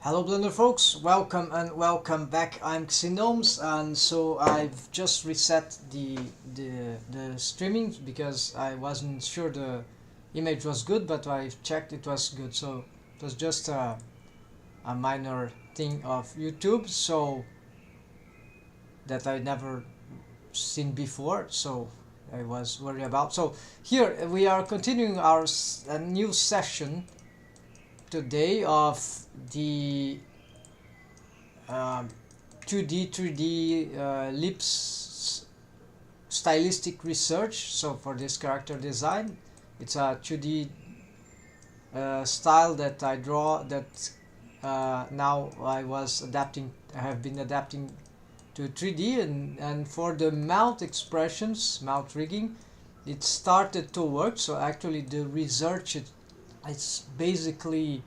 Hello Blender folks, welcome and welcome back. I'm Xenomes, and so I've just reset the streaming because I wasn't sure the image was good, but I checked it was good. So it was just a minor thing of YouTube, so that I never seen before, so I was worried about. So here we are continuing our a new session today of the 2D, 3D lips stylistic research. So for this character design, it's a 2D style that I draw that now I have been adapting to 3D, and for the mouth expressions, mouth rigging, it started to work. So actually the research it's basically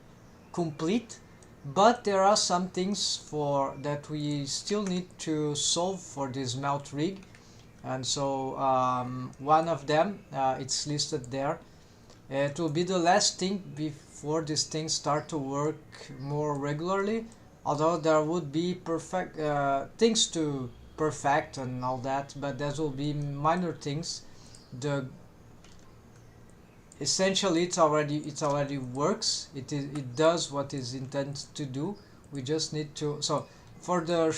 complete, but there are some things for that we still need to solve for this mouth rig, and so one of them, it's listed there. It will be the last thing before these things start to work more regularly, although there would be perfect things to perfect and all that, but there will be minor things. The essentially it's already works. It does what is intended to do. We just need to, so for the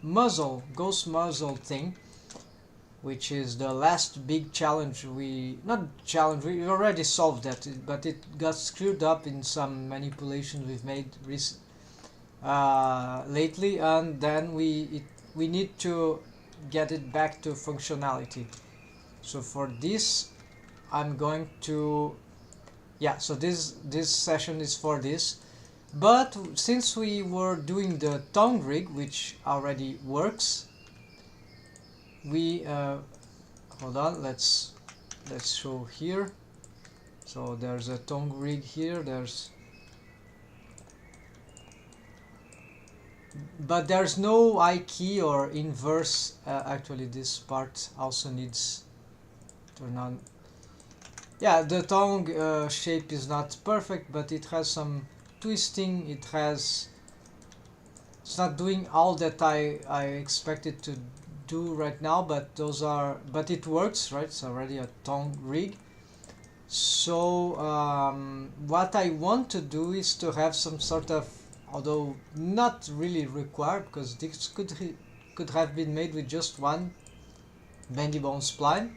muzzle, ghost muzzle thing, which is the last big challenge, we already solved that, but it got screwed up in some manipulations we've made lately, and then we need to get it back to functionality. So for this I'm going to, so this session is for this. But since we were doing the tongue rig, which already works, we hold on, let's show here. So there's a tongue rig here, but there's no I key or inverse. Actually this part also needs turn on. Yeah, the tongue shape is not perfect, but it has some twisting. It's not doing all that I expect it to do right now, but but it works, right? It's already a tongue rig. So what I want to do is to have some sort of, although not really required, because this could have been made with just one bendy bone spline.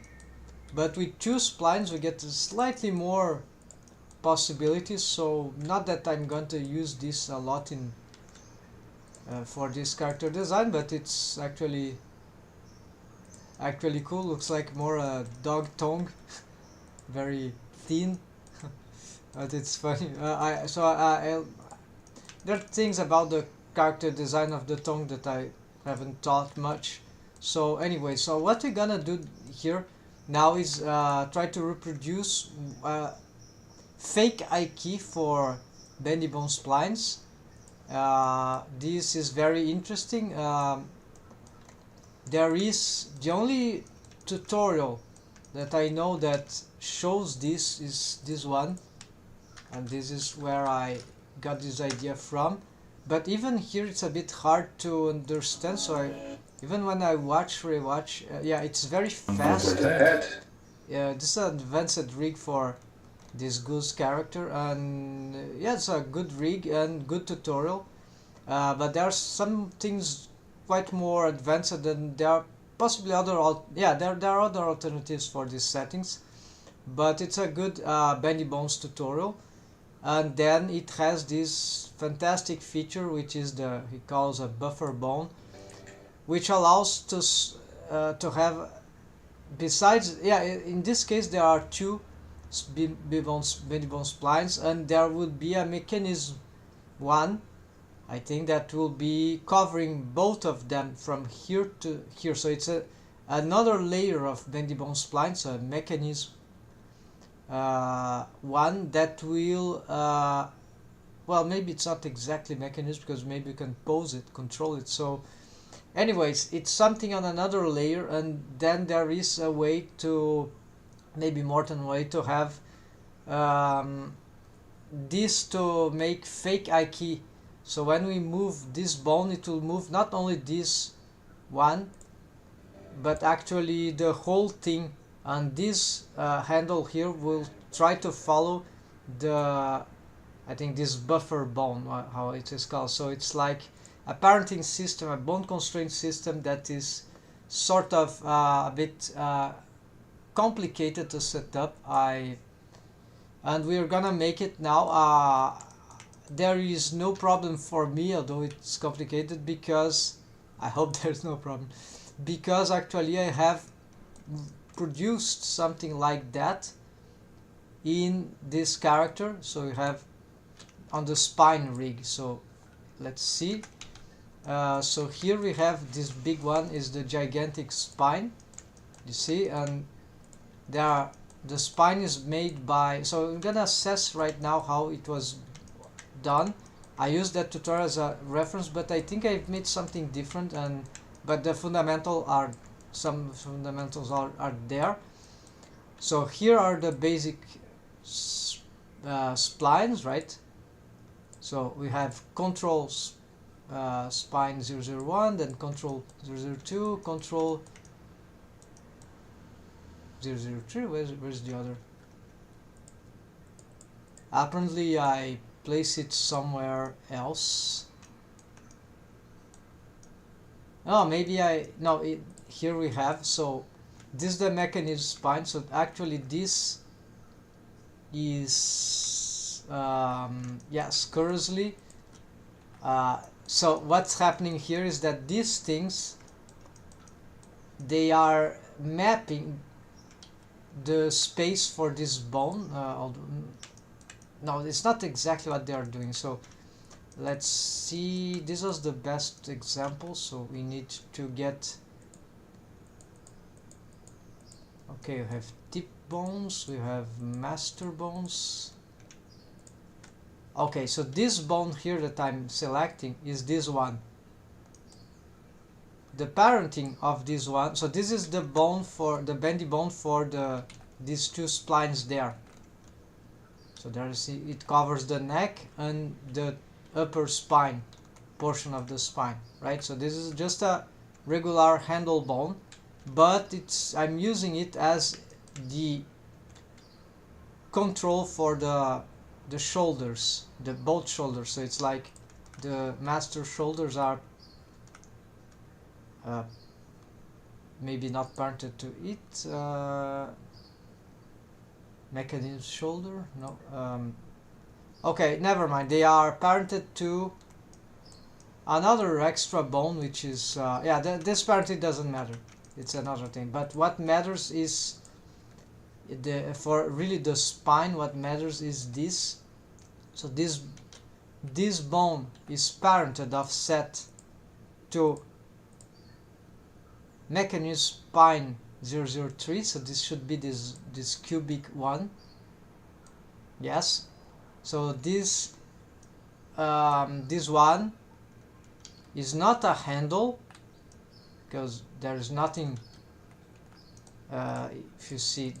But with two splines we get slightly more possibilities, so not that I'm going to use this a lot in for this character design, but it's actually cool. Looks like more a dog tongue, very thin, but it's funny. There are things about the character design of the tongue that I haven't taught much. So anyway, so what we're gonna do here now is try to reproduce fake I key for bendy bone splines. This is very interesting. There is the only tutorial that I know that shows this is this one, and this is where I got this idea from. But even here it's a bit hard to understand, so even when I rewatch, it's very fast. Yeah, this is an advanced rig for this goose character, and it's a good rig and good tutorial. But there are some things quite more advanced, than there are possibly there are other alternatives for these settings, but it's a good bendy bones tutorial. And then it has this fantastic feature, which is he calls a buffer bone, which allows to have, besides, in this case there are two bendy bone splines, and there would be a mechanism one, I think, that will be covering both of them from here to here. So it's another layer of bendy bone splines, a mechanism one that will well, maybe it's not exactly mechanism, because maybe you can pose it, control it. So anyways, it's something on another layer, and then there is a way to, maybe more than a way, to have this to make fake I key So when we move this bone, it will move not only this one, but actually the whole thing. And this handle here will try to follow the, I think, this buffer bone, how it is called. So it's like a parenting system, a bone constraint system that is sort of a bit complicated to set up. And we're gonna make it now. There is no problem for me, although it's complicated, because I hope there's no problem, because actually I have produced something like that in this character. So you have on the spine rig. So let's see. So here we have this big one is the gigantic spine, you see, and the spine is made by, so I'm gonna assess right now how it was done. I used that tutorial as a reference, but I think I've made something different, but the some fundamentals are there. So here are the basic splines, right? So we have control spine 001, then control 002, control 003. Where's the other? Apparently I place it somewhere else. Oh, maybe here we have, so this is the mechanism spine. So actually this is yes, curiously so what's happening here is that these things, they are mapping the space for this bone. No, it's not exactly what they are doing. So let's see, this was the best example, so we need to get, okay, we have tip bones, we have master bones. Okay, so this bone here that I'm selecting is this one, the parenting of this one. So this is the bone for the bendy bone for these two splines there. So it covers the neck and the upper spine portion of the spine, right? So this is just a regular handle bone, but I'm using it as the control for the shoulders, both shoulders. So it's like the master shoulders are maybe not parented to it. Mechanism shoulder, no. Okay, never mind. They are parented to another extra bone, which is yeah. This parenting doesn't matter. It's another thing. But what matters is for really the spine. What matters is this. So this bone is parented offset to mechanism spine 003. So this should be this cubic one. Yes. So this one is not a handle, because there is nothing. If you see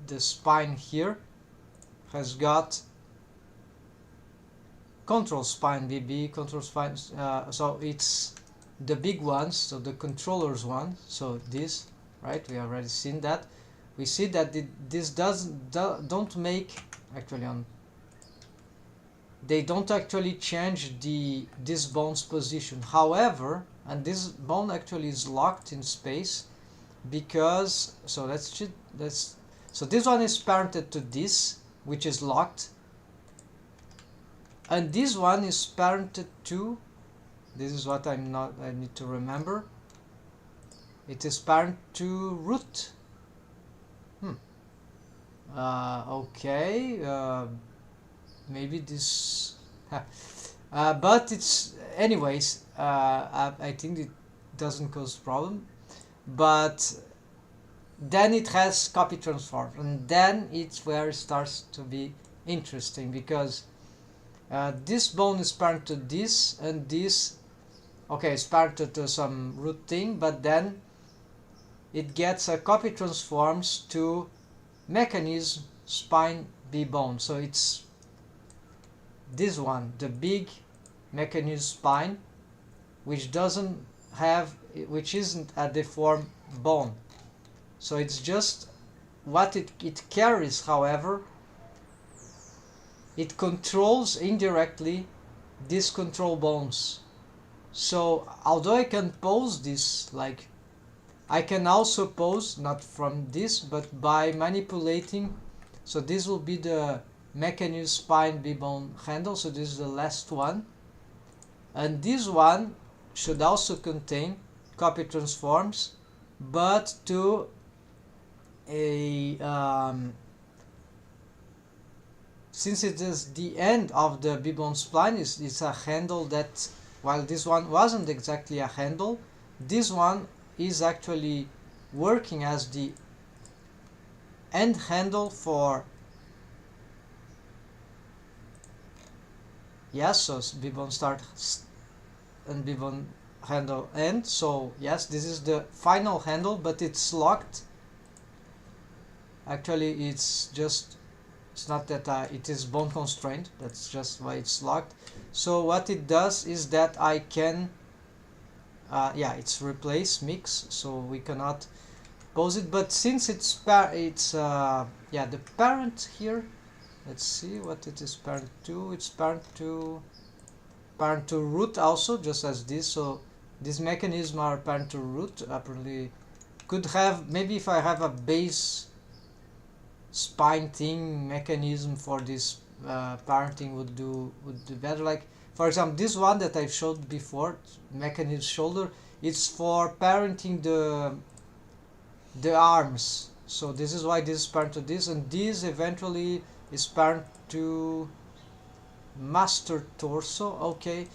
the spine here has got control spine BB, control spine, so it's the big ones, so the controllers one. So this, right, we already seen that. We see that this don't make actually on, they don't actually change this bone's position. However, and this bone actually is locked in space, because so so this one is parented to this, which is locked, and this one is parented to, this is what I need to remember, it is parent to root. Okay, maybe this but it's anyways, I think it doesn't cause problem. But then it has copy transform, and then it's where it starts to be interesting, because this bone is parented to this, and this, okay, it's parented to some root thing, but then it gets a copy transforms to mechanism spine B bone. So it's this one, the big mechanism spine, which doesn't have, which isn't a deformed bone. So it's just what it carries. However, it controls indirectly these control bones. So although I can pose this, like I can also pose, not from this, but by manipulating. So this will be the mechanism spine B-bone handle. So this is the last one. And this one should also contain copy transforms, but to a since it is the end of the B-bone spline, it's a handle that, while this one wasn't exactly a handle, this one is actually working as the end handle for, yes, so B-bone start and B-bone handle end. So yes, this is the final handle, but it's locked. Actually, it's not that it is bone constrained, that's just why it's locked. So what it does is that I can yeah, it's replace mix, so we cannot pose it. But since it's yeah, the parent here, let's see what it is parent to. It's parent to root also, just as this. So these mechanisms are parent to root. Apparently could have, maybe if I have a base spine thing mechanism for this parenting would do better. Like for example, this one that I've showed before, mechanism shoulder, it's for parenting the arms. So this is why this is parent to this, and this eventually is parent to master torso. Okay,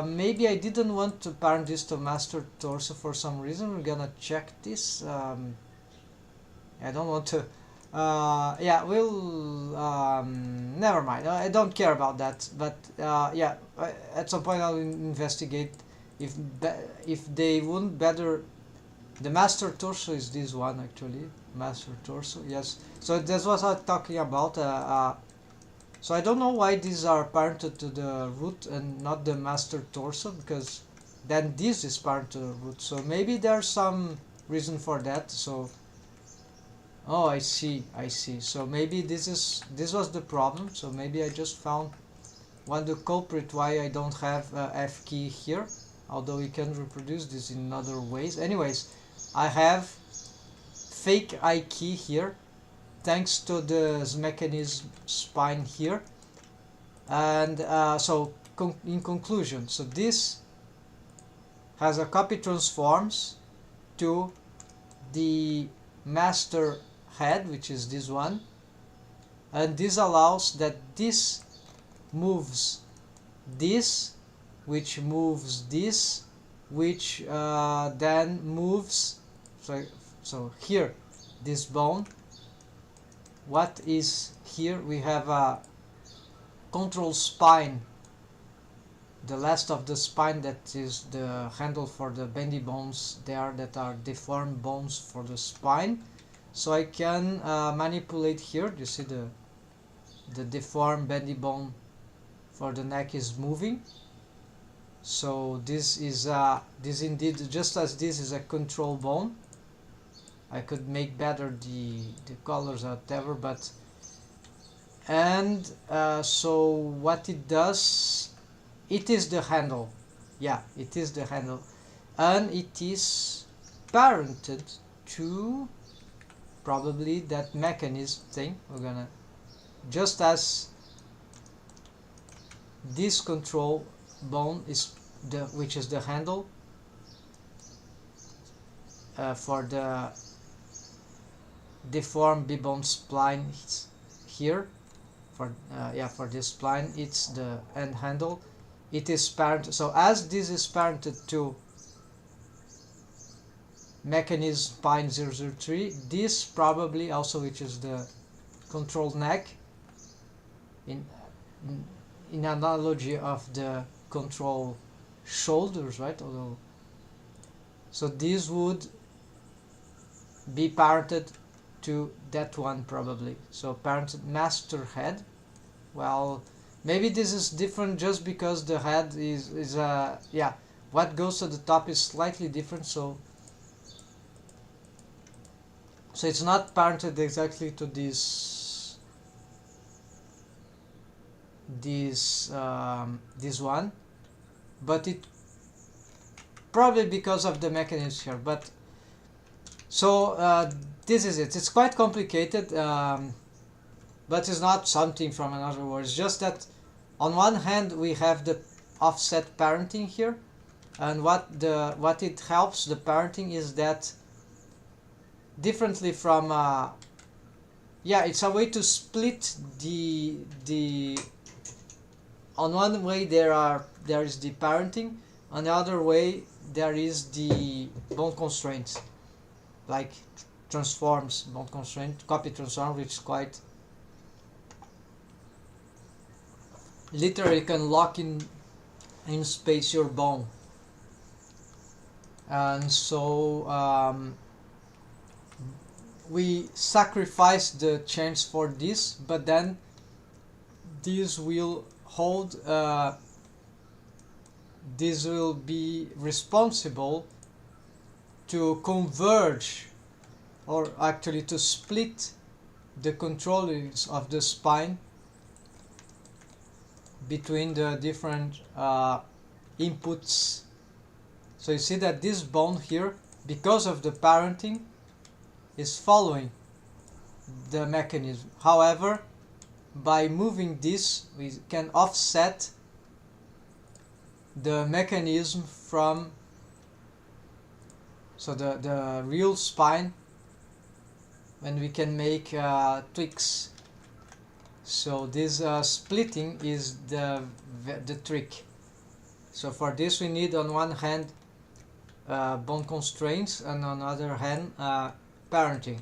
maybe I didn't want to parent this to master torso for some reason. We're gonna check this. I don't want to yeah, we'll never mind, I don't care about that. But yeah, at some point I'll investigate if they wouldn't better. The master torso is this one, actually, master torso, yes. So that's what I'm talking about. So I don't know why these are parented to the root and not the master torso, because then this is parented to the root. So maybe there's some reason for that. So oh, I see. So maybe this was the problem. So maybe I just found the culprit why I don't have F key here, although we can reproduce this in other ways. Anyways, I have fake I key here thanks to the mechanism spine here. And so in conclusion, so this has a copy transforms to the master head, which is this one, and this allows that this moves this, which moves this, which then moves, so here this bone, what is here, we have a control spine, the last of the spine, that is the handle for the bendy bones there that are deformed bones for the spine. So I can manipulate here. You see the deformed bendy bone for the neck is moving. So this is this indeed, just as this is a control bone. I could make better the colors or whatever, but and so what it does, it is the handle. Yeah, it is the handle, and it is parented to probably that mechanism thing. We're gonna, just as this control bone is which is the handle for the deformed B-bone spline here, for yeah, for this spline it's the end handle. It is parented, so as this is parented to mechanism spine 003, this probably also, which is the control neck, in analogy of the control shoulders, right? Although, so this would be parented to that one probably. So parented master head. Well, Maybe this is different just because the head is yeah, what goes to the top is slightly different, so it's not parented exactly to this one, but it probably because of the mechanism here. But so this is it. It's quite complicated, but it's not something from another world. It's just that on one hand we have the offset parenting here, and what it helps the parenting is that differently from yeah, it's a way to split the on one way there is the parenting, on the other way there is the bond constraints, like transforms, bond constraint, copy transform, which is quite literally can lock in space your bond. And so we sacrifice the chance for this, but then this will hold this will be responsible to converge, or actually to split the controllers of the spine between the different inputs. So you see that this bond here, because of the parenting, is following the mechanism. However, by moving this, we can offset the mechanism from, so the real spine, and we can make tweaks. So this splitting is the trick. So for this we need on one hand bond constraints, and on the other hand parenting.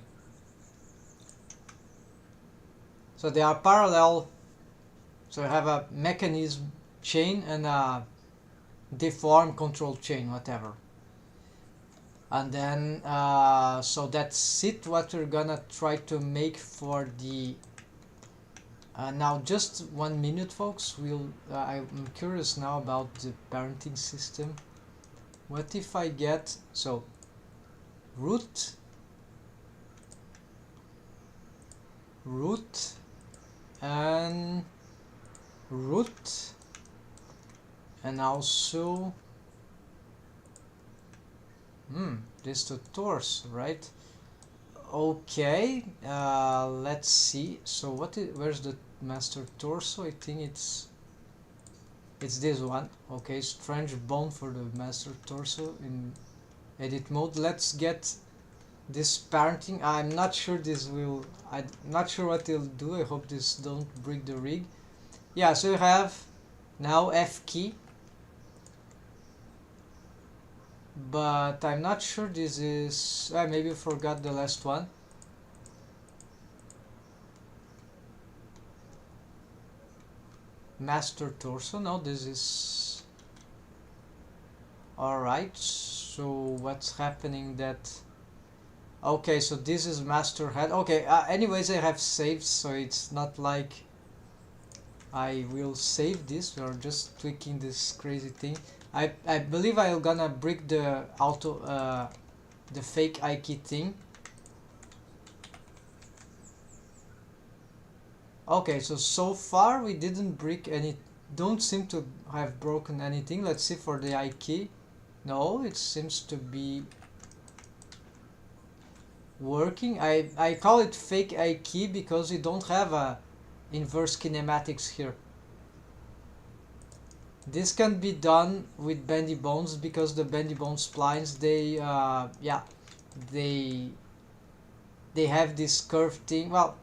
So they are parallel, so you have a mechanism chain and a deform control chain, whatever. And then so that's it, what we're gonna try to make for the now just 1 minute, folks. I'm curious now about the parenting system. What if I get, so root and root, and also this to torso, right? Okay, let's see. So where's the master torso? I think it's this one. Okay, strange bone for the master torso in edit mode. Let's get this parenting. I'm not sure I'm not sure what it'll do. I hope this don't break the rig. Yeah, so you have now F key, but I'm not sure this is, I maybe forgot the last one. Master torso, no, this is alright. So what's happening that, okay, so this is master head. Okay, anyways, I have saved, so it's not like I will save this. We are just tweaking this crazy thing. I believe I'm gonna break the the fake key thing. Okay, so far we didn't break any, don't seem to have broken anything. Let's see for the key. No, it seems to be working. I call it fake key because we don't have a inverse kinematics here. This can be done with bendy bones, because the bendy bone splines, they yeah, they have this curved thing. Well,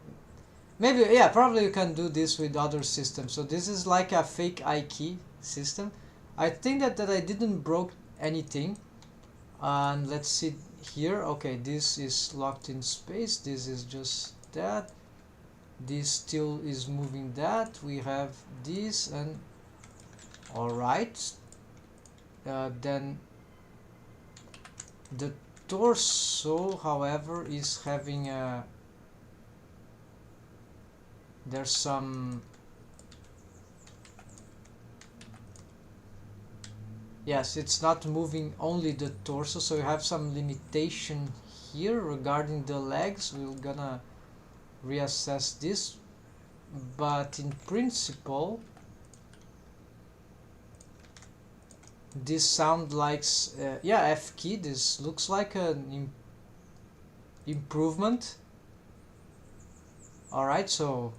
maybe, yeah, probably you can do this with other systems. So this is like a fake key system. I think that I didn't broke anything. And let's see here. Okay, this is locked in space. This is just that. This still is moving that. We have this, and alright. Then the torso, however, is having a, there's some yes, it's not moving only the torso, so you have some limitation here regarding the legs. We're gonna reassess this, but in principle this sound like yeah, F key, this looks like an improvement. Alright, so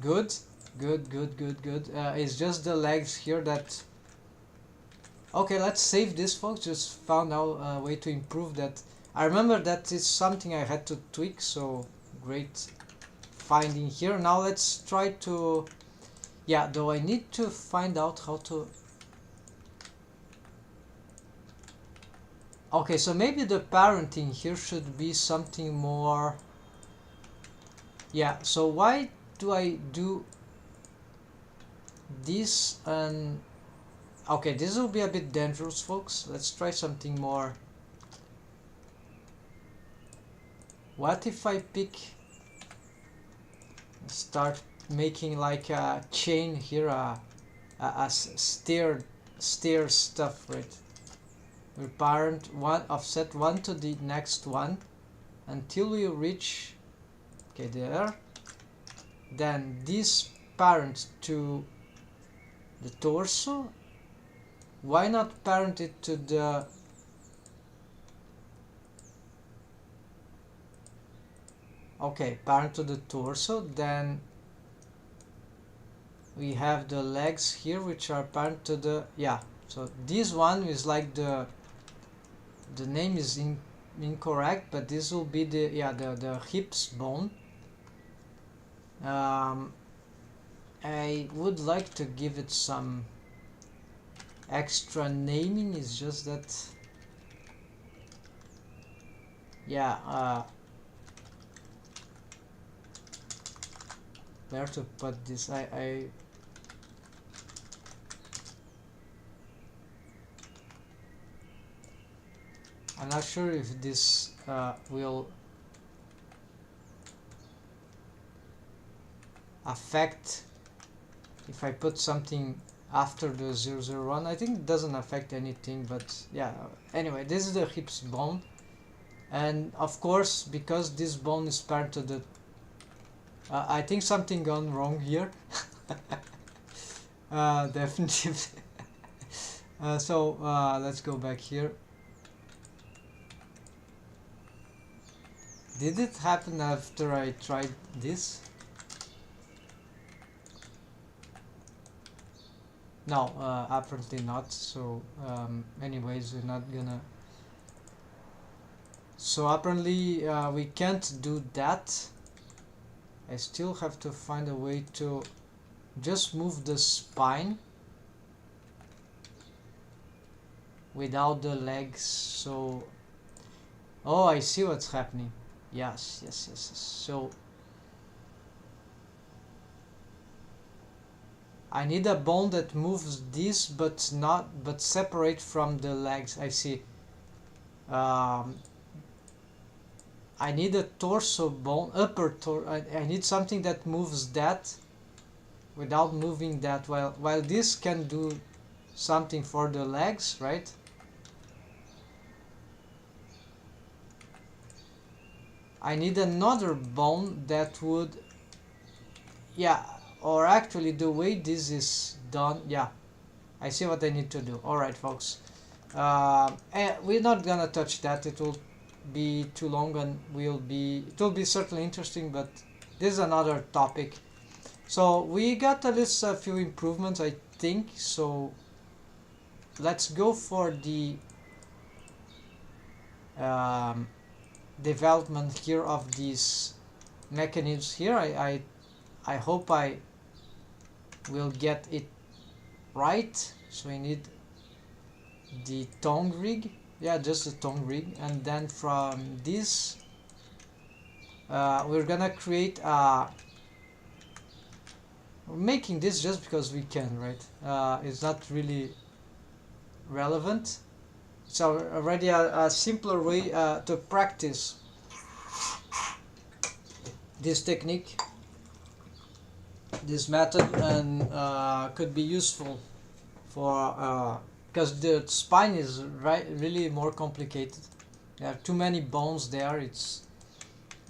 good. It's just the legs here that... Okay, let's save this, folks. Just found out a way to improve that. I remember that is something I had to tweak, so great finding here. Now let's try to... Yeah, though I need to find out how to... Okay, so maybe the parenting here should be something more... Yeah, so why do I do this and... Okay, this will be a bit dangerous, folks. Let's try something more. What if I pick... Start making like a chain here, a stair stuff, right? We parent one, offset one to the next one until we reach... Okay, there. Then this parent to the torso. Why not parent it to the... Okay, parent to the torso. Then we have the legs here, which are parent to the... Yeah, so this one is like the name is incorrect, but this will be the... Yeah, the hips bone. I would like to give it some extra naming. Is just that... Yeah, where to put this? I'm not sure if this will affect if I put something after the 001. I think it doesn't affect anything, but yeah, anyway, this is the hips bone, and of course because this bone is part to the I think something gone wrong here. Definitely. So let's go back here. Did it happen after I tried this? No, apparently not. So anyways, we're not gonna... So apparently we can't do that. I still have to find a way to just move the spine without the legs. So, oh, I see what's happening. Yes. So I need a bone that moves this, but separate from the legs. I see. I need a torso bone, I need something that moves that without moving that, while this can do something for the legs, right? I need another bone that would... Yeah, or actually the way this is done, yeah, I see what I need to do. Alright, folks, we're not gonna touch that. It will be too long and it will be certainly interesting, but this is another topic. So we got at least a few improvements, I think. So let's go for the development here of these mechanisms here. I hope I will get it right. So we need the tongue rig. Yeah, just the tongue rig, and then from this we're gonna create we're making this just because we can, right? It's not really relevant. It's already a simpler way to practice this technique. this method, and could be useful for because the spine is really more complicated. There are too many bones there. It's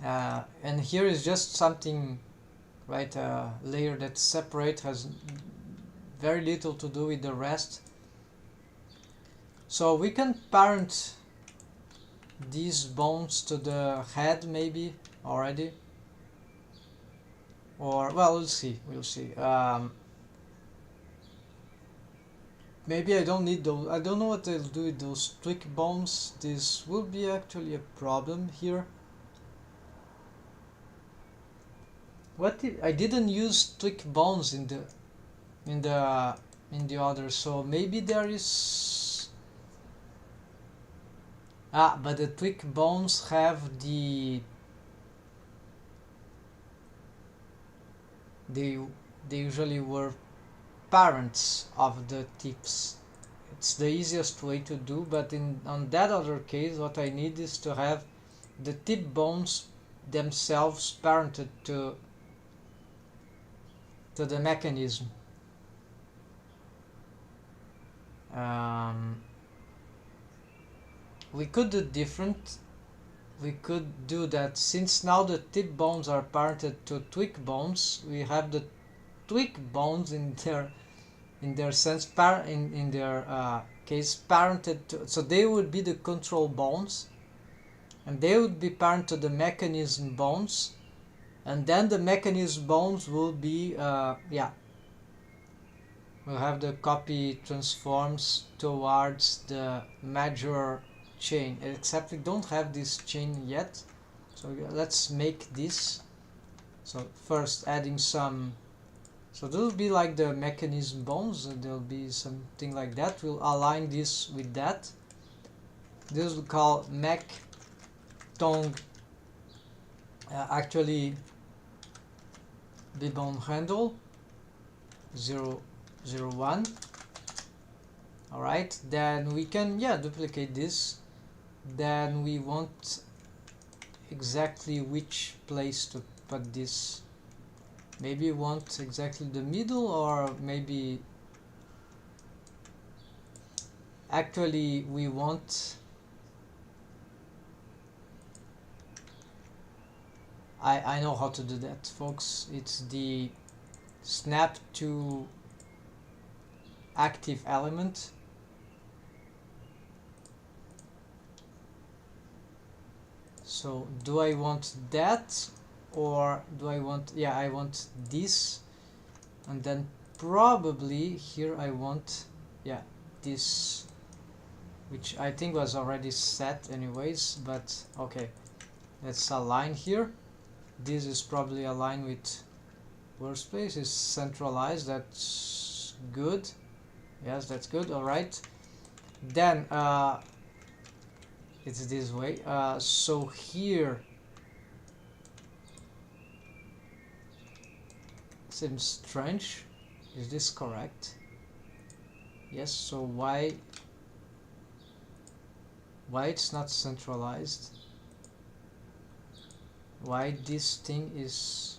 and here is just something, right? A layer that's separate, has very little to do with the rest. So we can parent these bones to the head maybe already, or well, we'll see. Maybe I don't need those. I don't know what I'll do with those twig bones. This will be actually a problem here. I didn't use twig bones in the other, so maybe there is. But the twig bones have they usually were parents of the tips. It's the easiest way to do, but on that other case, what I need is to have the tip bones themselves parented to the mechanism. We could do different. We could do that since now the tip bones are parented to twig bones. We have the twig bones in their sense in their case parented to, so they would be the control bones, and they would be parented to the mechanism bones, and then the mechanism bones will be we'll have the copy transforms towards the major chain, except we don't have this chain yet. So let's make this. So first adding some, so this will be like the mechanism bones, and there'll be something like that. We'll align this with that. This we'll call mech tongue, actually bone handle 001. Alright, then we can duplicate this. Then we want exactly which place to put this. Maybe we want exactly the middle, or maybe actually we want, I know how to do that, folks. It's the snap to active element. So do I want that, or do I want, I want this, and then probably here I want this, which I think was already set anyways, but okay, let's align here. This is probably aligned with workspace, is centralized. That's good. Yes, that's good. All right, then it's this way. So here seems strange. Is this correct? Yes. So why it's not centralized? Why this thing is?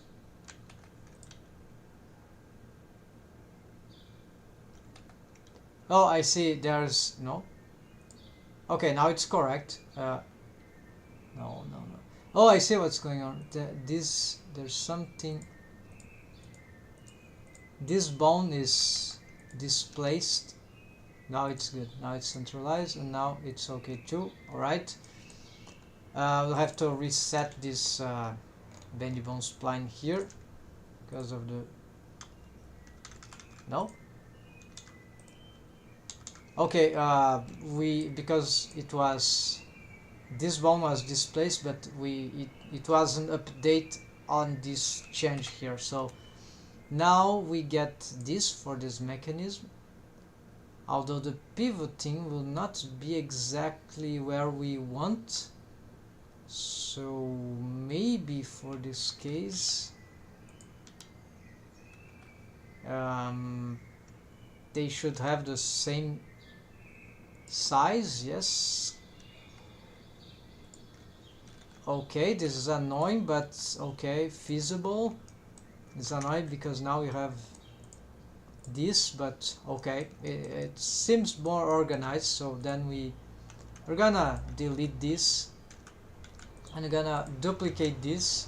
Oh, I see. There's no. Okay, now it's correct. No. Oh, I see what's going on. There's something. This bone is displaced. Now it's good. Now it's centralized, and now it's okay too. All right. We'll have to reset this bendy bone spline here because of the. No. Okay, because it was, this bone was displaced, but it was an update on this change here. So now we get this for this mechanism, although the pivoting will not be exactly where we want. So maybe for this case they should have the same size. Yes. Okay, this is annoying, but okay, feasible. It's annoying because now you have this, but okay, it seems more organized. So then we're gonna delete this and we're gonna duplicate this,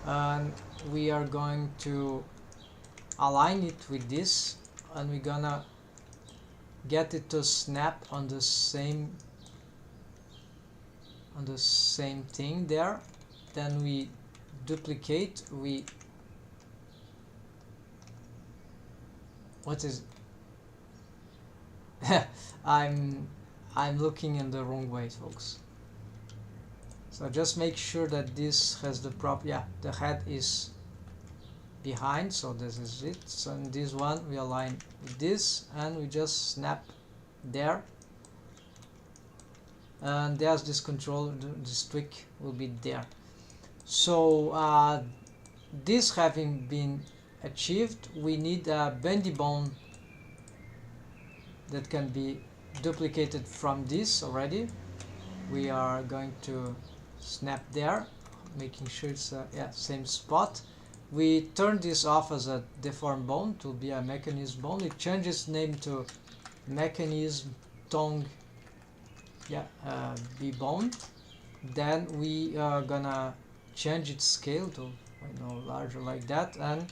and we are going to align it with this, and we're gonna get it to snap on the same thing there. Then we duplicate, what is I'm looking in the wrong way, folks. So just make sure that this has the the head is behind, so this is it. So in this one we align with this and we just snap there, and there's this control, this tweak will be there. So this having been achieved, we need a bendy bone that can be duplicated from this already. We are going to snap there, making sure it's same spot. We turn this off as a deformed bone to be a mechanism bone. We change its name to mechanism tongue B bone. Then we are gonna change its scale to larger like that, and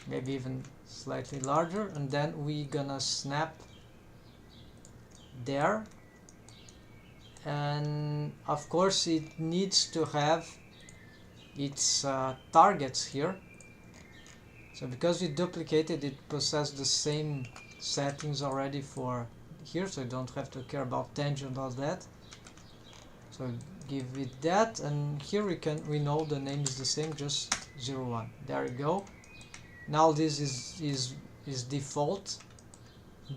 maybe even slightly larger, and then we gonna snap there. And of course it needs to have its targets here. So because we duplicated, it possesses the same settings already for here, so you don't have to care about tangent and all that. So give it that, and here we know the name is the same, just 0, 1. There you go. Now this is default.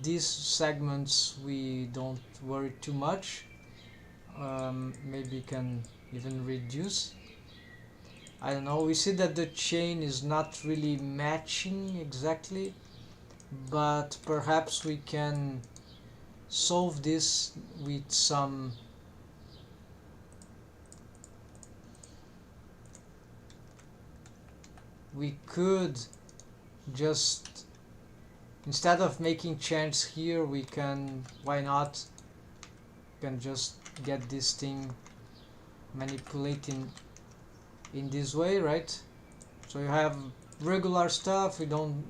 These segments we don't worry too much. Maybe can even reduce. I don't know. We see that the chain is not really matching exactly, but perhaps we can solve this with some we could just, instead of making change here, we can, why not, can just get this thing manipulating in this way, right? So you have regular stuff, we don't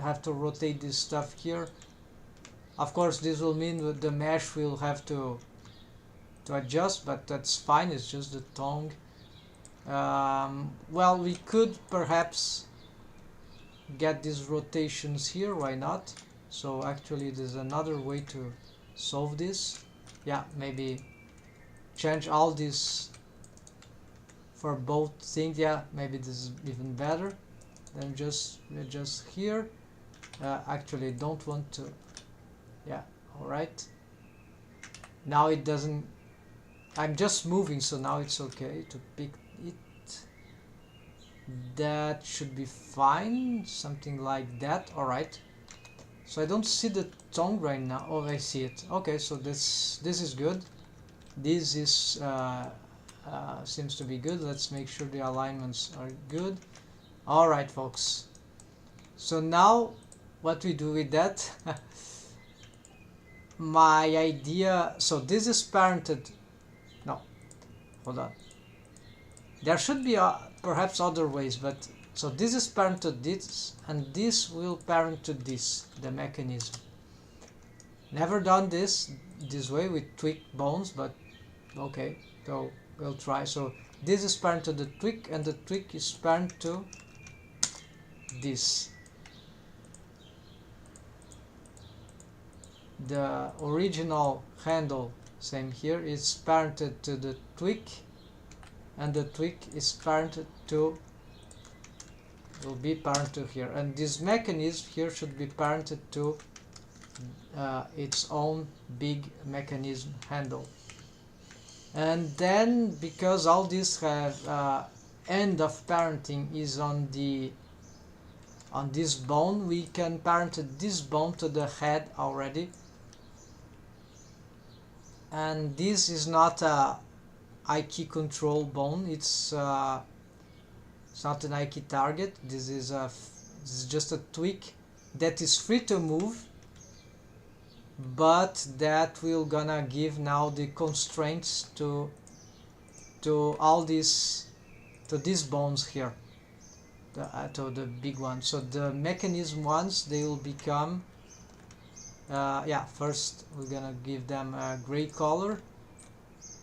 have to rotate this stuff here. Of course this will mean that the mesh will have to adjust, but that's fine, it's just the tongue. Well, we could perhaps get these rotations here, why not? So actually there's another way to solve this. Yeah, maybe change all this for both things. Yeah, maybe this is even better than just here. Actually don't want to, yeah, alright. Now it doesn't, I'm just moving, so now it's okay to pick it. That should be fine, something like that. Alright, so I don't see the tongue right now. Oh, I see it. Okay, so this is good. This is seems to be good. Let's make sure the alignments are good. Alright, folks, so now what we do with that my idea, so this is parented, no, hold on, there should be perhaps other ways, but so this is parent to this, and this will parent to this, the mechanism. Never done this way with tweak bones, but okay, so we'll try. So this is parent to the tweak, and the tweak is parent to this. The original handle, same here, is parented to the tweak, and the tweak is parented to, will be parented here, and this mechanism here should be parented to its own big mechanism handle. And then, because all these have end of parenting is on this bone, we can parent this bone to the head already. And this is not a key control bone, it's It's not an IK target. This is just a tweak that is free to move, but that will gonna give now the constraints to all these, to these bones here, to the big ones. So the mechanism ones, they will become yeah, first we're gonna give them a gray color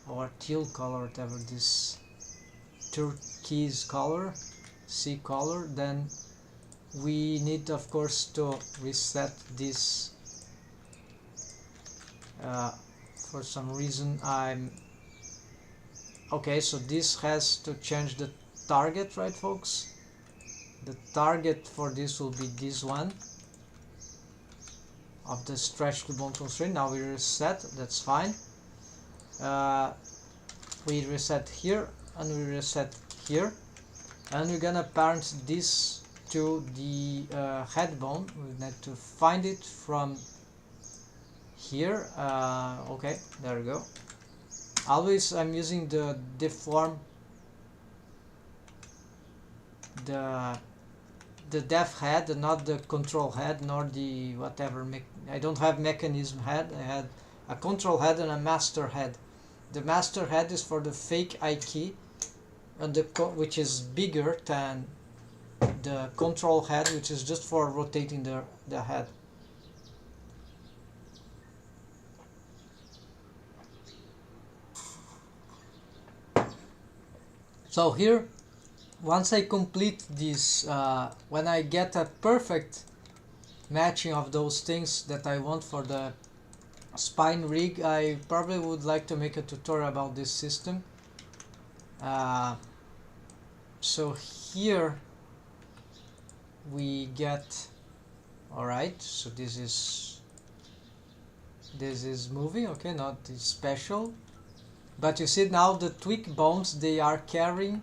or teal color, whatever, this turquoise color, sea color. Then we need, of course, to reset this. For some reason I'm okay, so this has to change the target, right folks? The target for this will be this one of the stretch to bone constraint. Now we reset, that's fine. We reset here and we reset here, and we're gonna parent this to the head bone. We need to find it from here. Okay, there we go. Always I'm using the deform, the def head, not the control head, nor the whatever. I don't have mechanism head. I had a control head and a master head. The master head is for the fake IK, and which is bigger than the control head, which is just for rotating the head. So here, once I complete this, when I get a perfect matching of those things that I want for the spine rig, I probably would like to make a tutorial about this system. So here we get, alright, so this is moving, okay, not special, but you see now the tweak bones, they are carrying,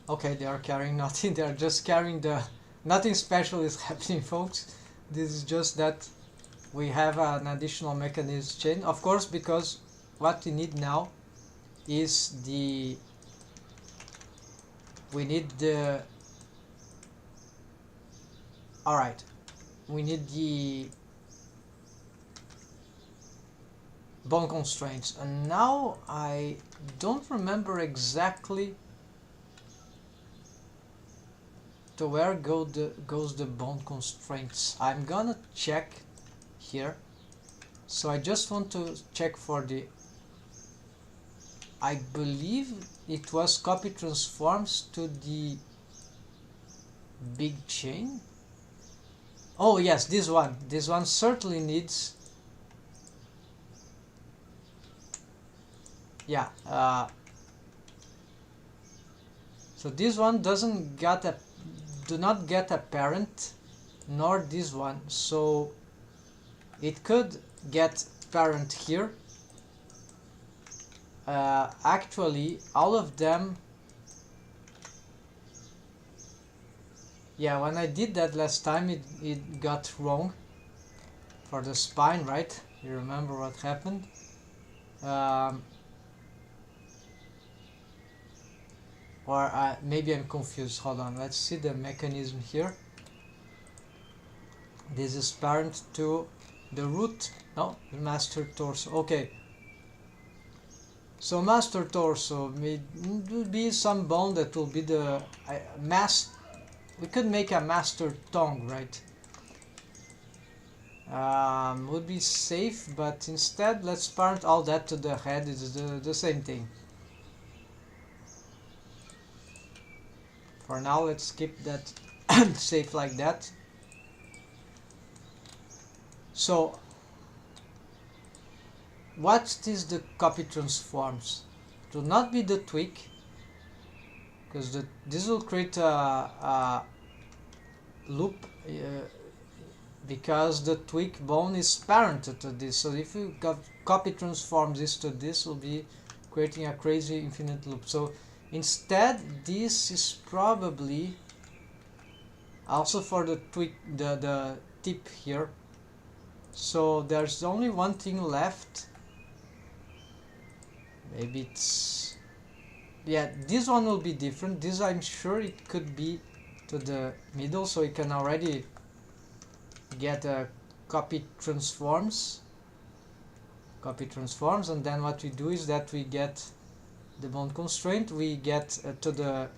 okay, they are carrying nothing, they are just carrying nothing special is happening, folks. This is just that we have an additional mechanism chain, of course, because what we need now is we need the bone constraints, and now I don't remember exactly to where goes the bone constraints. I'm gonna check here. So I just want to check for the, I believe it was copy transforms to the big chain. Oh yes, this one certainly needs, yeah, so this one do not get a parent, nor this one, so it could get parent here. Actually all of them, yeah, when I did that last time it got wrong for the spine, right? You remember what happened? Or maybe I'm confused. Hold on, let's see the mechanism here. This is parent to the root, no, the master torso. Okay, so master torso will be some bone that will be the we could make a master tongue, right? Would be safe, but instead let's parent all that to the head. It's the same thing. For now, let's keep that safe like that. So, what is the copy transforms? It will not be the tweak, because this will create a loop, because the tweak bone is parented to this. So if you copy transform this to this, will be creating a crazy infinite loop. So instead, this is probably also for the tweak, the tip here. So there's only one thing left. Maybe it's yeah, this one will be different. This I'm sure it could be to the middle, so you can already get a copy transforms, and then what we do is that we get the bond constraint, we get to the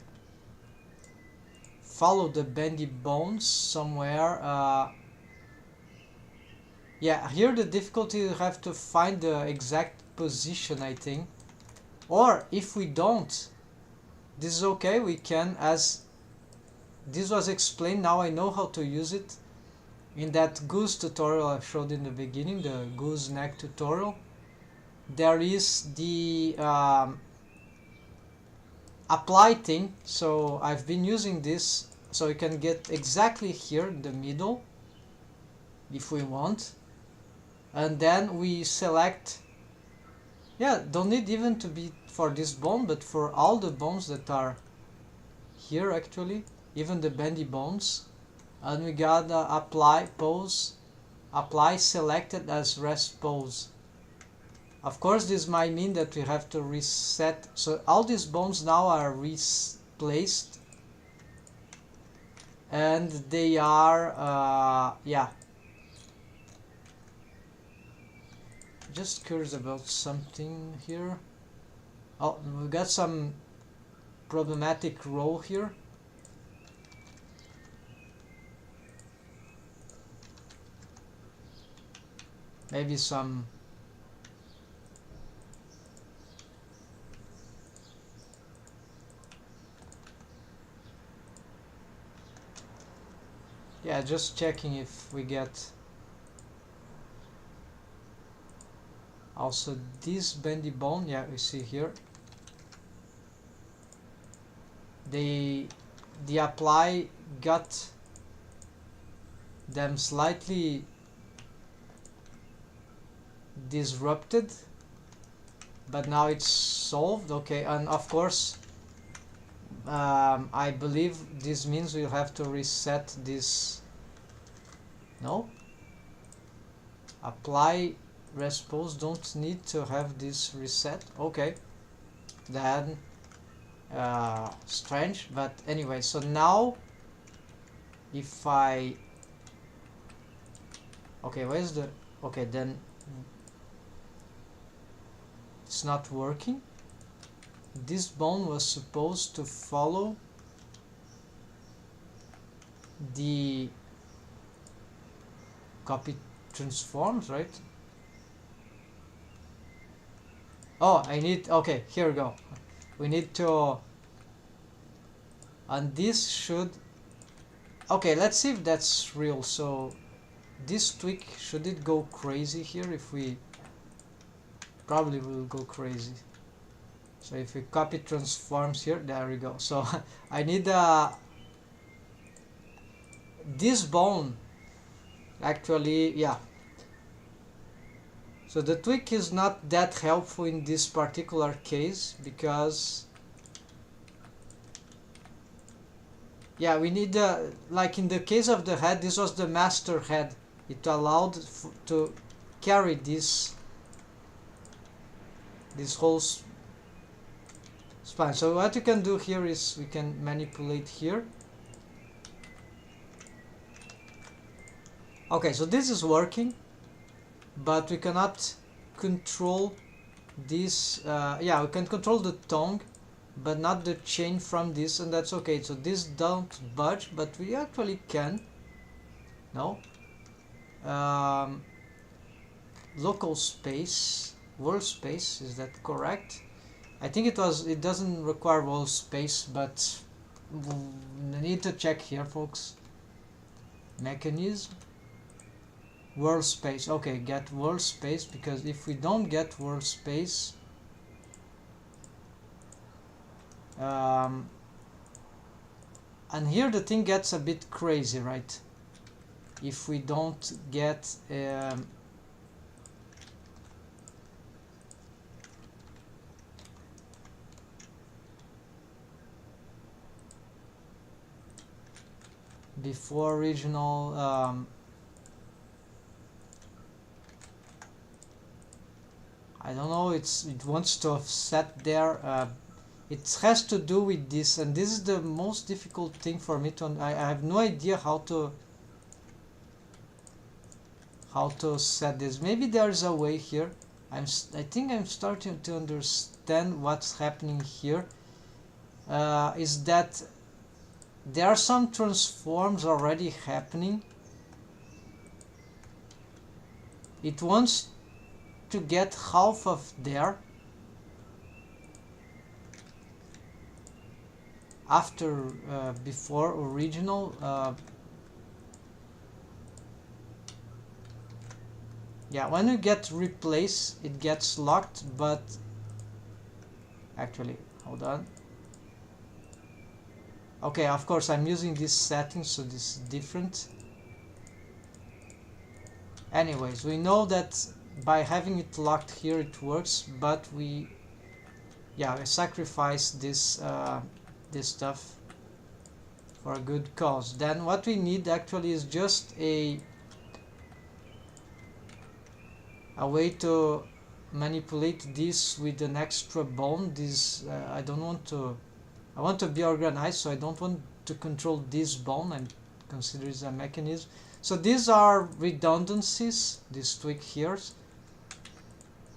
follow the bendy bones somewhere. Yeah, here the difficulty, you have to find the exact position, I think. Or if we don't, this is okay, we can, as this was explained, now I know how to use it. In that goose tutorial I showed in the beginning, the goose neck tutorial, there is the apply thing. So I've been using this, so you can get exactly here in the middle if we want, and then we select, yeah, don't need even to be for this bone, but for all the bones that are here actually, even the bendy bones, and we got apply pose, apply selected as rest pose. Of course this might mean that we have to reset, so all these bones now are replaced, and they are yeah, just curious about something here. Oh, we got some problematic row here. Maybe some yeah, just checking if we get also this bendy bone. Yeah, we see here the apply got them slightly disrupted, but now it's solved. Okay, and of course I believe this means we'll have to reset this. No, apply rest pose don't need to have this reset. Okay, then strange, but anyway, so now if I, okay, where's the, okay, then it's not working. This bone was supposed to follow the copy transforms, right? Oh, I need, okay, here we go. We need to, and this should, okay, let's see if that's real. So this tweak, should it go crazy here? If we, probably will go crazy. So if we copy transforms here, there we go. So I need this bone actually, yeah. So the tweak is not that helpful in this particular case, because yeah, we need like in the case of the head, this was the master head. It allowed to carry this whole spine. So what you can do here is we can manipulate here. Okay, so this is working, but we cannot control this. Yeah, we can control the tongue, but not the chain from this, and that's okay. So this don't budge, but we actually can. No. Local space, world space, is that correct? I think it was, it doesn't require world space, but we need to check here, folks. Mechanism, world space. Okay, get world space, because if we don't get world space, and here the thing gets a bit crazy, right? If we don't get before original I don't know, it wants to offset there it has to do with this, and this is the most difficult thing for me to I have no idea how to set this. Maybe there's a way here. I think I'm starting to understand what's happening here. Is that there are some transforms already happening. It wants to get half of there after before original. Yeah, when you get replace, it gets locked, but actually, hold on. Okay, of course I'm using this setting, so this is different. Anyways, we know that by having it locked here it works, but we sacrifice this this stuff for a good cause. Then what we need actually is just a way to manipulate this with an extra bone. This I don't want to. I want to be organized, so I don't want to control this bone and consider it a mechanism. So these are redundancies, these tweak here,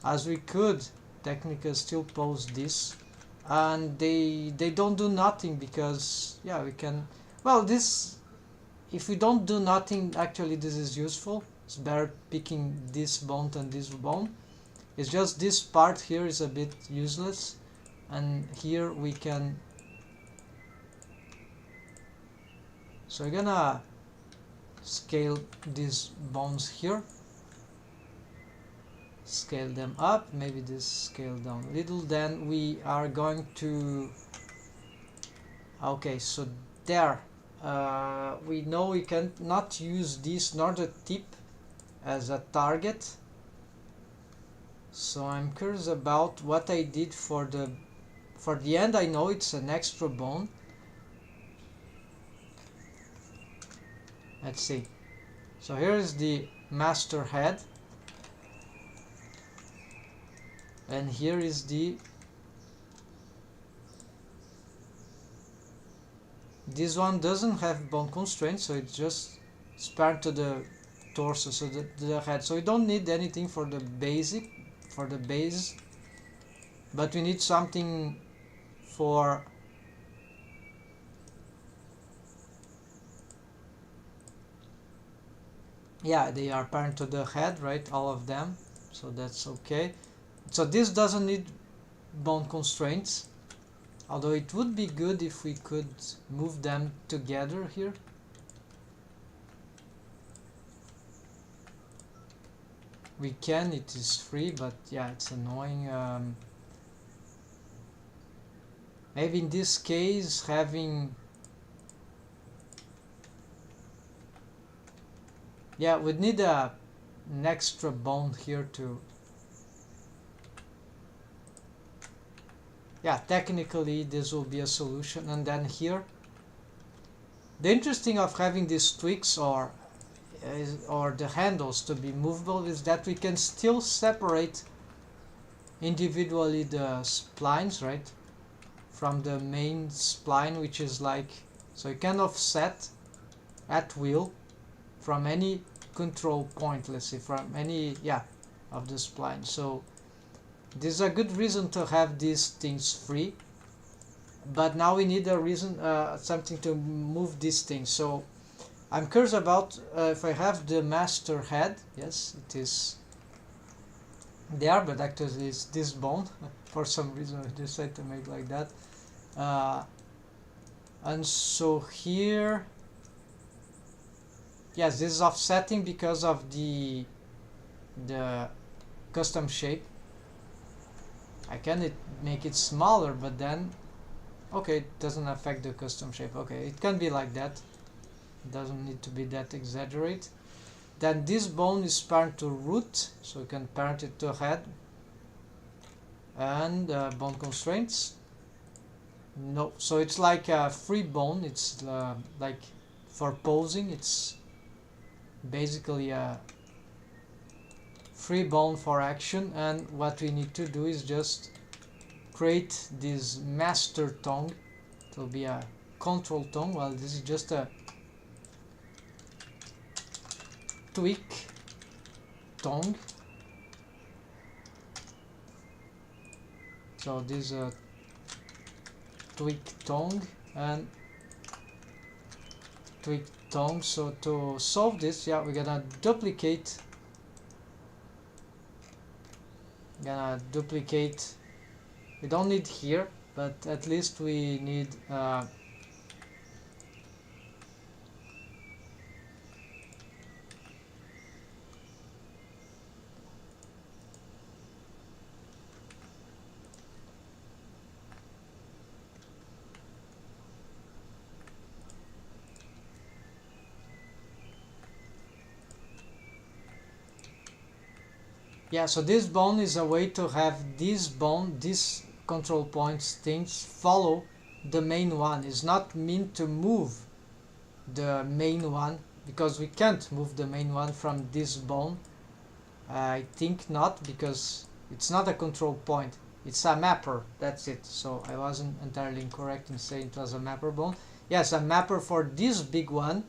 as we could technically still pose this, and they don't do nothing because we can. Well, this, if we don't do nothing, actually this is useful. It's better picking this bone than this bone. It's just this part here is a bit useless, and here we can. So we're gonna scale these bones here, scale them up, maybe this scale down a little. Then we are going to, okay, so there we know we can not use this nor the tip as a target. So I'm curious about what I did for the end. I know it's an extra bone. Let's see. So here is the master head, and here is this one doesn't have bone constraints, so it's just spared to the torso, so the head. So we don't need anything for the base, but we need something for they are parent to the head, right? All of them, so that's okay. So this doesn't need bone constraints, although it would be good if we could move them together here. We can, it is free, but yeah, it's annoying. Maybe in this case having we'd need an extra bone here to technically this will be a solution. And then here, the interesting of having these tweaks or the handles to be movable is that we can still separate individually the splines, right, from the main spline, which is like, so you can offset at will from any control point, let's say from any of the spline. So this is a good reason to have these things free, but now we need a reason, something to move these things. So I'm curious about if I have the master head. Yes, it is there, but actually it's this bone. For some reason I decided to make like that. And so here, yes, this is offsetting because of the custom shape. I can make it smaller, but then okay, it doesn't affect the custom shape. Okay, it can be like that. It doesn't need to be that exaggerate. Then this bone is parent to root, so you can parent it to head. And bone constraints, no, so it's like a free bone. It's like for posing, it's basically a free bone for action, and what we need to do is just create this master tongue. It will be a control tongue. Well, this is just a tweak tongue. So this is a tweak tongue and tweak tongue. So to solve this, yeah, we're gonna duplicate. We don't need here, but at least we need yeah, so this bone is a way to have this bone, this control points things follow the main one. It's not meant to move the main one, because we can't move the main one from this bone. I think not, because it's not a control point, it's a mapper, that's it. So I wasn't entirely incorrect in saying it was a mapper bone. Yes, a mapper for this big one,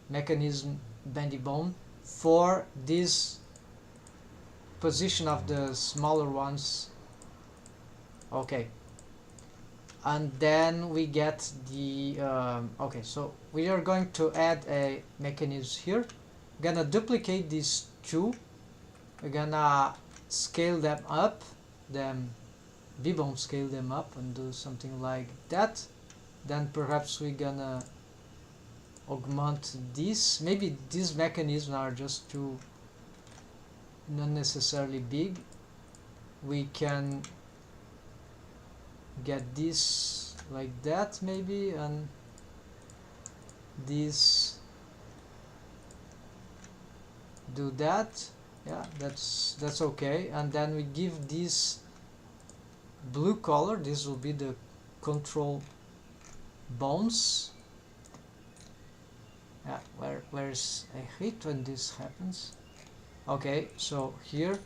mechanism bendy bone, for this position of the smaller ones. Okay, and then we get the okay, so we are going to add a mechanism here. We're gonna duplicate these two. We're gonna scale them up, then V-bone scale them up and do something like that. Then perhaps we're gonna augment this. Maybe these mechanisms are just too not necessarily big. We can get this like that maybe, and this do that. Yeah, that's okay. And then we give this blue color. This will be the control bones. Yeah, where's, I hate when this happens. Okay, so here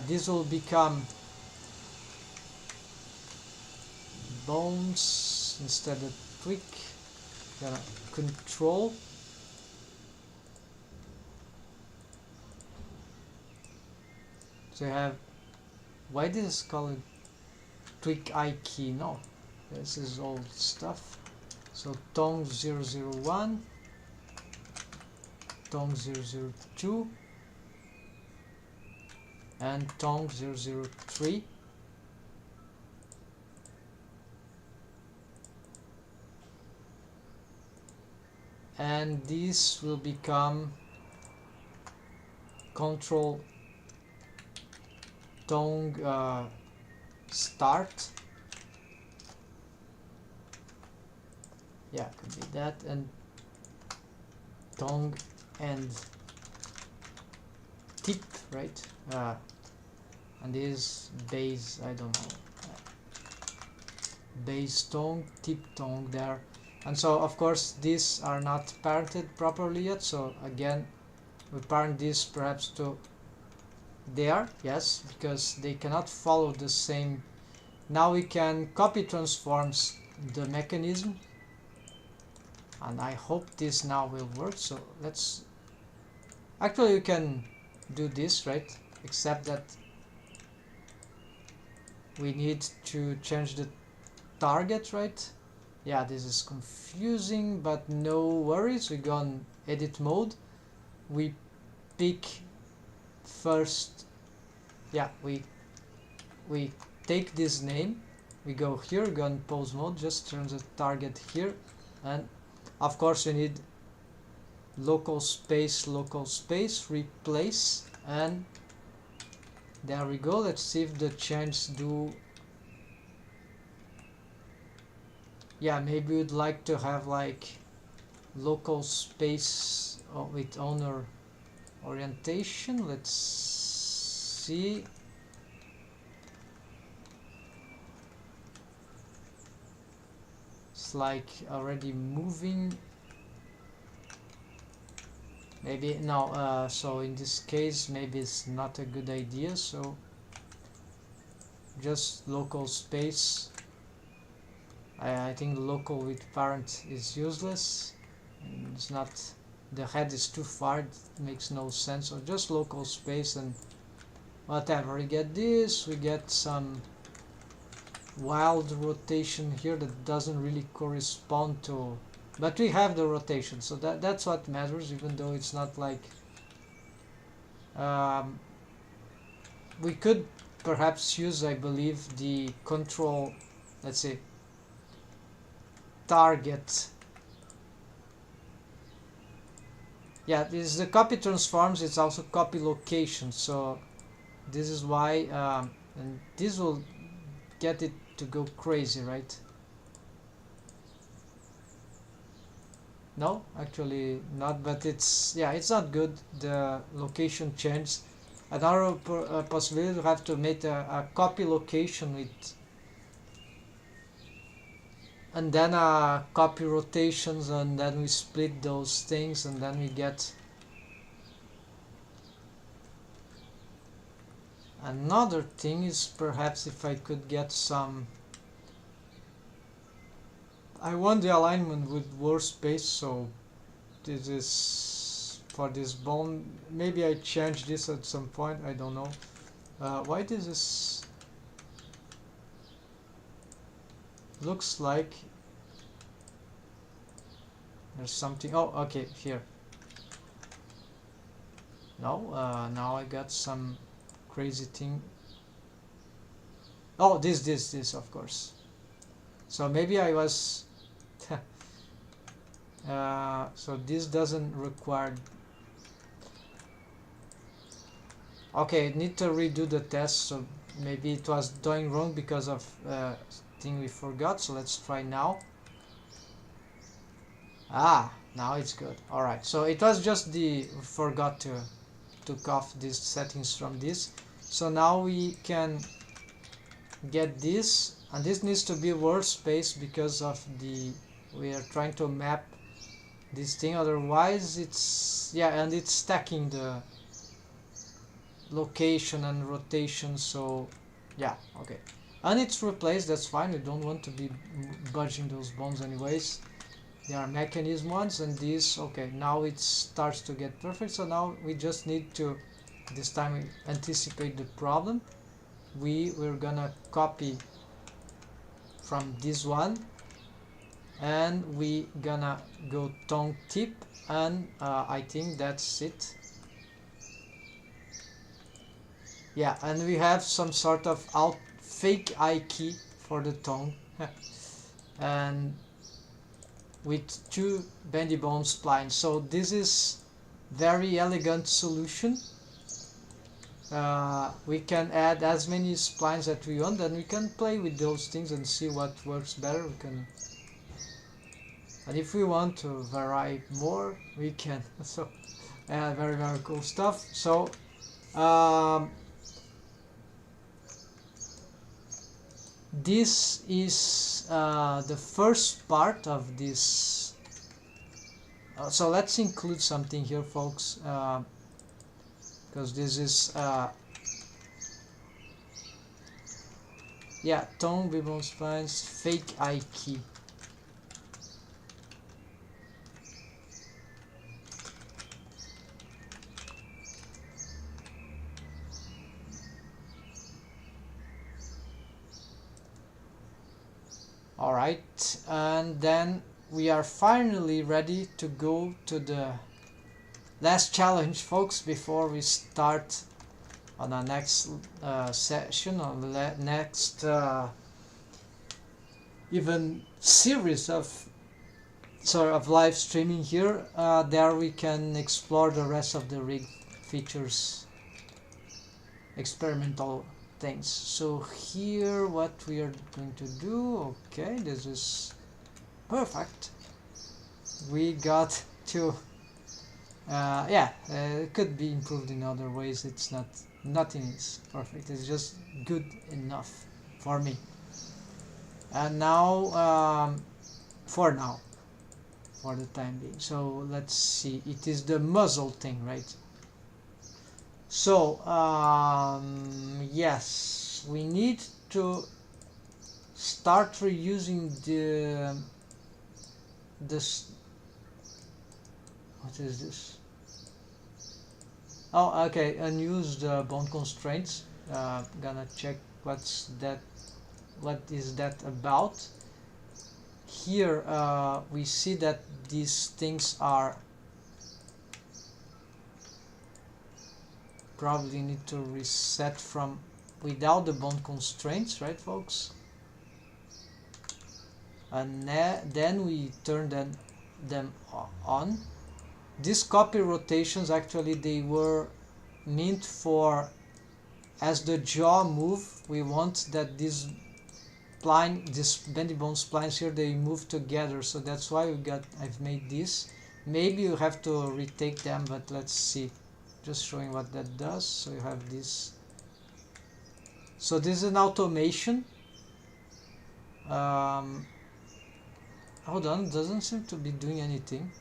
this will become bones instead of tweak. Gonna control. So you have, why this is called tweak I key? No, this is old stuff. So tongue 001, tongue 002, and tongue 003. And this will become control tongue start. Yeah, could be that, and tongue and tip, right? And this base, I don't know, base tongue, tip tongue there. And so of course these are not parented properly yet, so again we parent this perhaps to there, yes, because they cannot follow the same. Now we can copy transforms the mechanism, and I hope this now will work. So let's, actually you can do this, right, except that we need to change the target, right? Yeah, this is confusing, but no worries. We go on edit mode, we pick first, yeah, we take this name, we go here, go on pose mode, just turn the target here, and of course we need local space, replace, and there we go. Let's see if the change do. Yeah, maybe we'd like to have like local space with owner orientation. Let's see. It's like already moving. Maybe no, so in this case maybe it's not a good idea, so just local space. I think the local with parent is useless. It's not, the head is too far, it makes no sense. So just local space and whatever. We get this, we get some wild rotation here that doesn't really correspond to, but we have the rotation, so that's what matters, even though it's not like we could perhaps use, I believe, the control, let's say, target. Yeah, this is the copy transforms, it's also copy location, so this is why and this will get it to go crazy, right? No, actually not, but it's, yeah, it's not good, the location change. Another possibility to have to make a copy location with, and then copy rotations, and then we split those things, and then we get another thing is perhaps if I could get some, I want the alignment with war space, so this is for this bone. Maybe I change this at some point, I don't know. Why this is looks like there's something. Oh, okay, here. No, now I got some crazy thing. Oh, this, of course. So maybe I was. So this doesn't require. Okay, need to redo the test. So maybe it was doing wrong because of thing we forgot. So let's try now. Ah, now it's good. All right. So it was just the forgot to took off these settings from this. So now we can get this, and this needs to be word space because of the, we are trying to map this thing, otherwise it's, yeah, and it's stacking the location and rotation, so yeah, okay, and it's replaced, that's fine, we don't want to be budging those bones anyways, they are mechanism ones, and these, okay, now it starts to get perfect. So now we just need to, this time we anticipate the problem, we're gonna copy from this one, and we gonna go tongue tip, and I think that's it. Yeah, and we have some sort of fake I key for the tongue and with two bendy bone splines. So this is very elegant solution. We can add as many splines that we want, and we can play with those things and see what works better. We can, and if we want to vary more, we can. So very cool stuff. So this is the first part of this. So let's include something here, folks, because this is yeah, tone bone splines, fake I key. Alright, and then we are finally ready to go to the last challenge, folks, before we start on our next session, on the next even series of sort of live streaming here. There we can explore the rest of the rig features, experimental things. So here what we are going to do, okay, this is perfect. We got to yeah, it could be improved in other ways. It's not, nothing is perfect, it's just good enough for me. And now for now, for the time being, so let's see, it is the muzzle thing, right? So yes, we need to start reusing this. What is this? Oh, okay, unused bone constraints. Gonna check what's that. What is that about? Here we see that these things are probably need to reset from without the bone constraints, right, folks? And then we turn them on. These copy rotations, actually they were meant for, as the jaw move, we want that this bendy bone splines here, they move together, so that's why I've made this. Maybe you have to retake them, but let's see. Just showing what that does. So you have this. So this is an automation. Hold on, doesn't seem to be doing anything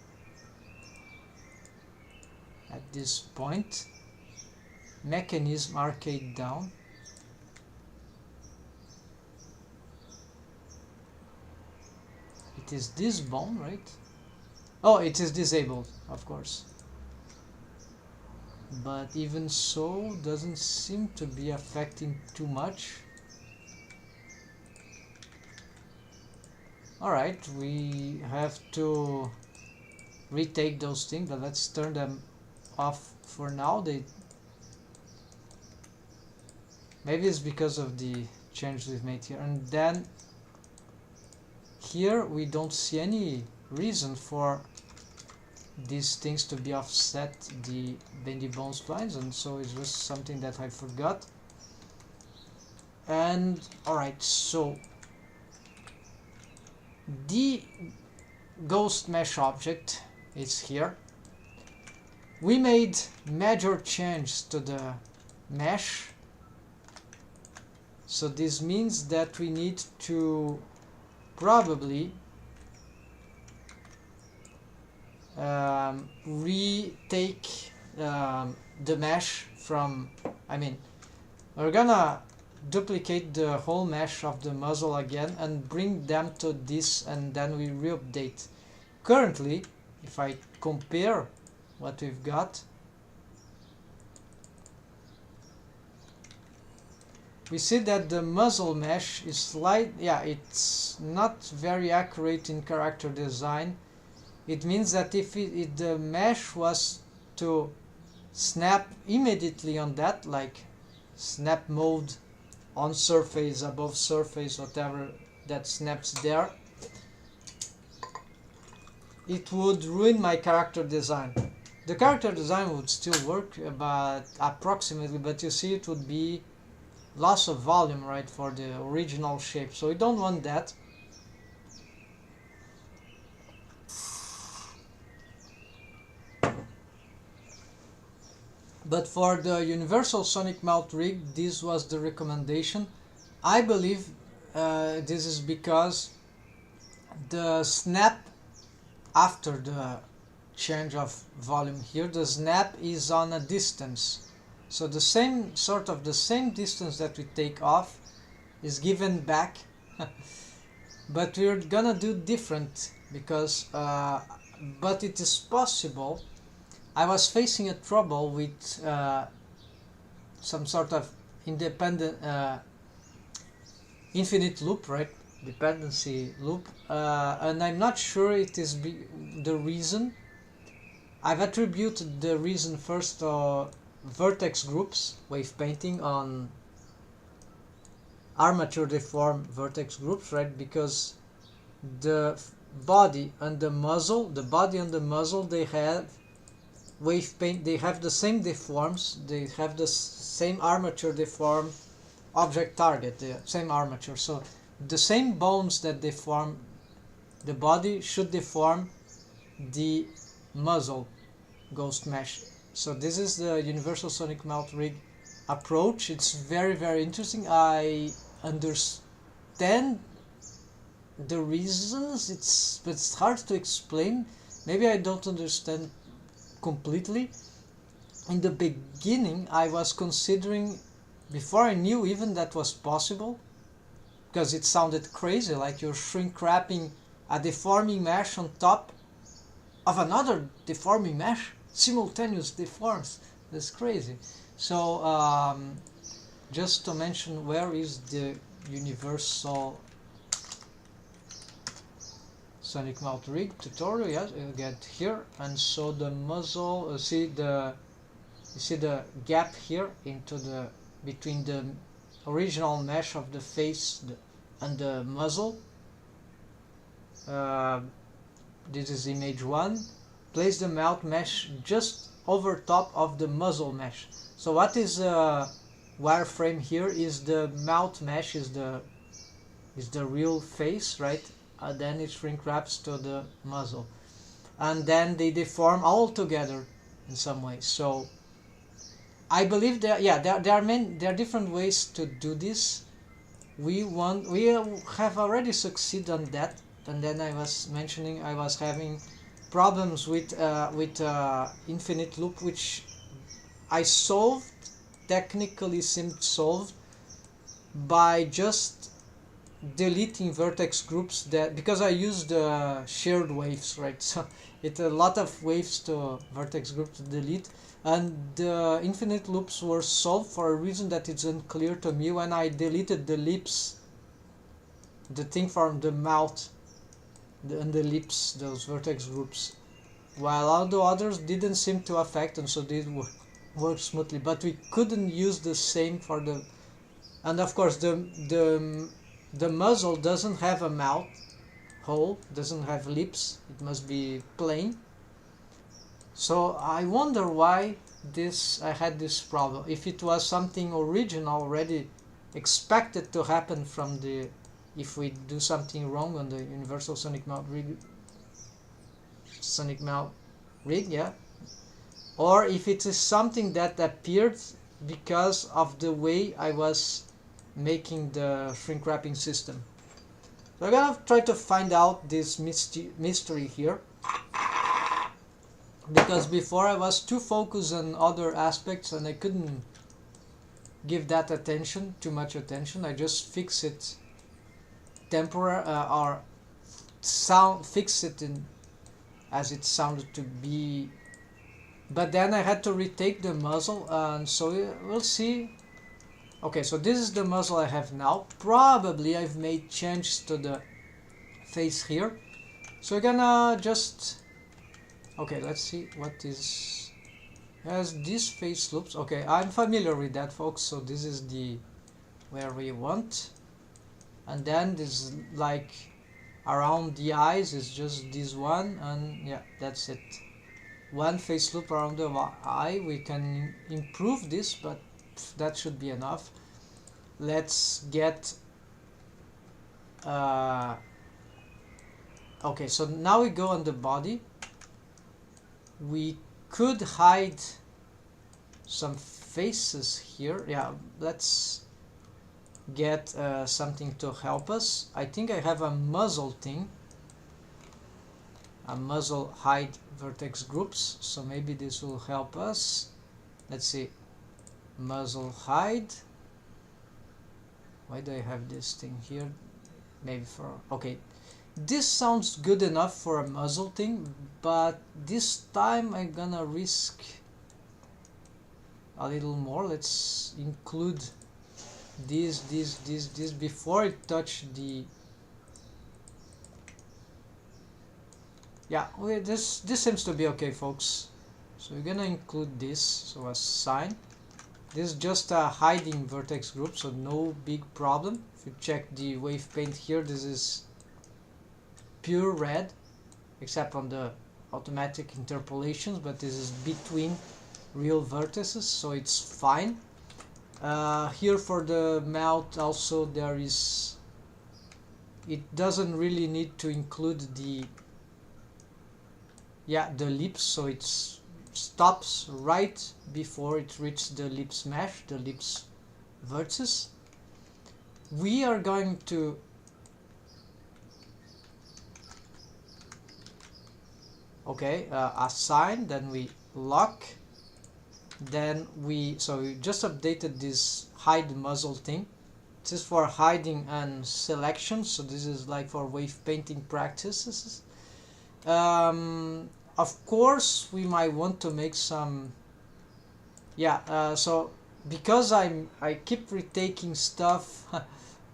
at this point. Mechanism arcade down. It is this bone, right? Oh, it is disabled, of course. But even so, doesn't seem to be affecting too much. Alright, we have to retake those things, but let's turn them off for now. Maybe it's because of the change we've made here. And then here we don't see any reason for these things to be offset, the bendy bone splines, and so it's just something that I forgot. And alright, so the ghost mesh object is here. We made major changes to the mesh, so this means that we need to probably retake the mesh from, we're gonna duplicate the whole mesh of the muzzle again and bring them to this, and then we re-update. Currently, if I compare what we've got, we see that the muzzle mesh is it's not very accurate in character design. It means that if the mesh was to snap immediately on that, like snap mode on surface, above surface, whatever that snaps there, it would ruin my character design. The character design would still work, but approximately, but you see it would be loss of volume, right, for the original shape, so we don't want that. But for the universal sonic mouth rig, this was the recommendation. I believe this is because the snap after the change of volume here, the snap is on a distance. So the same distance that we take off is given back. But we're gonna do different because, but it is possible. I was facing a trouble with some sort of independent infinite loop, right? Dependency loop, and I'm not sure it is the reason. I've attributed the reason first to vertex groups, wave painting on armature deform vertex groups, right? Because the body and the muzzle, they have wave paint, they have the same deforms, they have the same armature deform object target, the same armature. So the same bones that deform the body should deform the muzzle ghost mesh. So this is the universal sonic mouth rig approach. It's very, very interesting. I understand the reasons, but it's hard to explain. Maybe I don't understand completely. In the beginning I was considering, before I knew even that was possible, because it sounded crazy, like you're shrink wrapping a deforming mesh on top of another deforming mesh, simultaneous deforms. That's crazy. So just to mention, where is the universal sonic mouth rig tutorial? Yes, you get here, and so the muzzle. You see the gap here into the between the original mesh of the face and the muzzle. This is image 1. Place the mouth mesh just over top of the muzzle mesh. So what is wireframe here is the mouth mesh is the real face, right? Then it shrink wraps to the muzzle, and then they deform all together in some way. So I believe there are different ways to do this. We have already succeeded on that, and then I was mentioning I was having problems with infinite loop, which I solved, technically seemed solved, by just deleting vertex groups, that because I used shared waves, right? So it's a lot of waves to vertex group to delete, and the infinite loops were solved for a reason that it's unclear to me. When I deleted the lips, the thing from the mouth and the lips, those vertex groups, while all the others didn't seem to affect, and so they work smoothly. But we couldn't use the same for the, and of course the muzzle doesn't have a mouth hole, doesn't have lips, it must be plain. So I wonder why I had this problem. If it was something original already expected to happen from the, if we do something wrong on the universal sonic mouth rig, yeah, or if it is something that appeared because of the way I was making the shrink wrapping system. So I'm gonna try to find out this mystery here, because before I was too focused on other aspects and I couldn't give that too much attention. I just fix it temporary or fix it in as it sounded to be, but then I had to retake the muzzle, and so we'll see. Okay, so this is the muzzle I have now. Probably I've made changes to the face here, so we're gonna just, okay, let's see what is, has these face loops. Okay, I'm familiar with that, folks. So this is the where we want, and then this, like around the eyes, is just this one, and yeah, that's it. One face loop around the eye. We can improve this, but that should be enough. Let's get okay, so now we go on the body. We could hide some faces here. Yeah, let's get something to help us. I think I have a muzzle thing, a muzzle hide vertex groups, so maybe this will help us. Let's see, muzzle hide. Why do I have this thing here? Maybe for, okay, this sounds good enough for a muzzle thing, but this time I'm gonna risk a little more. Let's include this before it touch the, yeah, this seems to be okay, folks. So we're gonna include this, so as sign. This is just a hiding vertex group, so no big problem. If you check the wave paint here, this is pure red, except on the automatic interpolations, but this is between real vertices, so it's fine. Here for the mouth also there is, it doesn't really need to include the, yeah, the lips, so it's stops right before it reaches the lips mesh, the lips vertices. We are going to assign, then we lock, then we, so we just updated this hide muzzle thing This is for hiding and selection, so this is like for wave painting practices. Of course, we might want to make some. Yeah. So because I keep retaking stuff,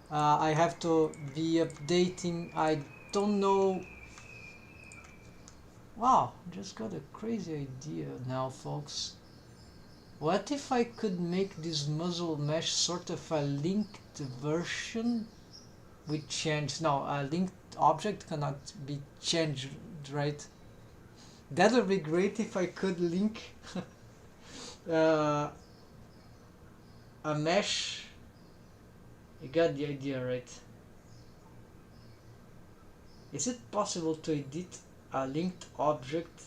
I have to be updating. I don't know. Wow, just got a crazy idea now, folks. What if I could make this muzzle mesh sort of a linked version with change? No, a linked object cannot be changed, right? That would be great if I could link a mesh. You got the idea, right? Is it possible to edit a linked object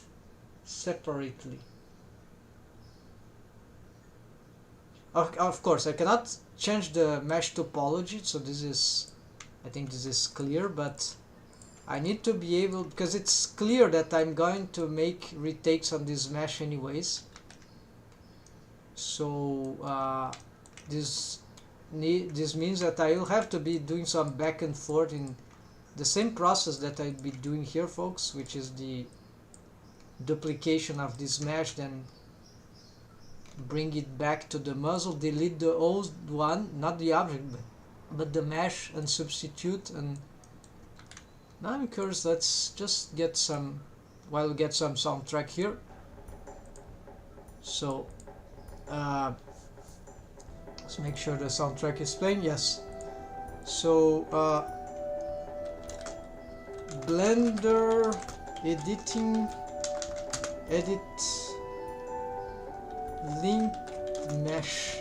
separately? Of course, I cannot change the mesh topology, so this is, I think this is clear, but I need to be able, because it's clear that I'm going to make retakes on this mesh anyways. So this means that I will have to be doing some back and forth in the same process that I'd be doing here, folks, which is the duplication of this mesh, then bring it back to the muzzle, delete the old one, not the object, but the mesh, and substitute. And now I'm curious, let's just get some, while we get some soundtrack here. So let's make sure the soundtrack is playing. Yes. So Blender editing, edit link mesh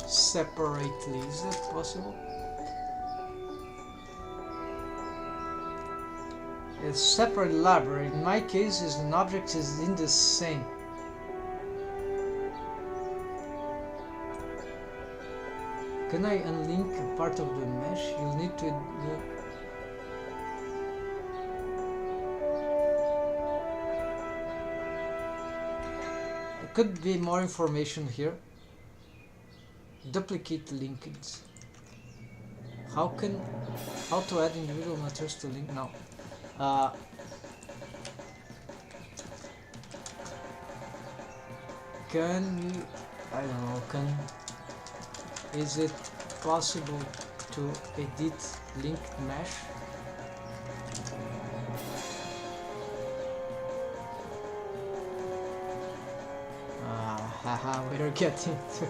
separately. Is that possible? It's separate library. In my case, is an object is in the same. Can I unlink a part of the mesh? You'll need to could be more information here. Duplicate linkings. How to add individual materials to link now? Can we, I don't know, is it possible to edit linked mesh? Haha, we're getting to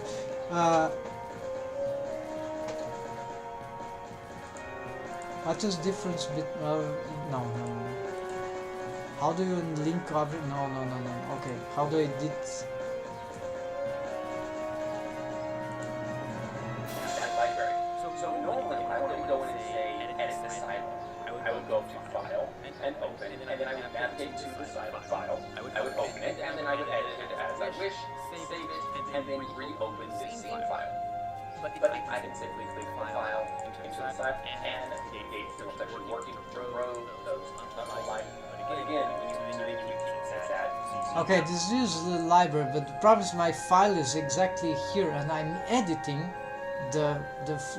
what is difference between no. How do you link object? No. Okay, how do I edit? So normally I would go in and say edit the style. I would go to file and open, and then I would navigate to the file. I would open it, and then I would edit it as I wish, save it, and then reopen the scene file. But I can simply click the file into the side, and the date field actually working row those on my life. But again, okay, this is the library, but the problem is my file is exactly here, and I'm editing the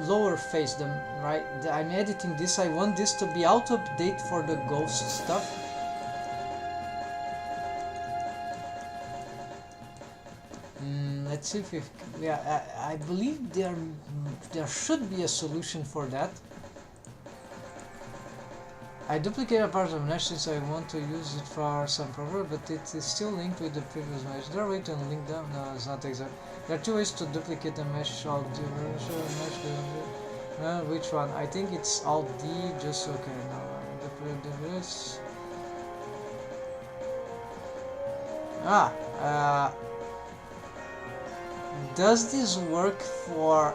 lower face, I'm editing this. I want this to be auto update for the ghost stuff. Let's see if I believe there should be a solution for that. I duplicate a part of mesh since I want to use it for some purpose, but it is still linked with the previous mesh. Is there a way to unlink them? No, it's not exact. There are two ways to duplicate the mesh. Alt D, which one? I think it's Alt D. Just okay. Now duplicate this. Does this work for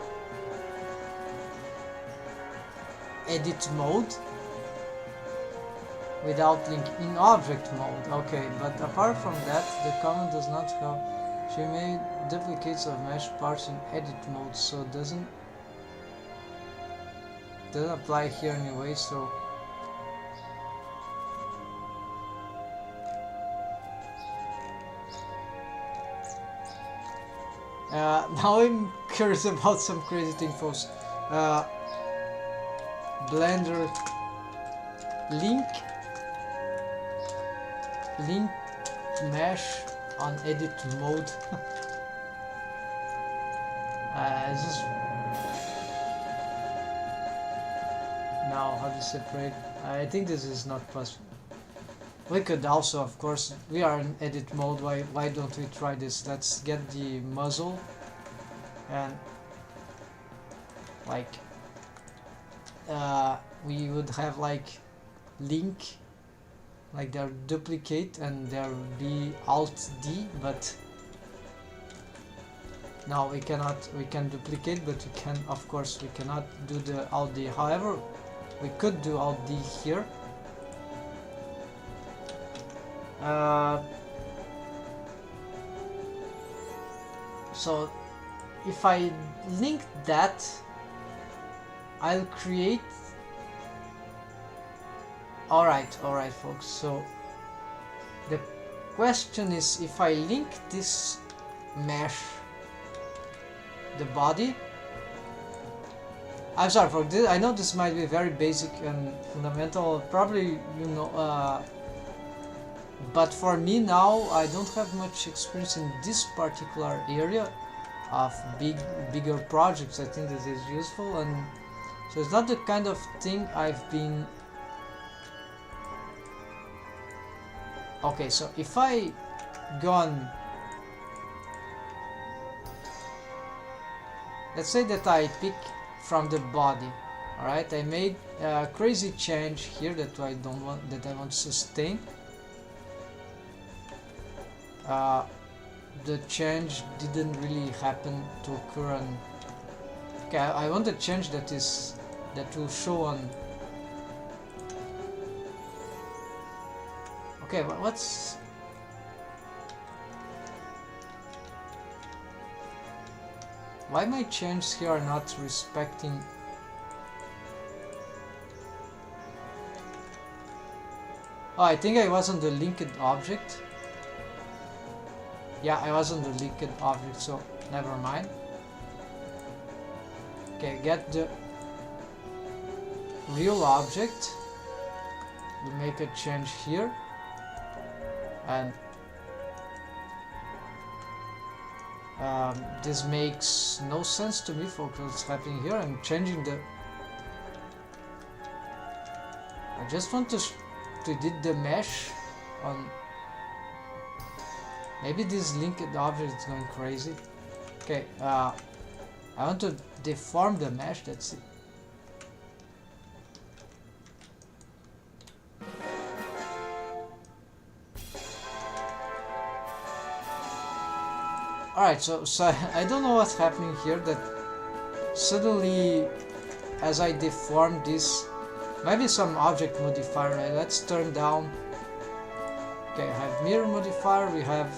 edit mode? Without link in object mode, okay, but apart from that, the comment does not have. She made duplicates of mesh parts in edit mode, so it doesn't apply here anyway. So now I'm curious about some crazy thing, folks. Blender link mesh on edit mode. Just now how to separate. I think this is not possible. We could also, of course, we are in edit mode. Why don't we try this? Let's get the muzzle and like we would have like link, like there duplicate, and there would be Alt D, but now we cannot. We can duplicate, but we can, of course, we cannot do the Alt D. However, we could do Alt D here. So if I link that, I'll create. Alright, folks. So the question is, if I link this mesh, the body. I'm sorry for this. I know this might be very basic and fundamental. Probably you know. But for me now, I don't have much experience in this particular area of bigger projects. I think this is useful, and so it's not the kind of thing I've been. Okay, so if I go on, let's say that I pick from the body. All right, I made a crazy change here that I don't want, that I want to sustain. The change didn't really happen to occur on. Okay, I want a change that will show on. Okay, but what's why my changes here are not respecting? Oh, I think I was on the linked object. Yeah, I was on the linked object, so never mind. Okay, get the real object. We make a change here, and this makes no sense to me for what's happening here. I'm changing the. I just want to edit the mesh on. Maybe this linked object is going crazy. Okay, I want to deform the mesh, that's it. Alright, so I don't know what's happening here, that suddenly as I deform this, maybe some object modifier, right? Let's turn down. Okay, I have mirror modifier, we have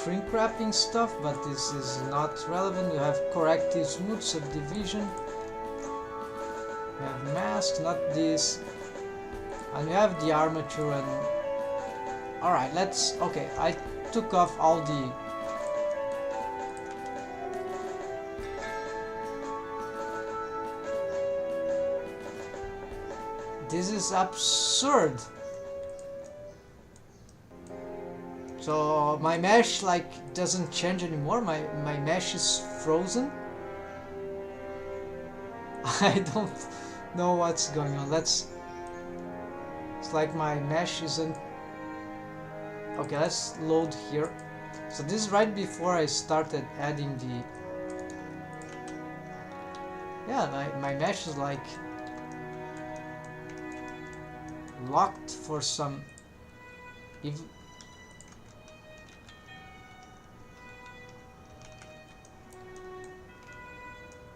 shrink wrapping stuff, but this is not relevant. We have corrective smooth subdivision. We have mask, not this. And we have the armature and... Alright, let's... Okay, I took off all the... This is absurd. So my mesh like doesn't change anymore. My mesh is frozen. I don't know what's going on. It's like my mesh isn't. Okay, let's load here. So this is right before I started adding the. Yeah, my mesh is like locked for some.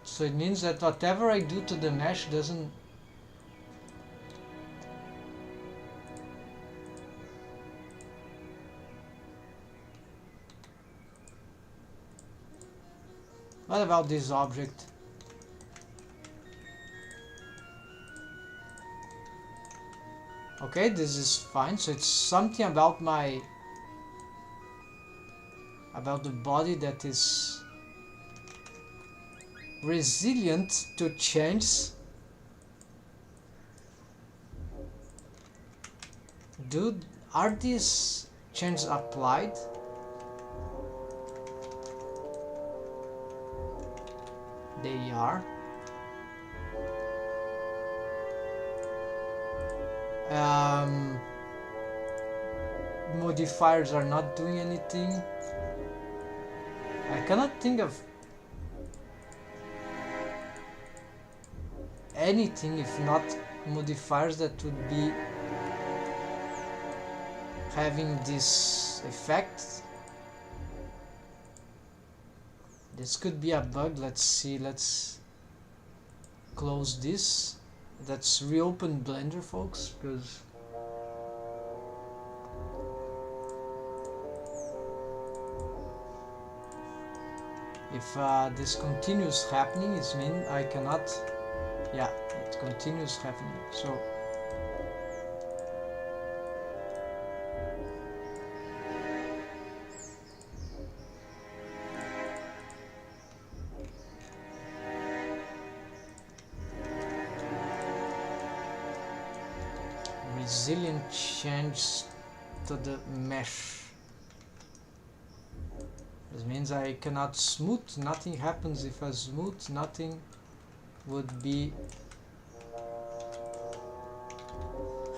So it means that whatever I do to the mesh doesn't... What about this object? Okay, this is fine. So it's something about the body that is resilient to change. Are these changes applied? They are. Modifiers are not doing anything. I cannot think of anything if not modifiers that would be having this effect. This could be a bug. Let's see. Let's close this. Let's reopen Blender, folks, because if this continues happening, it means I cannot. Yeah, it continues happening. So resilient change to the mesh. This means I cannot smooth. Nothing happens if I smooth. Nothing would be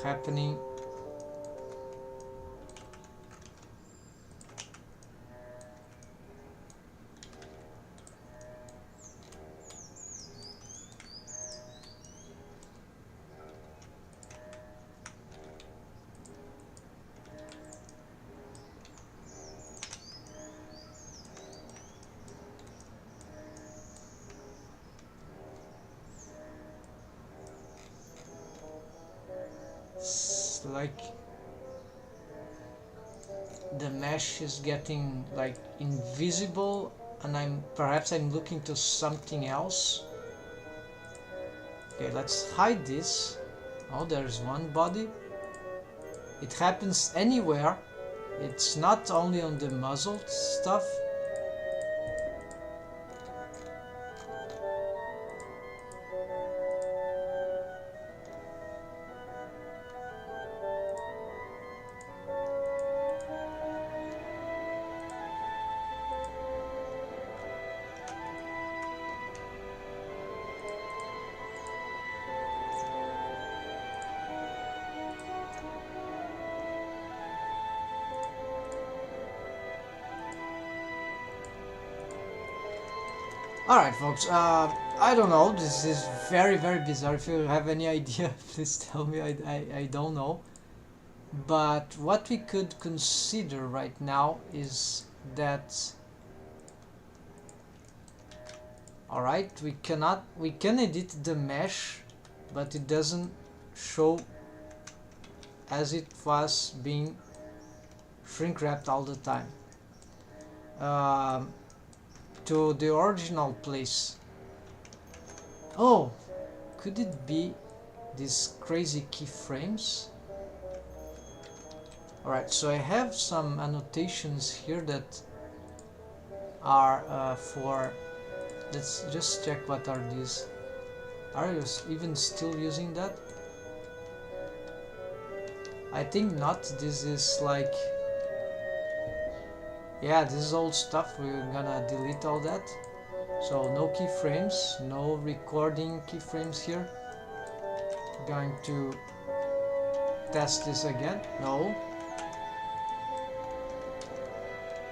happening. Like the mesh is getting like invisible, and perhaps I'm looking to something else. Okay, let's hide this. Oh, there's one body. It happens anywhere. It's not only on the muzzled stuff. Alright, folks, I don't know, this is very bizarre. If you have any idea, please tell me. I don't know. But what we could consider right now is that, alright, we can edit the mesh, but it doesn't show as it was being shrink wrapped all the time. To the original place. Oh, could it be these crazy keyframes? Alright, so I have some annotations here that are for... Let's just check what are these. Are you even still using that? I think not. This is like... Yeah, this is old stuff. We're gonna delete all that. So no keyframes, no recording keyframes here. Going to test this again. No.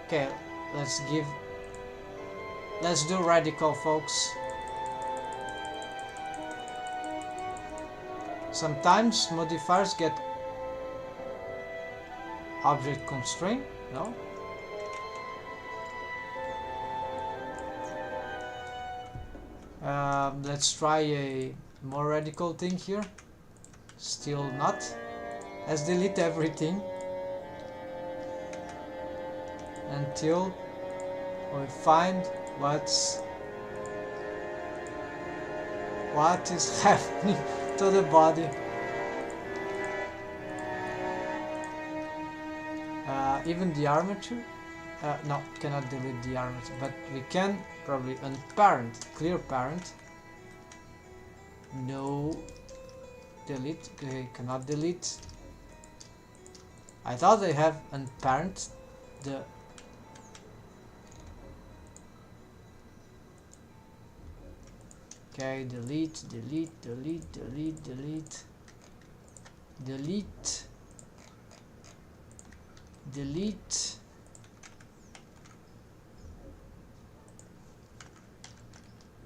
Okay, let's do radical, folks. Sometimes modifiers get object constraint. No. Let's try a more radical thing here. Still not. Let's delete everything until we find what is happening to the body. Even the armature. No, cannot delete the armature, but we can probably unparent, clear parent. No, delete. Okay, cannot delete. I thought they have unparent. The okay, delete, delete, delete, delete, delete, delete, delete.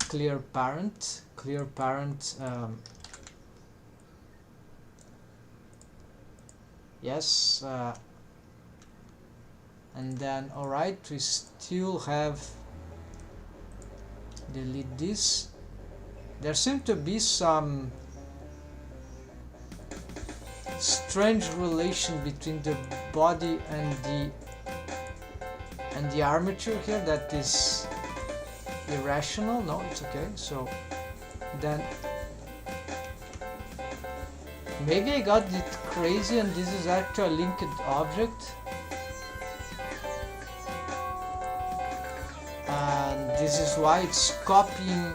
Clear parent, clear parent. Yes, and then alright, we still have delete this. There seem to be some strange relation between the body and the armature here that is irrational. No, it's okay. So then maybe I got it crazy and this is actually a linked object, and this is why it's copying.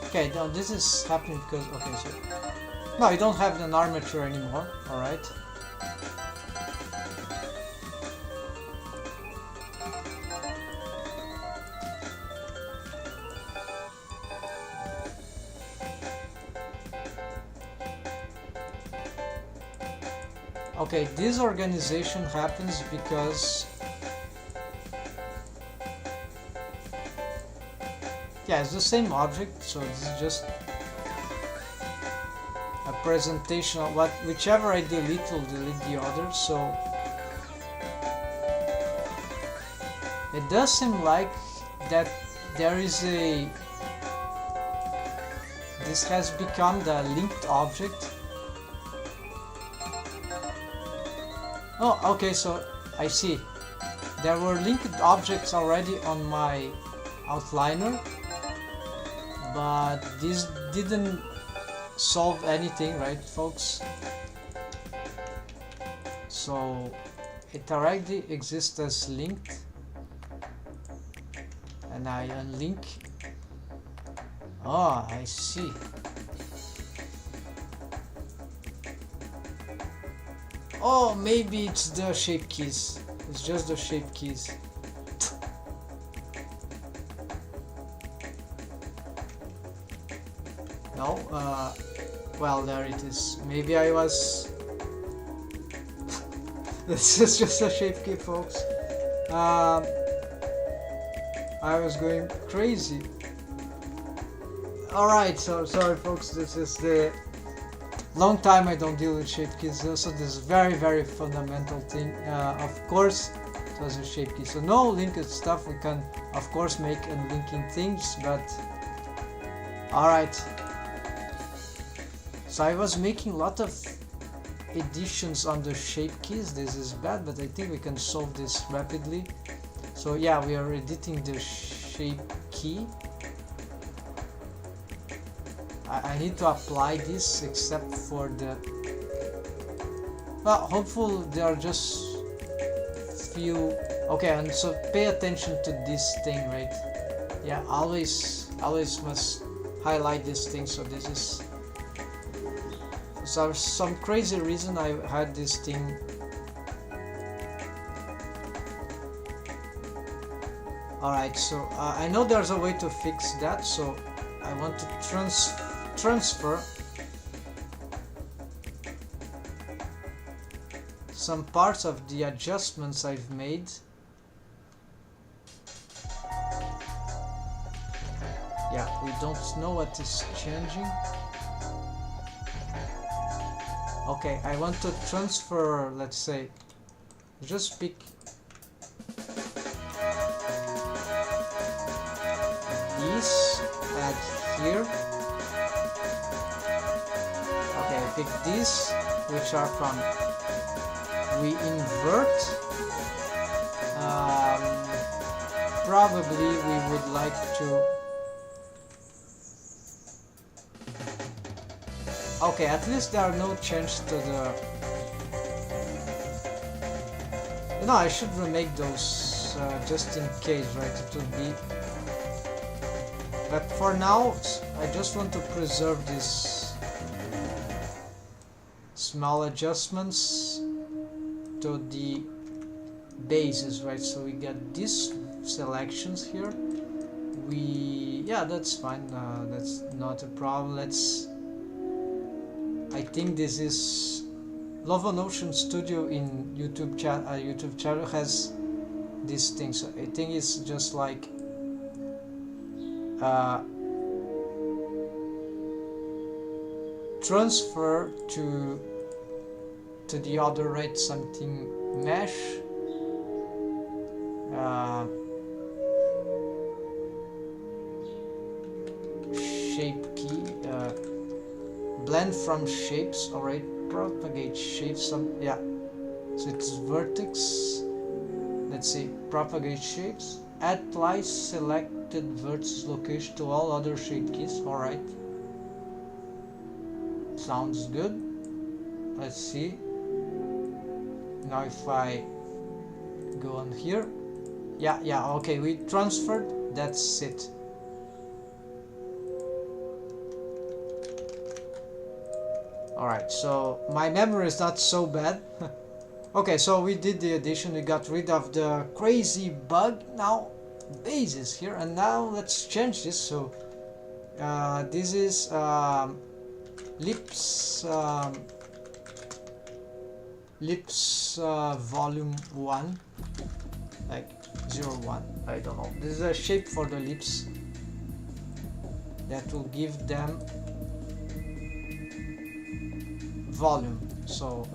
Okay, now this is happening because, okay, so no, I don't have an armature anymore. Alright. Okay, this organization happens because yeah, it's the same object, so this is just a presentation of whichever I delete will delete the other. So it does seem like that there is this has become the linked object. Oh, okay, so I see. There were linked objects already on my outliner, but this didn't solve anything, right, folks? So it already exists as linked, and I unlink. Oh, I see. Oh, maybe it's the shape keys. It's just the shape keys. No, well, there it is. Maybe I was... This is just a shape key, folks. I was going crazy. Alright, so sorry folks, this is the long time I don't deal with shape keys, so this very fundamental thing. Of course it was a shape key, so no linked stuff. We can of course make unlinking things, but alright. So I was making a lot of additions on the shape keys. This is bad, but I think we can solve this rapidly. So yeah, we are editing the shape key. I need to apply this except for the... Well, hopefully there are just few... Okay, and so pay attention to this thing, right? Yeah, always must highlight this thing. So this is... So some crazy reason I had this thing. Alright, so I know there's a way to fix that, so I want to transfer some parts of the adjustments I've made. Yeah, we don't know what is changing. Okay, I want to transfer, let's say, just pick this, add here. Okay, I pick these, which are from, we invert. Probably we would like to, okay, at least there are no changes to the No, I should remake those just in case, right? It will be. But for now, I just want to preserve these small adjustments to the bases, right? So we get these selections here. Yeah, that's fine. That's not a problem. I think this is Love on Ocean Studio in YouTube channel has these things. I think it's just like transfer to the other, right? Something mesh. Shape key. Blend from shapes. Alright. Propagate shapes. Yeah. So it's vertex. Let's see. Propagate shapes. Apply selected vertex location to all other shape keys. Alright. Sounds good. Let's see. Now if I go on here. Yeah, okay, we transferred. That's it. Alright, so my memory is not so bad. Okay, so we did the addition, we got rid of the crazy bug. Now bases here, and now let's change this. So this is lips volume 1, like 01, I don't know. This is a shape for the lips that will give them volume, so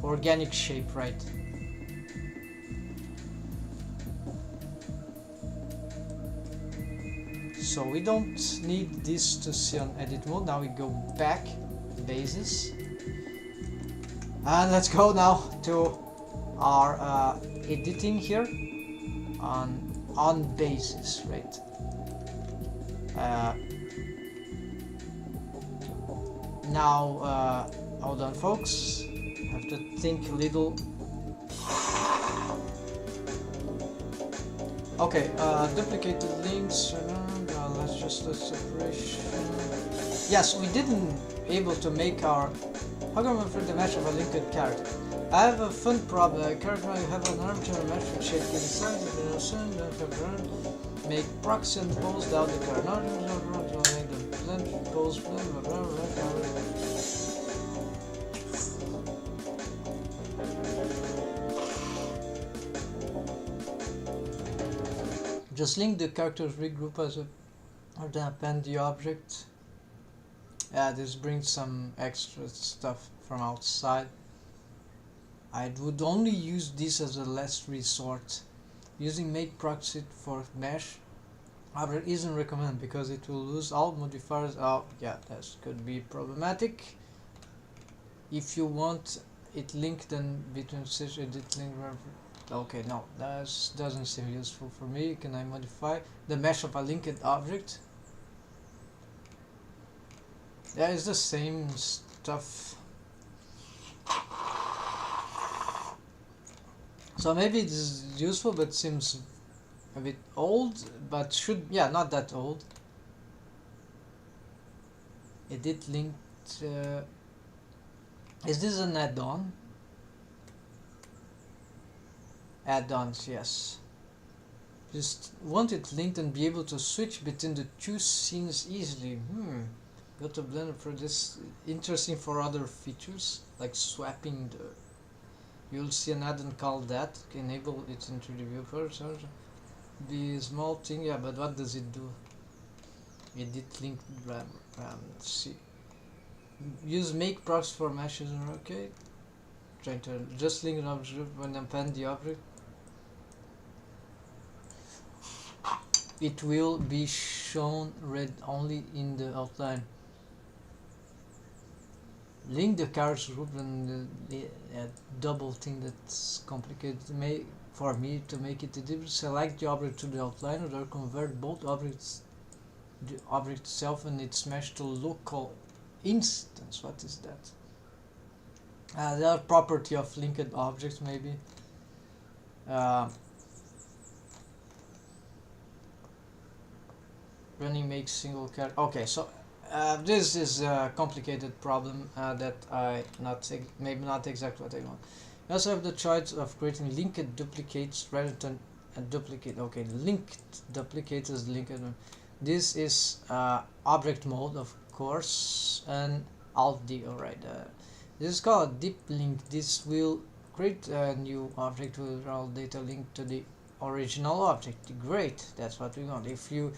organic shape, right? So we don't need this to see on edit mode. Now we go back bases, and let's go now to our editing here on bases, right? Now hold on, folks, have to think a little. Okay, duplicated links, let's just do separation. Yes, we didn't able to make our. How can we for the mesh of a linked character? I have a fun problem. A character I have an arbitrary metric shape inside make proxy and pose down the character. Make the blend pose just link the characters regroup as a or then append the object. Yeah, this brings some extra stuff from outside. I would only use this as a last resort. Using make proxy for mesh however isn't recommended because it will lose all modifiers. Oh yeah, that could be problematic. If you want it linked then between such edit link. Okay, no, that doesn't seem useful for me. Can I modify the mesh of a linked object? Yeah, it's the same stuff. So maybe it is useful, but seems a bit old. But should, yeah, not that old. Edit linked. Is this an add-on? Add-ons, yes. Just want it linked and be able to switch between the two scenes easily. Go to Blender for this. Interesting for other features like swapping the. You'll see an add-on called that. Enable it into the viewer. The small thing, yeah, but what does it do? Edit link. Let's see. Use make props for meshes. Okay. Trying to just link an object when append the object. It will be shown red only in the outline. Link the character group and the double thing that's complicated for me to make it edible. Select the object to the outliner or convert both objects, the object itself and its mesh to local instance. What is that? The property of linked objects maybe. running makes single character. Okay, so this is a complicated problem that I maybe not exactly what I want. You also have the choice of creating linked duplicates rather than a duplicate. Okay, linked duplicate is linked. This is object mode, of course, and Alt D. Alright, this is called deep link. This will create a new object with all data linked to the original object. Great, that's what we want. If you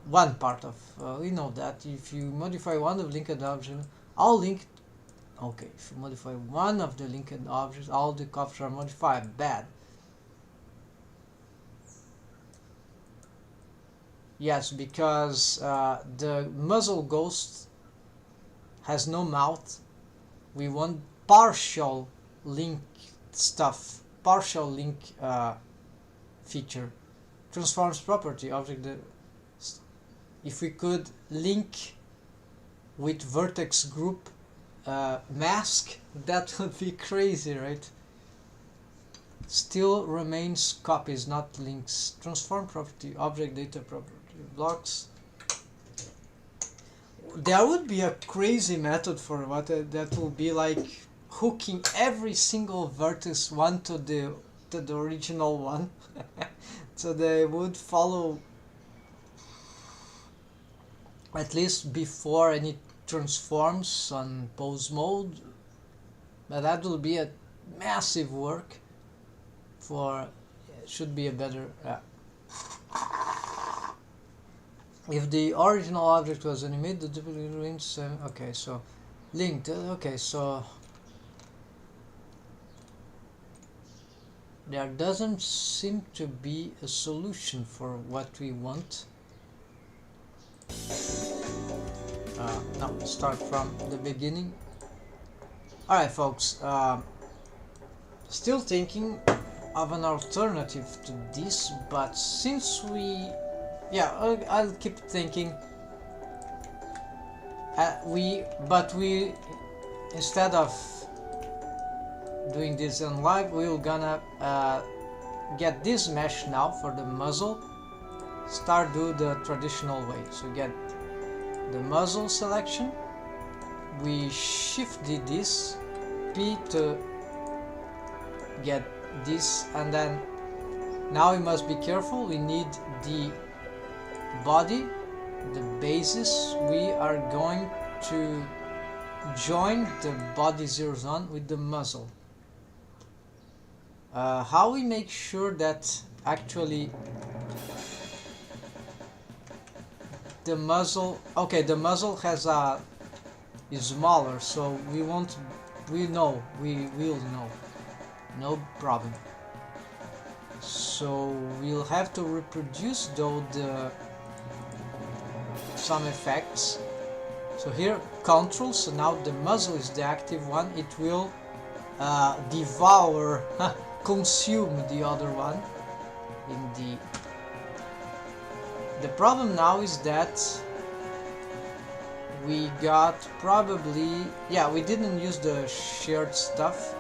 one part of we know that if you modify one of linked objects, all linked. Okay, if you modify one of the linked objects, all the copies are modified. Bad. Yes, because the muzzle ghost has no mouth. We want partial link stuff, partial link feature. Transforms property object. If we could link with vertex group mask, that would be crazy, right? Still remains copies, not links. Transform property object data property blocks. There would be a crazy method for what that will be like hooking every single vertex one to the original one. So they would follow at least before any transforms on pose mode, but that will be a massive work for should be a better if the original object was animated, the duplicate remains okay, so linked. Okay, so there doesn't seem to be a solution for what we want. Now we'll start from the beginning. Alright folks, still thinking of an alternative to this, but since we I'll keep thinking. We instead of doing this on live, we're gonna get this mesh now for the muzzle. Start do the traditional way. So get the muzzle selection. We shift this P to get this, and then now we must be careful. We need the body, the basis. We are going to join the body zero zone with the muzzle. How we make sure that actually the muzzle, okay, the muzzle has is smaller, so we will know, no problem. So we'll have to reproduce though some effects. So here control, so now the muzzle is the active one. It will devour, consume the other one. The problem now is that we got probably, we didn't use the shared stuff.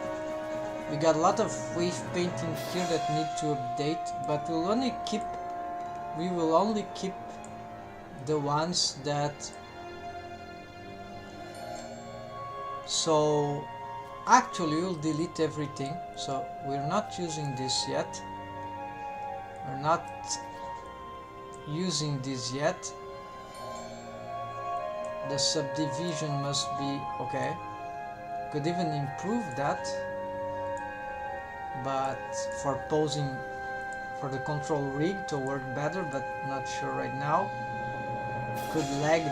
We got a lot of wave painting here that need to update, but we will only keep the ones that, so actually we'll delete everything. So we're not using this yet. We're not using this yet. The subdivision must be okay. Could even improve that, but for posing for the control rig to work better, but not sure right now. Could lag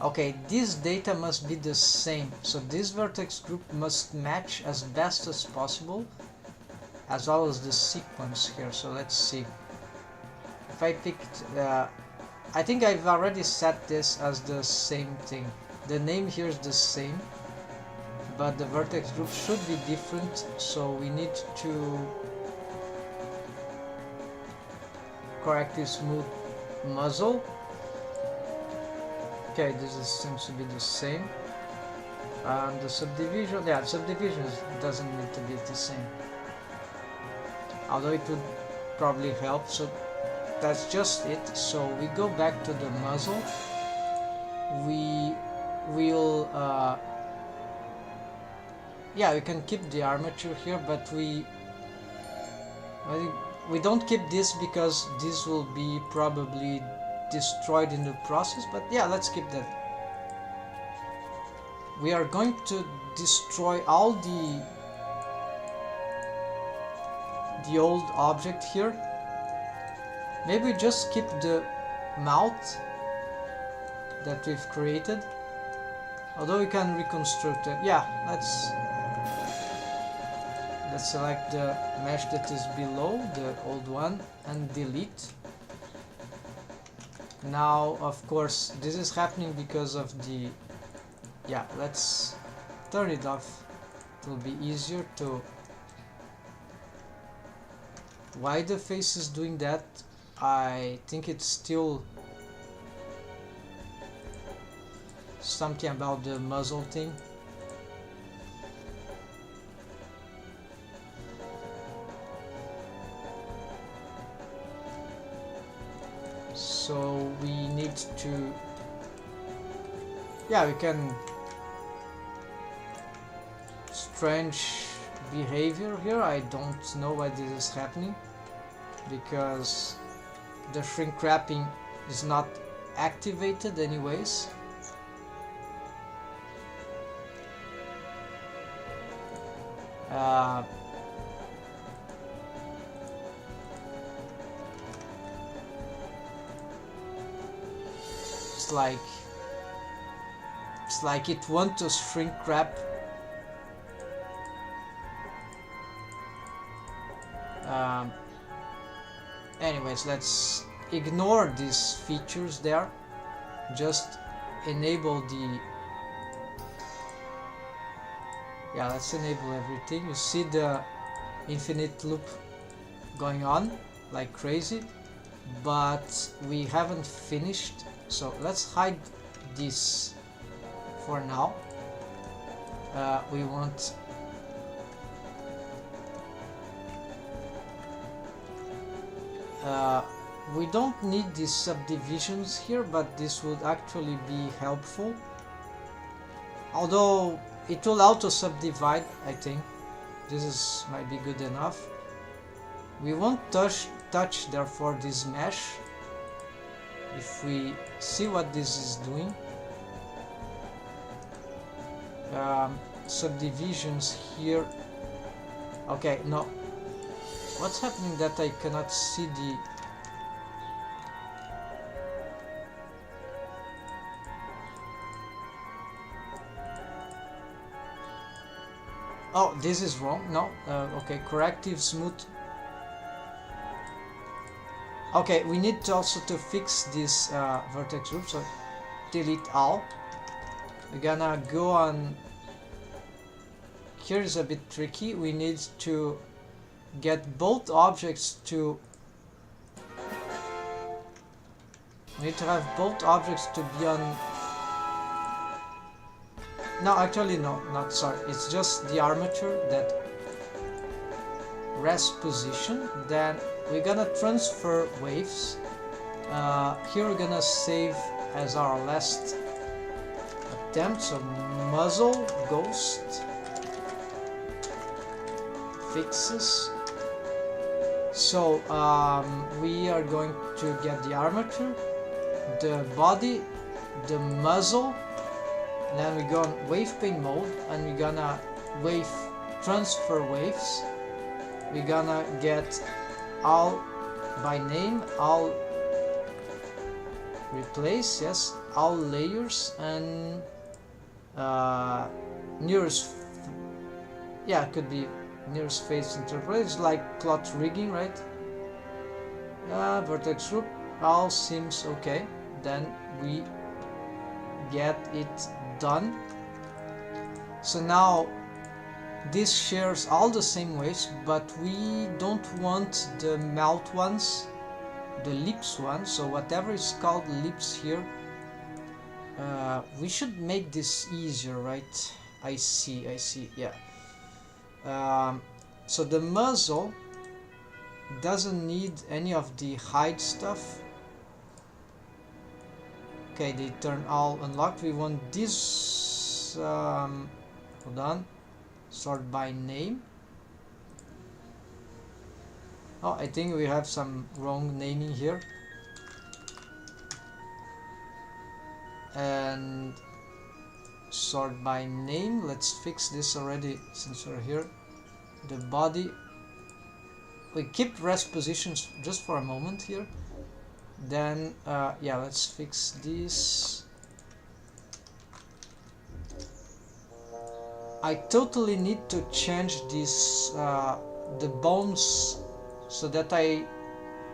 okay, this data must be the same, so this vertex group must match as best as possible, as well as the sequence here. So let's see if I picked I think I've already set this as the same thing. The name here is the same, but the vertex group should be different, so we need to correctly smooth muzzle. Okay, this seems to be the same. And the subdivision, yeah, subdivisions doesn't need to be the same, although it would probably help. So that's just it. So we go back to the muzzle. We will yeah, we can keep the armature here, but we don't keep this because this will be probably destroyed in the process. But yeah, let's keep that. We are going to destroy all the old object here. Maybe just keep the mouth that we've created, although we can reconstruct it. Yeah, let's select the mesh that is below the old one and delete. Now, of course, this is happening because of the, yeah, let's turn it off. It will be easier to. Why the face is doing that? I think it's still something about the muzzle thing. So we need to, yeah, we can strange behavior here. I don't know why this is happening, because the shrink wrapping is not activated anyways. It's like it wants to shrink wrap. Anyways, let's ignore these features there. Just enable the, yeah, let's enable everything. You see the infinite loop going on like crazy, but we haven't finished. So let's hide this for now. We want we don't need these subdivisions here, but this would actually be helpful. Although it will auto subdivide, I think this might be good enough. We won't touch therefore this mesh. If we see what this is doing, subdivisions here. Okay, no. What's happening that I cannot see the... Oh, this is wrong. No. Okay, corrective smooth. Okay, we need also to fix this vertex group, so delete all. We're gonna go on. Here is a bit tricky. We need to get both objects to. We need to have both objects to be on. No, actually, no, not sorry. It's just the armature that rest position. Then we're gonna transfer waves. Here we're gonna save as our last attempt. So muzzle, ghost, fixes. So we are going to get the armature, the body, the muzzle. Then we go on wave pane mode and we're gonna wave transfer waves. We're gonna get all by name, all replace, yes, all layers, and nearest, yeah, it could be nearest face interpolate. It's like plot rigging, right? Vertex group, all seems okay. Then we get it done. So now this shares all the same waves, but we don't want the mouth ones, the lips ones. So whatever is called lips here, we should make this easier, right? I see, yeah. So the muzzle doesn't need any of the hide stuff. Okay, they turn all unlocked. We want this, hold on, sort by name. Oh, I think we have some wrong naming here. And sort by name, let's fix this already since we're here. The body, we keep rest positions just for a moment here. Then yeah, let's fix this. I totally need to change this the bones so that I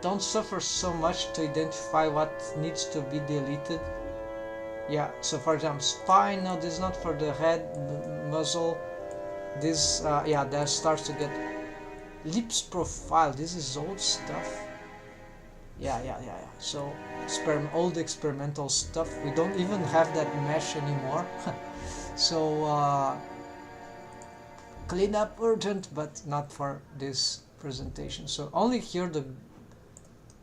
don't suffer so much to identify what needs to be deleted. Yeah, so for example, spine, no, this is not for the head, muzzle. This, yeah, that starts to get lips profile. This is old stuff. Yeah. So old experimental stuff. We don't even have that mesh anymore. So clean up urgent, but not for this presentation. So only here the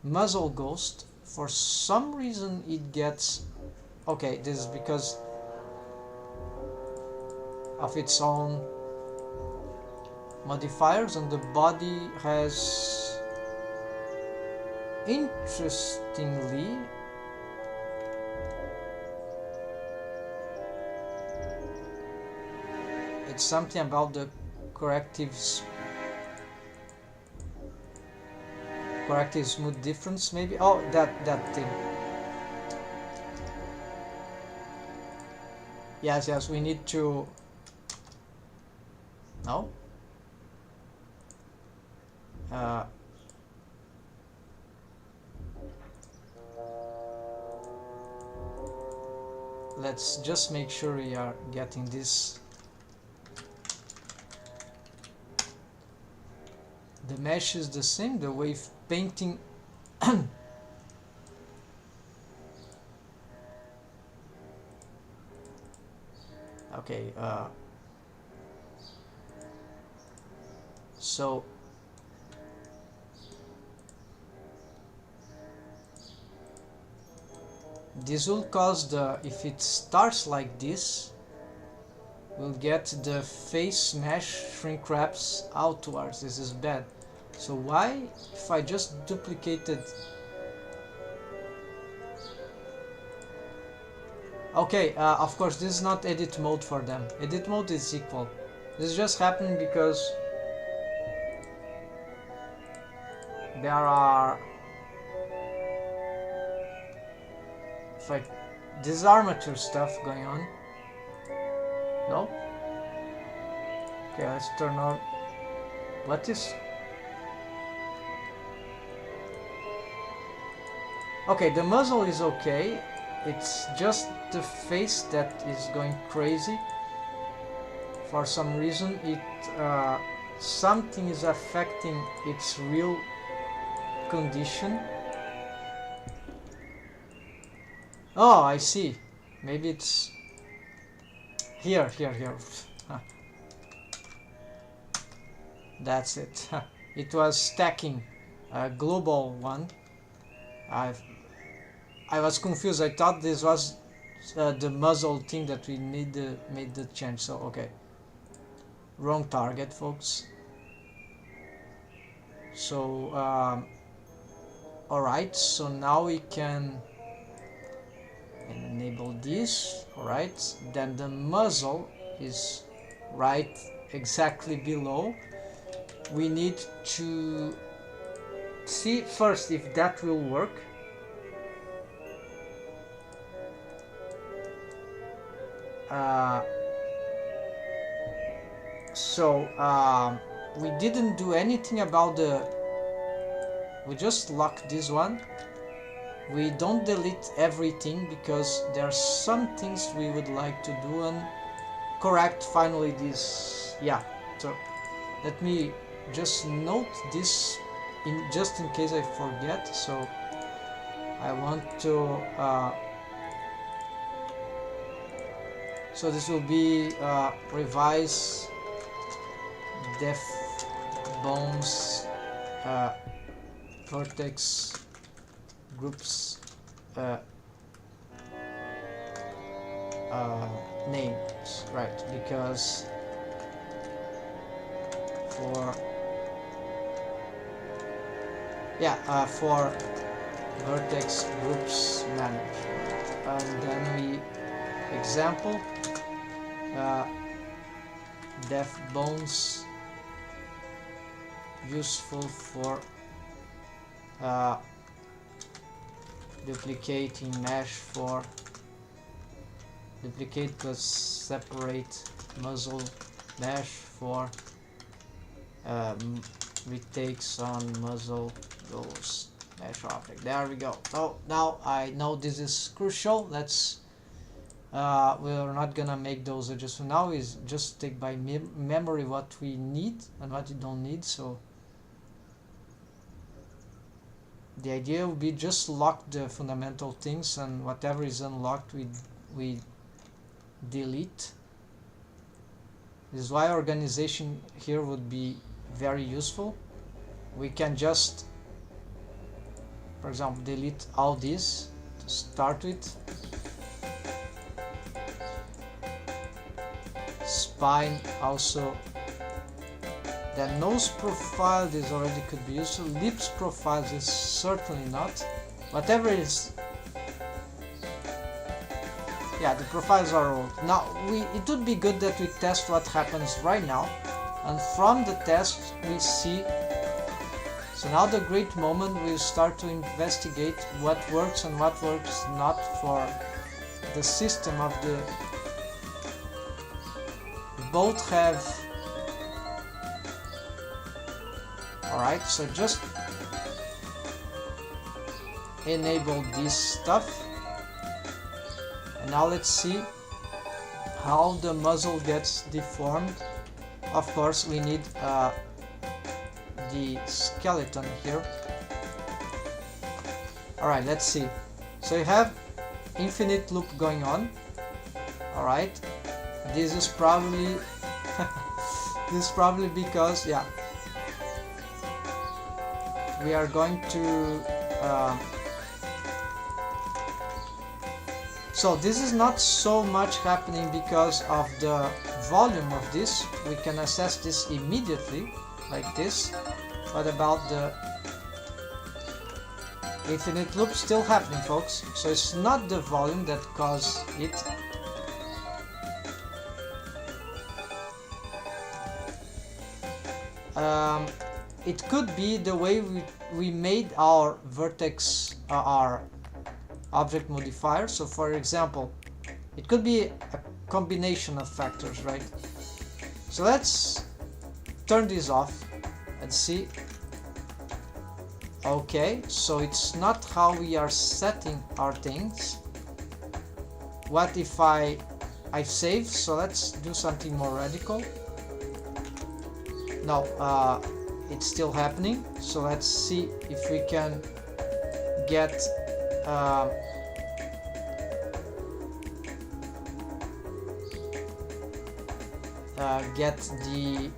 muzzle ghost. For some reason it gets. Okay, this is because of its own modifiers, and the body has, interestingly, it's something about the corrective smooth difference, maybe. Oh, that thing. Yes, we need to. No. Let's just make sure we are getting this. The mesh is the same, the wave painting. Okay, so this will cause the, if it starts like this, we'll get the face mesh shrink wraps outwards. This is bad. So why, if I just duplicated. Okay, of course this is not edit mode for them. Edit mode is equal. This is just happening because there are, this is armature stuff going on. No? Okay, let's turn on. What is? Okay, the muzzle is okay. It's just the face that is going crazy. For some reason, it something is affecting its real condition. Oh, I see. Maybe it's here. Huh. That's it. It was stacking a global one. I was confused. I thought this was the muzzle thing that we made the change. So okay, wrong target, folks. So all right. So now we can enable this. All right. Then the muzzle is right exactly below. We need to see first if that will work. We didn't do anything about the. We just locked this one. We don't delete everything because there are some things we would like to do and correct finally this. Yeah, so let me just note this just in case I forget. So I want to So this will be revise def bones vertex groups names, right? Because for for vertex groups manage, and then we example def bones useful for duplicating mesh for duplicate plus separate muzzle mesh for retakes on muzzle those mesh object. There we go. So now I know this is crucial. Let's we're not gonna make those adjustments now. Is just take by memory what we need and what we don't need. So the idea would be just lock the fundamental things, and whatever is unlocked we delete. This is why organization here would be very useful. We can just, for example, delete all this to start with. Spine also. The nose profile, this already could be useful. Lips profiles is certainly not. Whatever is, yeah, the profiles are old. Now it would be good that we test what happens right now, and from the test we see. So now the great moment, we start to investigate what works and what works not for the system of the. Both have. Alright, so just enable this stuff, and now let's see how the muzzle gets deformed. Of course we need the skeleton here. Alright, let's see. So you have infinite loop going on. Alright, this is probably this is probably because, yeah, we are going to so this is not so much happening because of the volume of this. We can assess this immediately like this. What about the infinite loop? Still happening, folks. So it's not the volume that caused it. It could be the way we made our vertex, our object modifier. So for example, it could be a combination of factors, right? So let's turn this off and see. Okay, so it's not how we are setting our things. What if I save? So let's do something more radical. No, it's still happening. So let's see if we can get the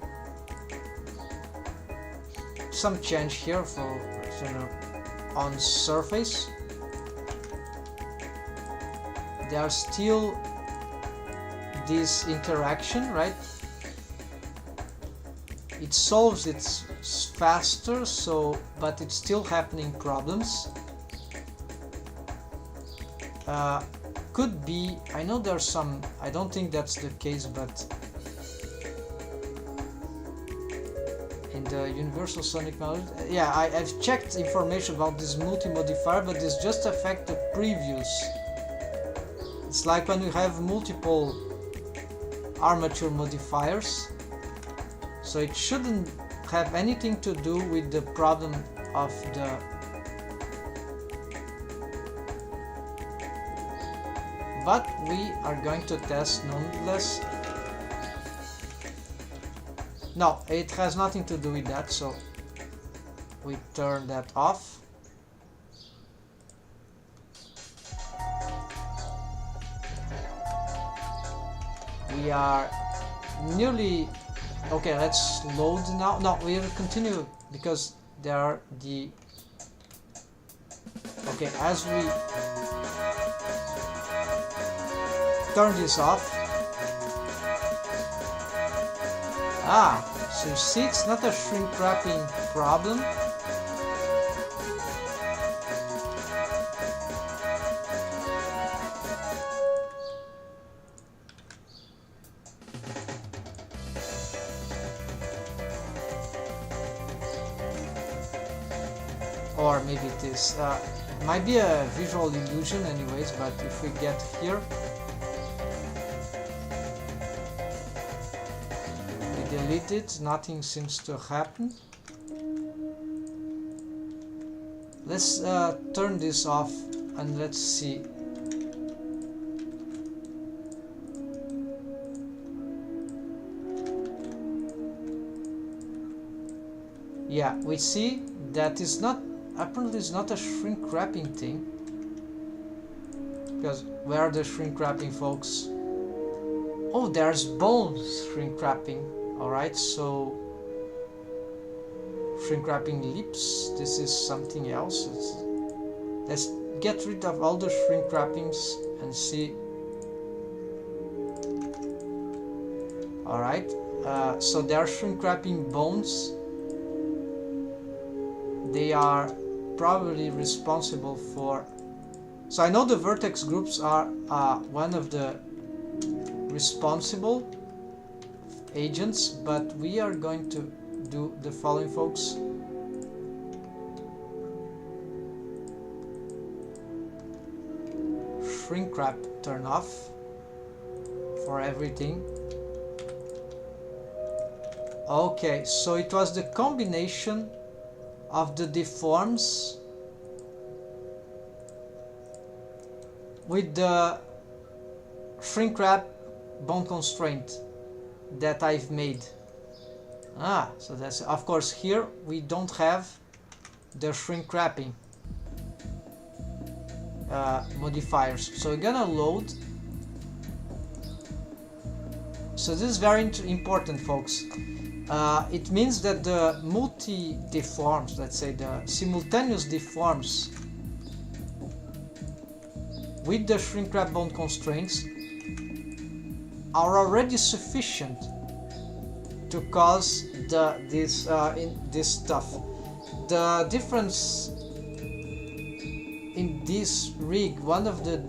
some change here for on surface. There's still this interaction, right? It solves it faster, so but it's still happening problems. Could be, I know there's some, I don't think that's the case, but in the universal sonic mode, yeah, I've checked information about this multi-modifier, but this just affects the previews. It's like when we have multiple armature modifiers, so it shouldn't have anything to do with the problem of the but we are going to test nonetheless. No, it has nothing to do with that, so we turn that off. we are nearly okay. Let's load now. No, we'll continue because there are the okay. As we turn this off, so you see, it's not a shrink wrapping problem. Or maybe it is. Might be a visual illusion anyways, but if we get here, we delete it, nothing seems to happen. Let's turn this off and let's see. Yeah, we see that is not, apparently it's not a shrink wrapping thing. Because where are the shrink wrapping, folks? Oh, there's bones shrink wrapping. Alright, so shrink wrapping lips, this is something else. Let's get rid of all the shrink wrappings and see. Alright, so there are shrink wrapping bones. They are probably responsible for, so I know the vertex groups are one of the responsible agents, but we are going to do the following, folks. Shrink wrap turn off for everything. Okay, so it was the combination of the deforms with the shrink wrap bone constraint that I've made. So that's, of course, here we don't have the shrink wrapping modifiers. So we're gonna load. So this is very important, folks. It means that the multi-deforms, let's say the simultaneous deforms with the shrink wrap bone constraints are already sufficient to cause this stuff. The difference in this rig, one of the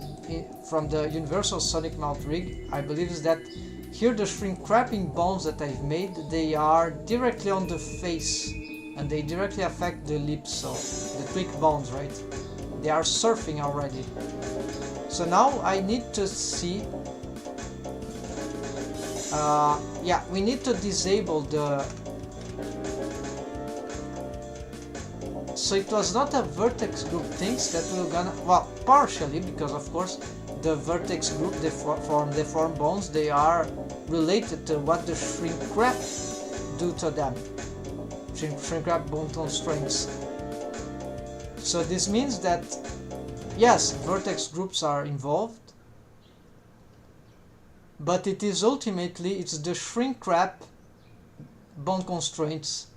from the universal sonic mount rig, I believe, is that here the shrink wrapping bones that I've made, they are directly on the face and they directly affect the lips, so the tweak bones, right? They are surfing already. So now I need to see, yeah, we need to disable the, so it was not a vertex group things that we're gonna, well, partially, because of course the vertex group deform bones, they are related to what the shrink wrap do to them, shrink wrap bone constraints. So this means that yes, vertex groups are involved, but it is ultimately, it's the shrink wrap bone constraints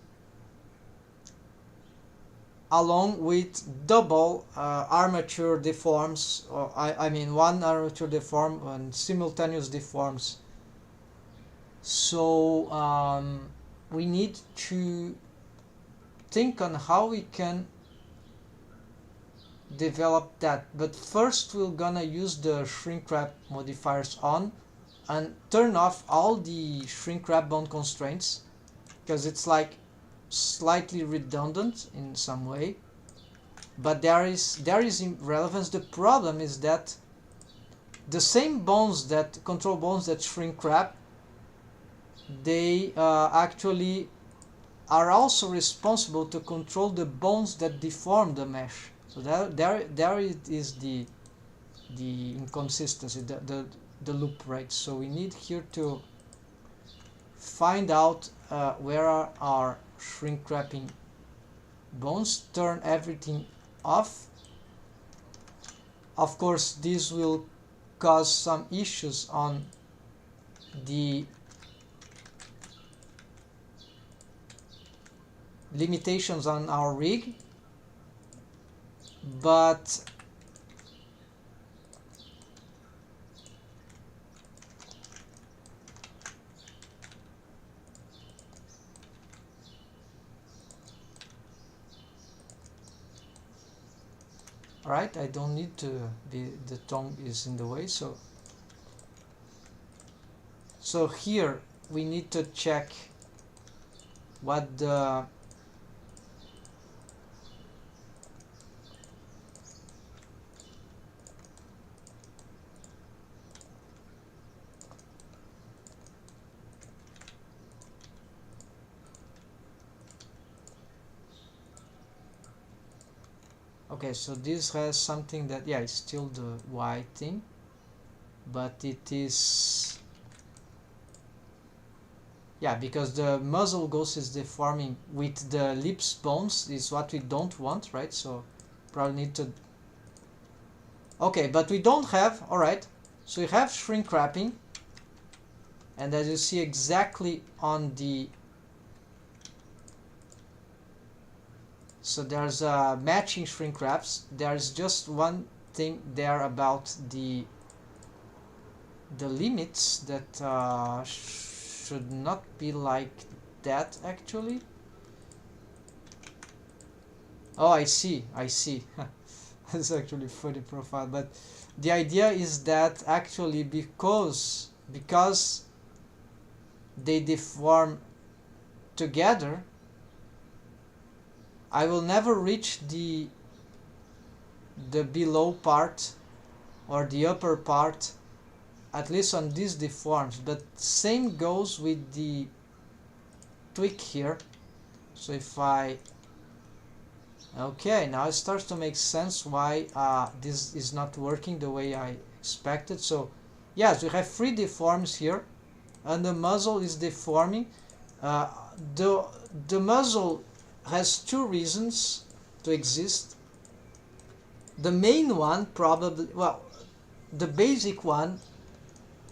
along with double armature deforms, or I mean one armature deform and simultaneous deforms. So we need to think on how we can develop that, but first we're gonna use the shrink wrap modifiers on and turn off all the shrink wrap bone constraints, because it's like slightly redundant in some way, but there is relevance. The problem is that the same bones that control bones that shrink wrap, they actually are also responsible to control the bones that deform the mesh. So there it is the inconsistency, the loop, right? So we need here to find out where are our shrink wrapping bones, turn everything off. Of course this will cause some issues on the limitations on our rig, but alright, I don't need to be, the tongue is in the way, so here we need to check what the okay, so this has something that, yeah, it's still the Y thing, but it is, yeah, because the muzzle ghost is deforming with the lips bones is what we don't want, right? So probably need to, okay, but we don't have, alright, so we have shrink wrapping, and as you see exactly on the, so there's matching shrink wraps. There's just one thing there about the limits that should not be like that actually. Oh, I see. It's actually funny profile, but the idea is that actually because they deform together, I will never reach the below part or the upper part, at least on these deforms. But same goes with the tweak here. So if I, okay, now it starts to make sense why this is not working the way I expected. So yes, we have 3 deforms here, and the muzzle is deforming. The muzzle has 2 reasons to exist. The main one, probably, well, the basic one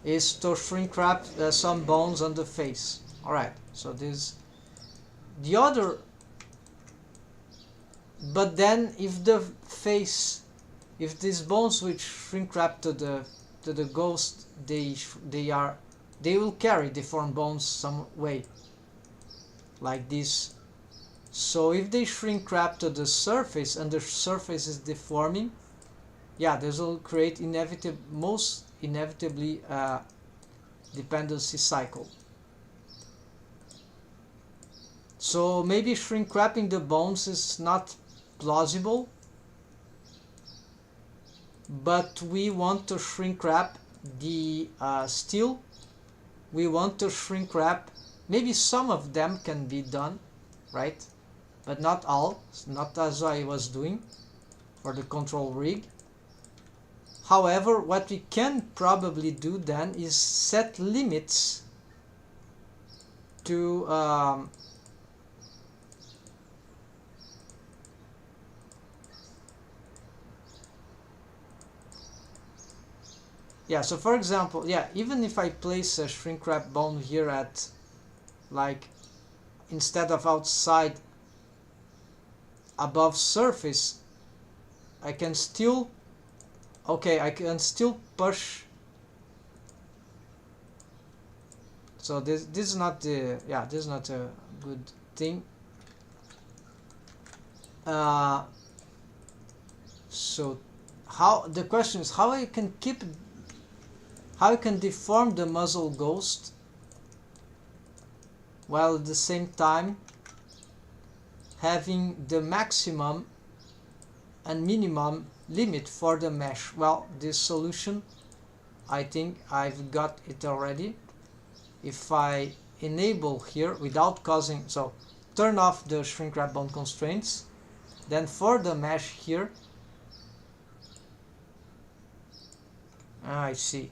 is to shrink wrap some bones on the face. Alright, so this, the other, but then if the face, if these bones which shrink wrap to the ghost, they will carry deformed bones some way, like this. So if they shrink wrap to the surface and the surface is deforming, yeah, this will create most inevitably dependency cycle. So maybe shrink wrapping the bones is not plausible, but we want to shrink wrap the steel. We want to shrink wrap, maybe some of them can be done, right? But not all, not as I was doing for the control rig. However, what we can probably do then is set limits to yeah, so for example, yeah, even if I place a shrink wrap bone here at, like, instead of outside, above surface, I can still, okay, I can still push. So this is not the, yeah, this is not a good thing. So how, the question is how I can keep, how I can deform the muzzle ghost while at the same time having the maximum and minimum limit for the mesh. Well, this solution, I think I've got it already. If I enable here without causing, so turn off the shrink wrap bone constraints, then for the mesh here, I see.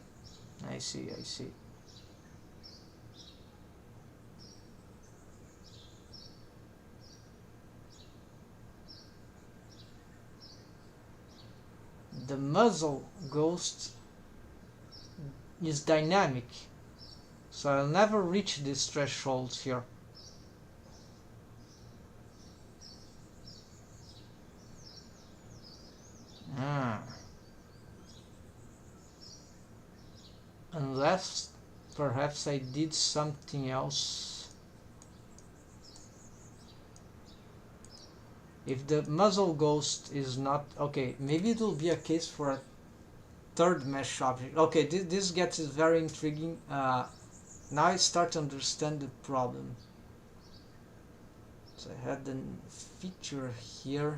The muzzle ghost is dynamic. So I'll never reach this threshold here. Unless perhaps I did something else. If the muzzle ghost is not okay, maybe it will be a case for a third mesh object. Okay, this gets very intriguing. Now I start to understand the problem. So I had a feature here.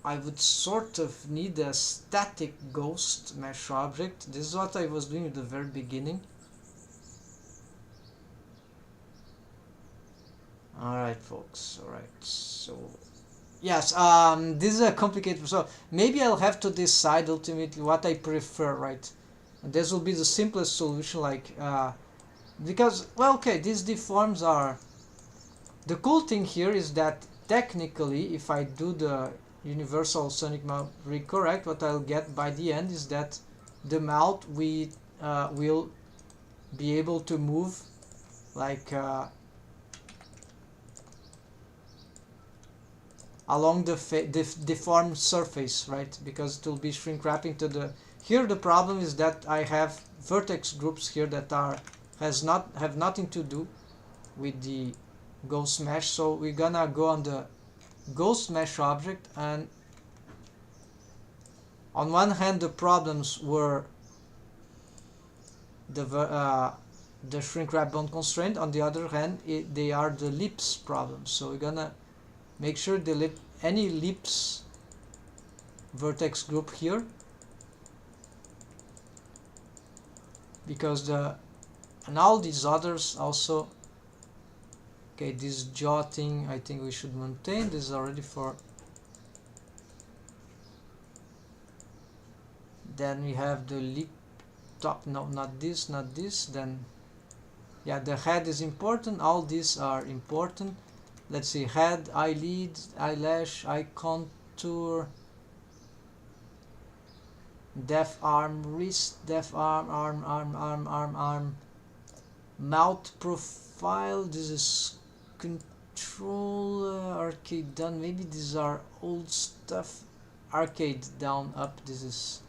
I would sort of need a static ghost mesh object. This is what I was doing at the very beginning. Alright folks, alright, so yes, this is a complicated, so maybe I'll have to decide ultimately what I prefer, right? And this will be the simplest solution, like, because, well, okay, these deforms are, the cool thing here is that technically, if I do the universal sonic mouth rig correct, what I'll get by the end is that the mouth will be able to move like along the deformed surface, right? Because it will be shrink wrapping to the. Here the problem is that I have vertex groups here that have nothing to do with the ghost mesh. So we're gonna go on the ghost mesh object, and on one hand the problems were the shrink wrap bond constraint. On the other hand, they are the ellipse problems. So we're gonna make sure delete any ellipse vertex group here, because and all these others also. Okay, this jaw thing I think we should maintain. This is already for. Then we have the lip top. No, not this, not this. Then yeah, the head is important. All these are important. Let's see, head, eyelid, eyelash, eye contour, def arm, wrist, def arm, arm, mouth profile. This is control, arcade down. Maybe these are old stuff. Arcade down, up. This is,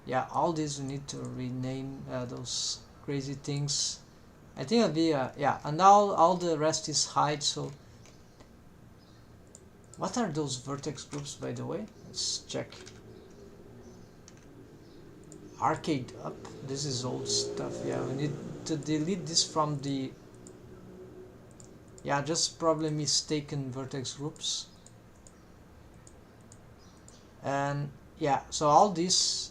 yeah, all these we need to rename those crazy things. I think it'll be yeah, and now all the rest is hide. So what are those vertex groups, by the way? Let's check. Arcade up. This is old stuff. Yeah, we need to delete this from the. Yeah, just probably mistaken vertex groups. And yeah, so all these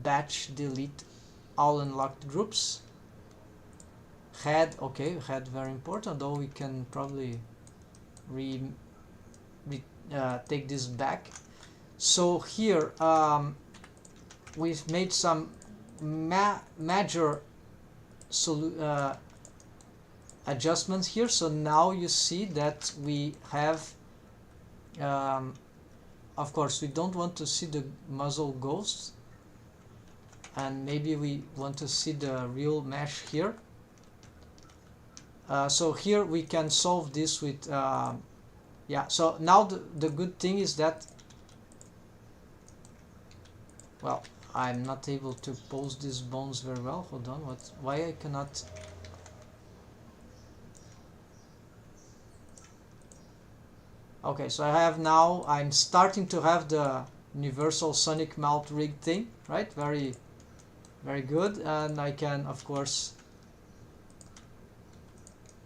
batch delete all unlocked groups. Head, okay, head very important, though we can probably take this back. So here we've made some major adjustments here. So now you see that we have of course we don't want to see the muzzle ghost, and maybe we want to see the real mesh here. So here we can solve this with yeah, so now the good thing is that, well, I'm not able to pose these bones very well. Hold on, why I cannot. Okay, so I have now, I'm starting to have the universal sonic mouth rig thing, right? Very, very good. And I can, of course,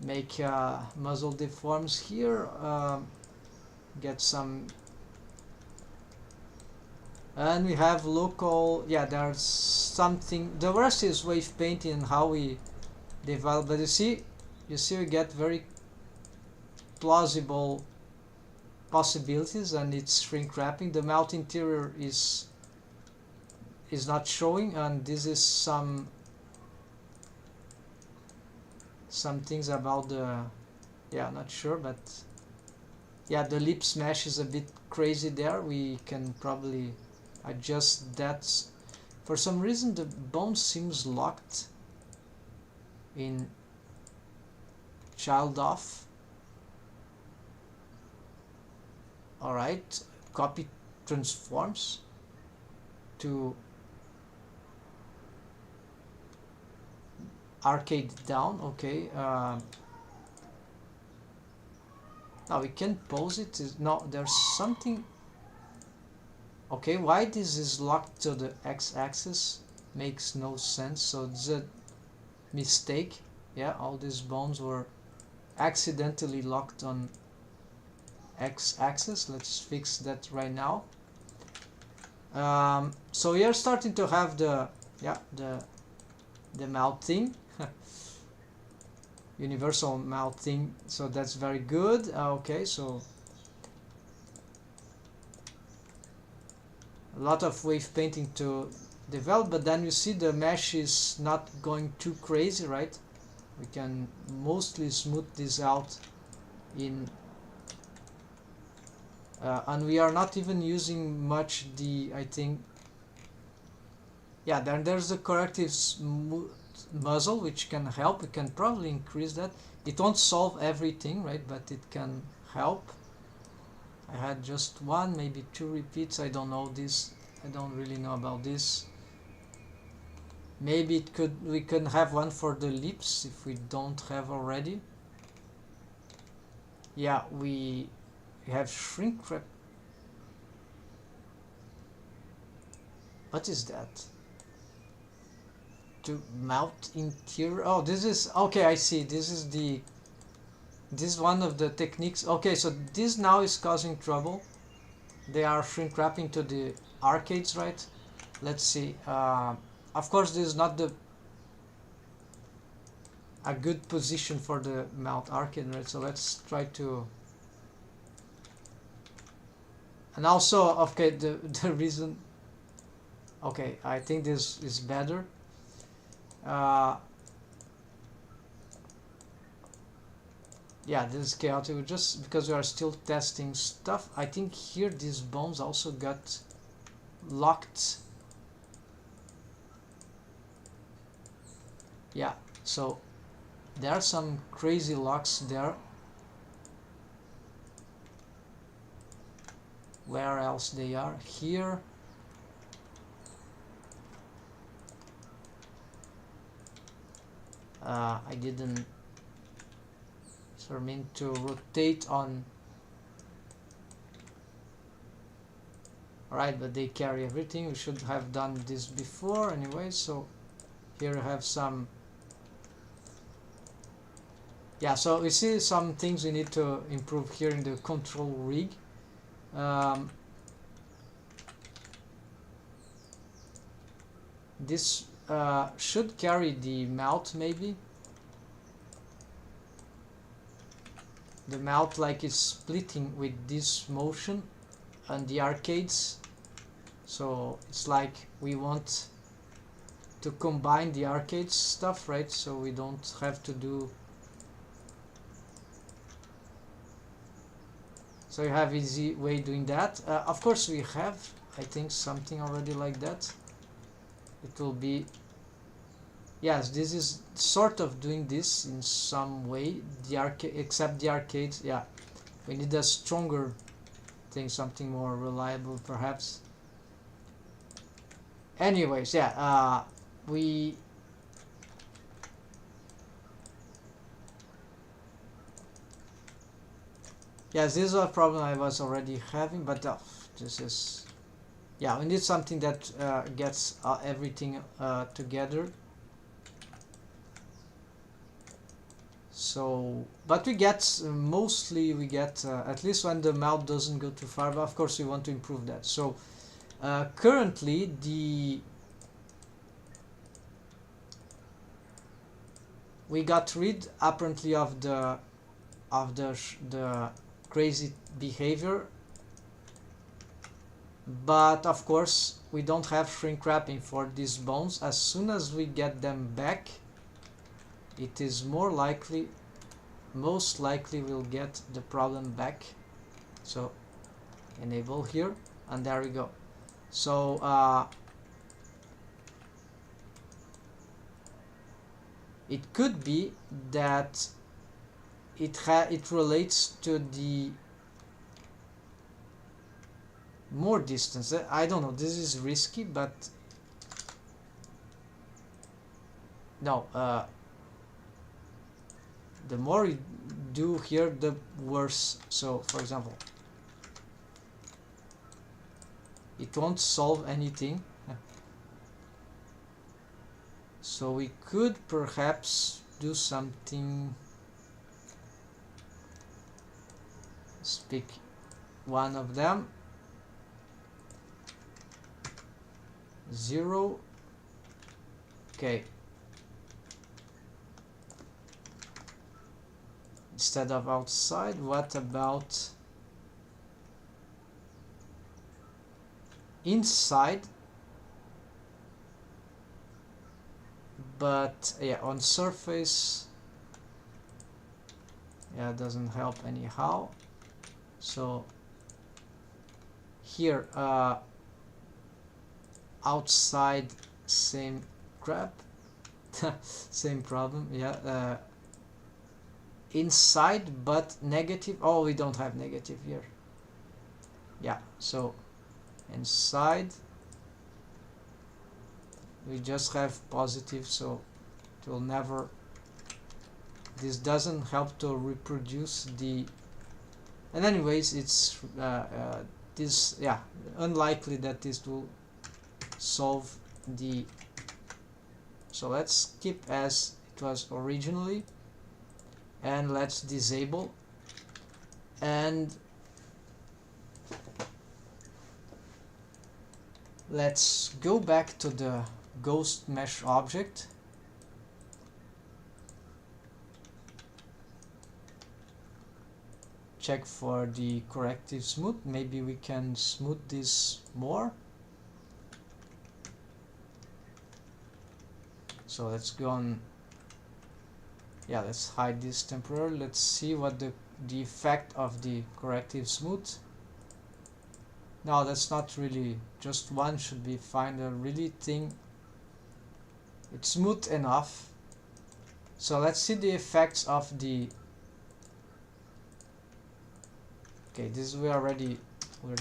make muzzle deforms here, get some, and we have local, yeah, there's something, the rest is wave painting and how we develop, but you see we get very plausible possibilities, and it's shrink wrapping. The mouth interior is not showing, and this is some things about the, yeah, not sure, but Yeah, the ellipse mesh is a bit crazy there. We can probably adjust that. For some reason the bone seems locked in child off. Alright, copy transforms to arcade down. Okay, now we can pose it. No, there's something. Okay, why this is locked to the x-axis makes no sense. So it's a mistake. Yeah, all these bones were accidentally locked on x-axis. Let's fix that right now. So we are starting to have the mouth thing, universal mouth thing. So that's very good. Okay, so a lot of wave painting to develop, but then you see the mesh is not going too crazy, right? We can mostly smooth this out in and we are not even using much the, I think, yeah, then there's the corrective muzzle, which can help. We can probably increase that. It won't solve everything, right, but it can help. I had just one, maybe two repeats. I don't know this. I don't really know about this. Maybe we can have one for the lips if we don't have already. Yeah, we have shrink wrap. What is that? To mount interior. Oh, this is okay. I see. This is one of the techniques. Okay, so this now is causing trouble. They are shrink wrapping to the arcades, right? Let's see. Of course, this is not a good position for the mount arcade, right? So let's try to. And also, okay, the reason. Okay, I think this is better. Yeah, this is chaotic just because we are still testing stuff. I think here these bones also got locked. Yeah, so there are some crazy locks there. Where else they are? Here. I didn't mean to rotate on. Alright, but they carry everything. We should have done this before anyway. So here I have some. Yeah, so we see some things we need to improve here in the control rig. This should carry the mouth, maybe. The mouth like is splitting with this motion and the arcades. So it's like we want to combine the arcade stuff, right? So we don't have to do. So you have easy way doing that. Of course we have, I think, something already like that. It will be. Yes, this is sort of doing this in some way. The arcade, except the arcades, yeah. We need a stronger thing, something more reliable, perhaps. Anyways, yeah, we. Yes, this is a problem I was already having, but this is. Yeah, we need something that gets everything together. So, but we get mostly we get at least when the mouth doesn't go too far. But of course, we want to improve that. So, currently we got rid apparently of the crazy behavior. But of course, we don't have shrink wrapping for these bones. As soon as we get them back, it is most likely we'll get the problem back. So enable here, and there we go. So it could be that it relates to the more distance. I don't know, this is risky, but no, the more you do here, the worse. So for example, it won't solve anything. So we could perhaps do something. Let's pick one of them. 0. Okay. Instead of outside, what about inside? But yeah, on surface, yeah, it doesn't help anyhow. So here, outside, same crap. Same problem. Yeah, inside but negative. Oh, we don't have negative here. Yeah, so inside we just have positive, so it will never, this doesn't help to reproduce the, and anyways it's this, yeah, unlikely that this will solve the, so let's keep as it was originally and let's disable, and let's go back to the ghost mesh object. Check for the corrective smooth. Maybe we can smooth this more. So let's go on. Yeah, let's hide this temporarily. Let's see what the effect of the corrective smooth. No, that's not really, just one should be fine. I really think it's smooth enough. So let's see the effects of the, okay, this we're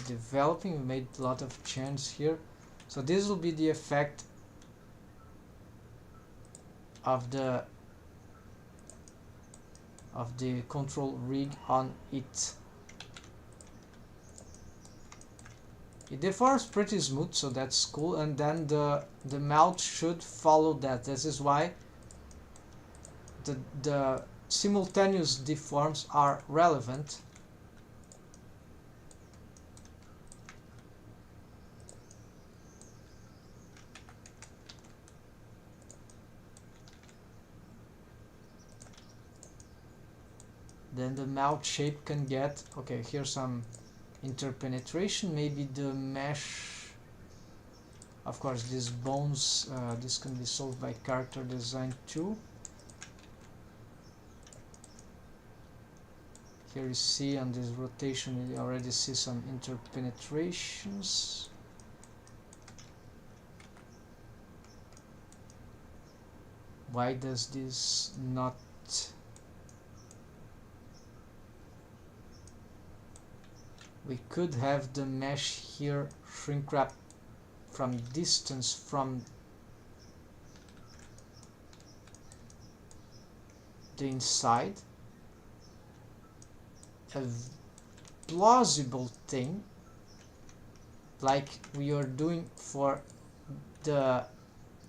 developing, we made a lot of changes here. So this will be the effect of the control rig on it. It deforms pretty smooth, so that's cool, and then the mouth should follow that. This is why the simultaneous deforms are relevant. Then the mouth shape can get, okay, here's some interpenetration, maybe the mesh, of course these bones, this can be solved by character design too. Here you see on this rotation, you already see some interpenetrations. Why does this not? We could have the mesh here shrink wrap from distance from the inside. A plausible thing, like we are doing for the,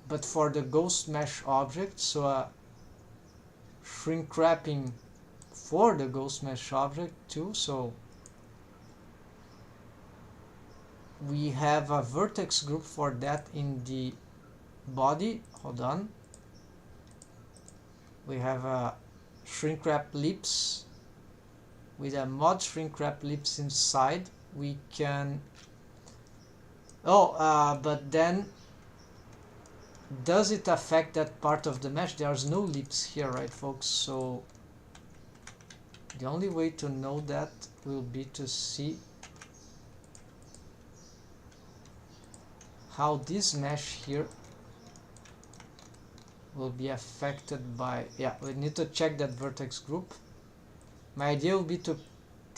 but for the ghost mesh object, so a shrink wrapping for the ghost mesh object too. So we have a vertex group for that in the body. Hold on. We have a shrink wrap lips with a mod shrink wrap lips inside. We can, but then does it affect that part of the mesh? There's no lips here, right folks? So The only way to know that will be to see how this mesh here will be affected by, yeah, we need to check that vertex group. My idea will be to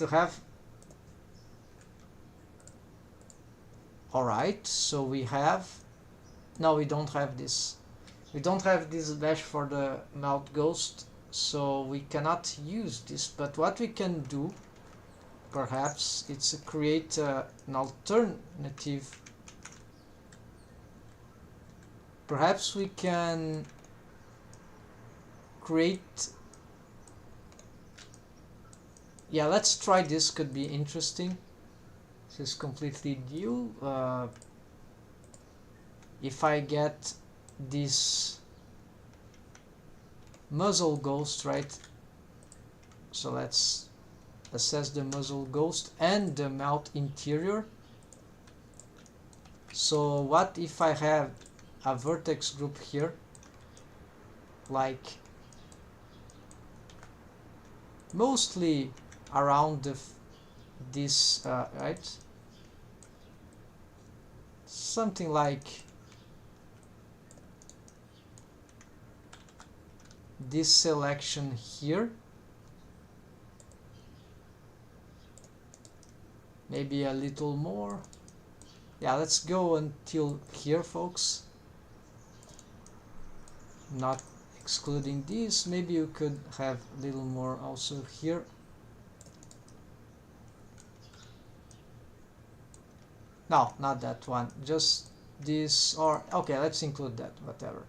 have, alright, so we have, no, we don't have this. We don't have this mesh for the mouth ghost, so we cannot use this. But what we can do, perhaps, it's create an alternative. Perhaps we can create, yeah, let's try this, could be interesting. This is completely new. If I get this muzzle ghost, right? So let's assess the muzzle ghost and the mouth interior. So what if I have a vertex group here, like mostly around this, right? Something like this selection here, maybe a little more. Yeah, let's go until here, folks, not excluding this. Maybe you could have a little more also here. No, not that one, just this, or okay, let's include that, whatever.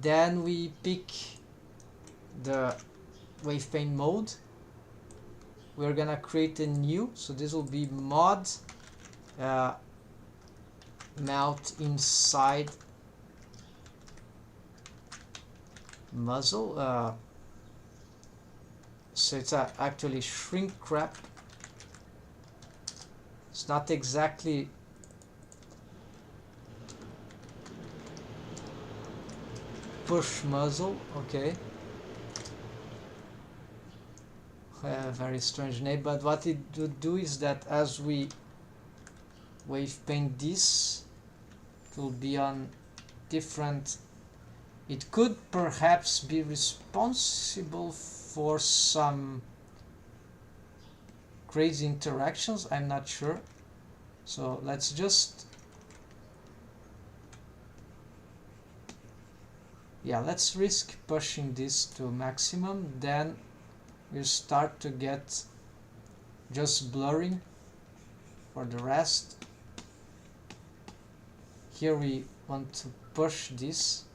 Then we pick the wave pane mode. We're gonna create a new, so this will be mod mouth inside muzzle. So it's actually shrink wrap. It's not exactly push muzzle, okay. Very strange name, but what it would do is that as we wave paint this, it will be on different, it could perhaps be responsible for some crazy interactions, I'm not sure. So let's just, yeah, let's risk pushing this to maximum, then we'll start to get just blurring for the rest. Here we want to push this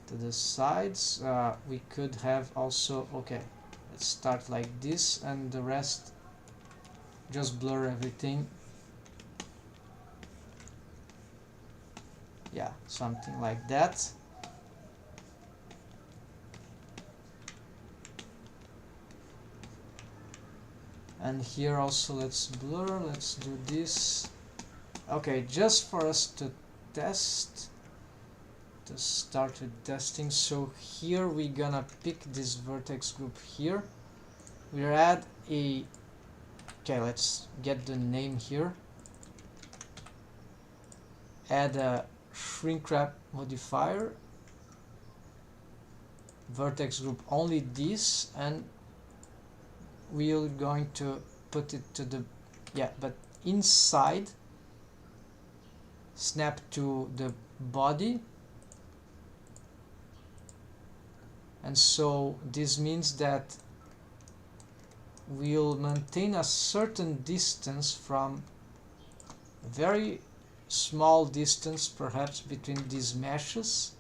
to the sides. We could have also, okay, let's start like this, and the rest just blur everything. Yeah, something like that. And here also let's blur, let's do this. Okay, just for us to test, to start with testing. So here we're gonna pick this vertex group here. We add a, okay, let's get the name here. Add a shrink wrap modifier, vertex group only this, and we're going to put it to the, yeah, but inside, snap to the body. And so this means that we'll maintain a certain distance, from a very small distance perhaps, between these meshes.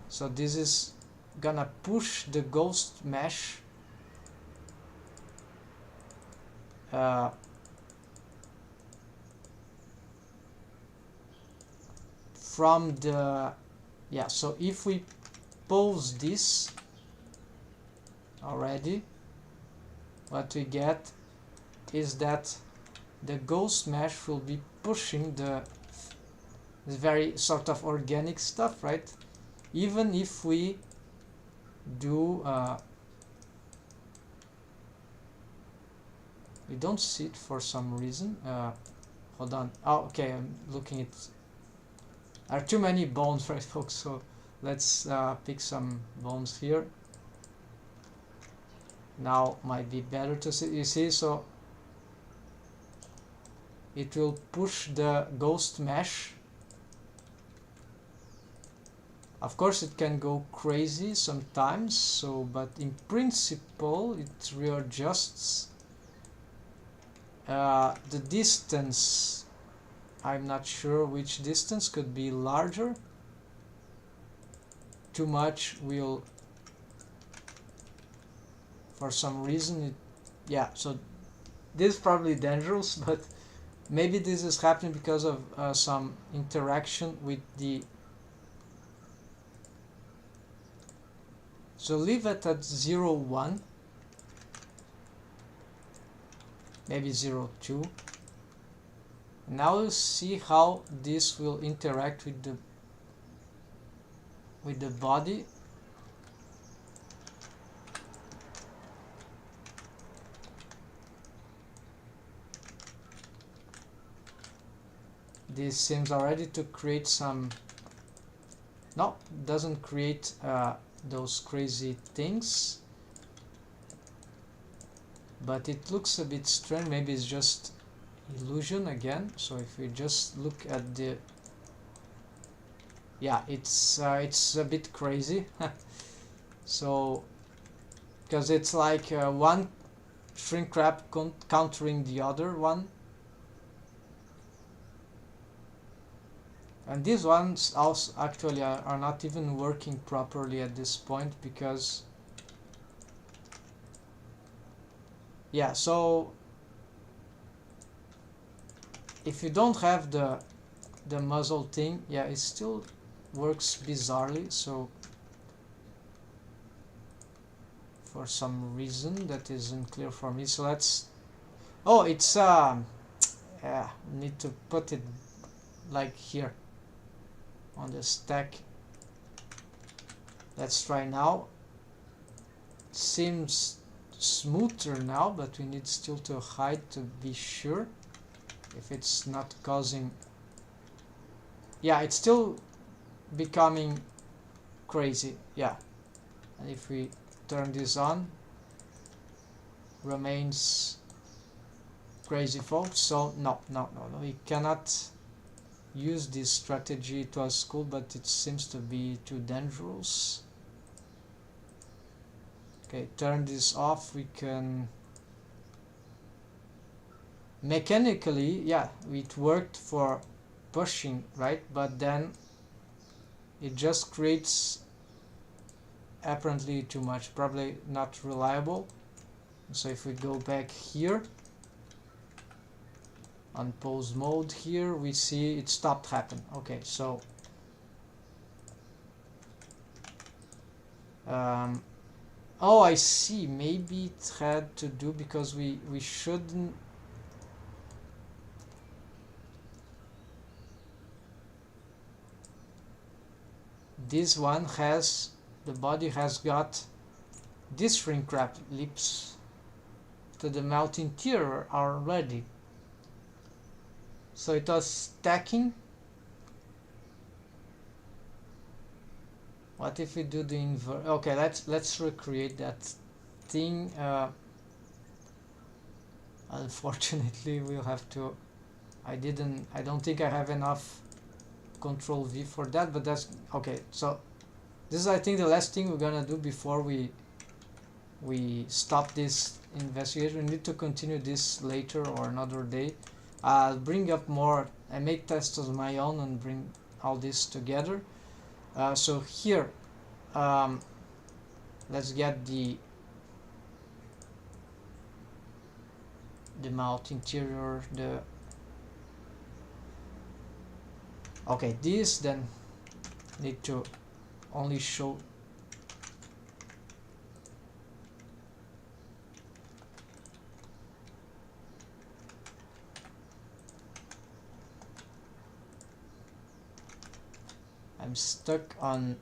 So this is gonna push the ghost mesh from the, yeah, so if we pause this already, what we get is that the ghost mesh will be pushing the It's very sort of organic stuff, right? Even if we do we don't see it for some reason. Hold on. Oh, okay, I'm looking at. There are too many bones, right, folks? So let's pick some bones here. Now might be better to see. You see, so it will push the ghost mesh. Of course, it can go crazy sometimes. So, but in principle, it readjusts the distance. I'm not sure which distance could be larger. Too much will, for some reason, it, yeah. So this is probably dangerous, but maybe this is happening because of some interaction with the. So leave it at 0, 1. Maybe 0, 2. Now we'll see how this will interact with the body. This seems already to create some. No, doesn't create those crazy things. But it looks a bit strange. Maybe it's just illusion again. So if we just look at the, yeah, it's a bit crazy. So because it's like one shrink wrap countering the other one, and these ones also actually are not even working properly at this point because, yeah, so if you don't have the muzzle thing, yeah, it still works bizarrely. So for some reason that isn't clear for me, so let's, oh, it's yeah, need to put it like here on the stack. Let's try now. Seems smoother now, but we need still to hide to be sure if it's not causing, yeah, it's still becoming crazy, yeah. And if we turn this on, remains crazy, folks. So no, we cannot use this strategy. It was cool, but it seems to be too dangerous. Okay, turn this off. We can mechanically, yeah, it worked for pushing, right? But then it just creates apparently too much, probably not reliable. So if we go back here on pose mode here, we see it stopped happening. Okay, so oh, I see, maybe it had to do because we shouldn't, this one has, the body has got this shrink wrap lips to the mouth interior already. So it was stacking. What if we do the inverse? Okay, let's recreate that thing. Unfortunately, we'll have to. I don't think I have enough Control V for that, but that's okay. So this is, I think, the last thing we're gonna do before we stop this investigation. We need to continue this later or another day. I'll bring up more. I make tests of my own and bring all this together. So here, let's get the mouth interior. Okay, this then need to only show. I'm stuck on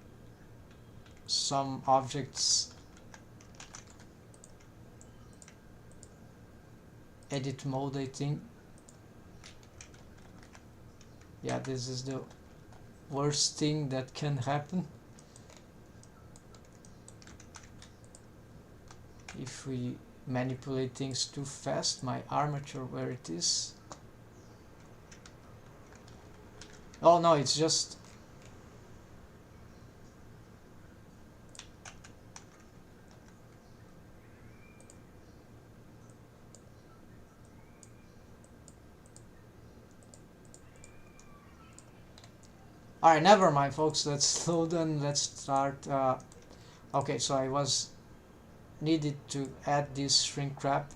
some objects edit mode, I think. Yeah, this is the worst thing that can happen if we manipulate things too fast. My armature, where it is? Oh no, it's just alright, never mind folks, let's slow down, let's start. Okay, so I was needed to add this shrink wrap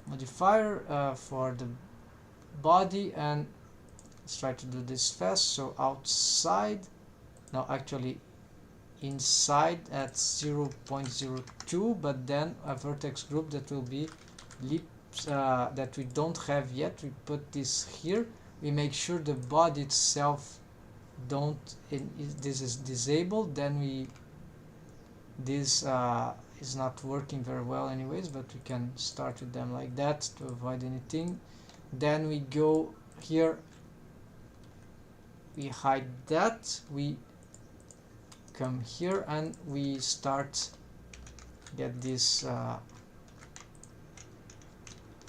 modifier for the body, and let's try to do this fast. So outside, no, actually inside at 0.02, but then a vertex group that will be lips that we don't have yet. We put this here, we make sure the body itself this is disabled, then we this is not working very well anyways, but we can start with them like that to avoid anything. Then we go here, we hide that, we come here and we start get this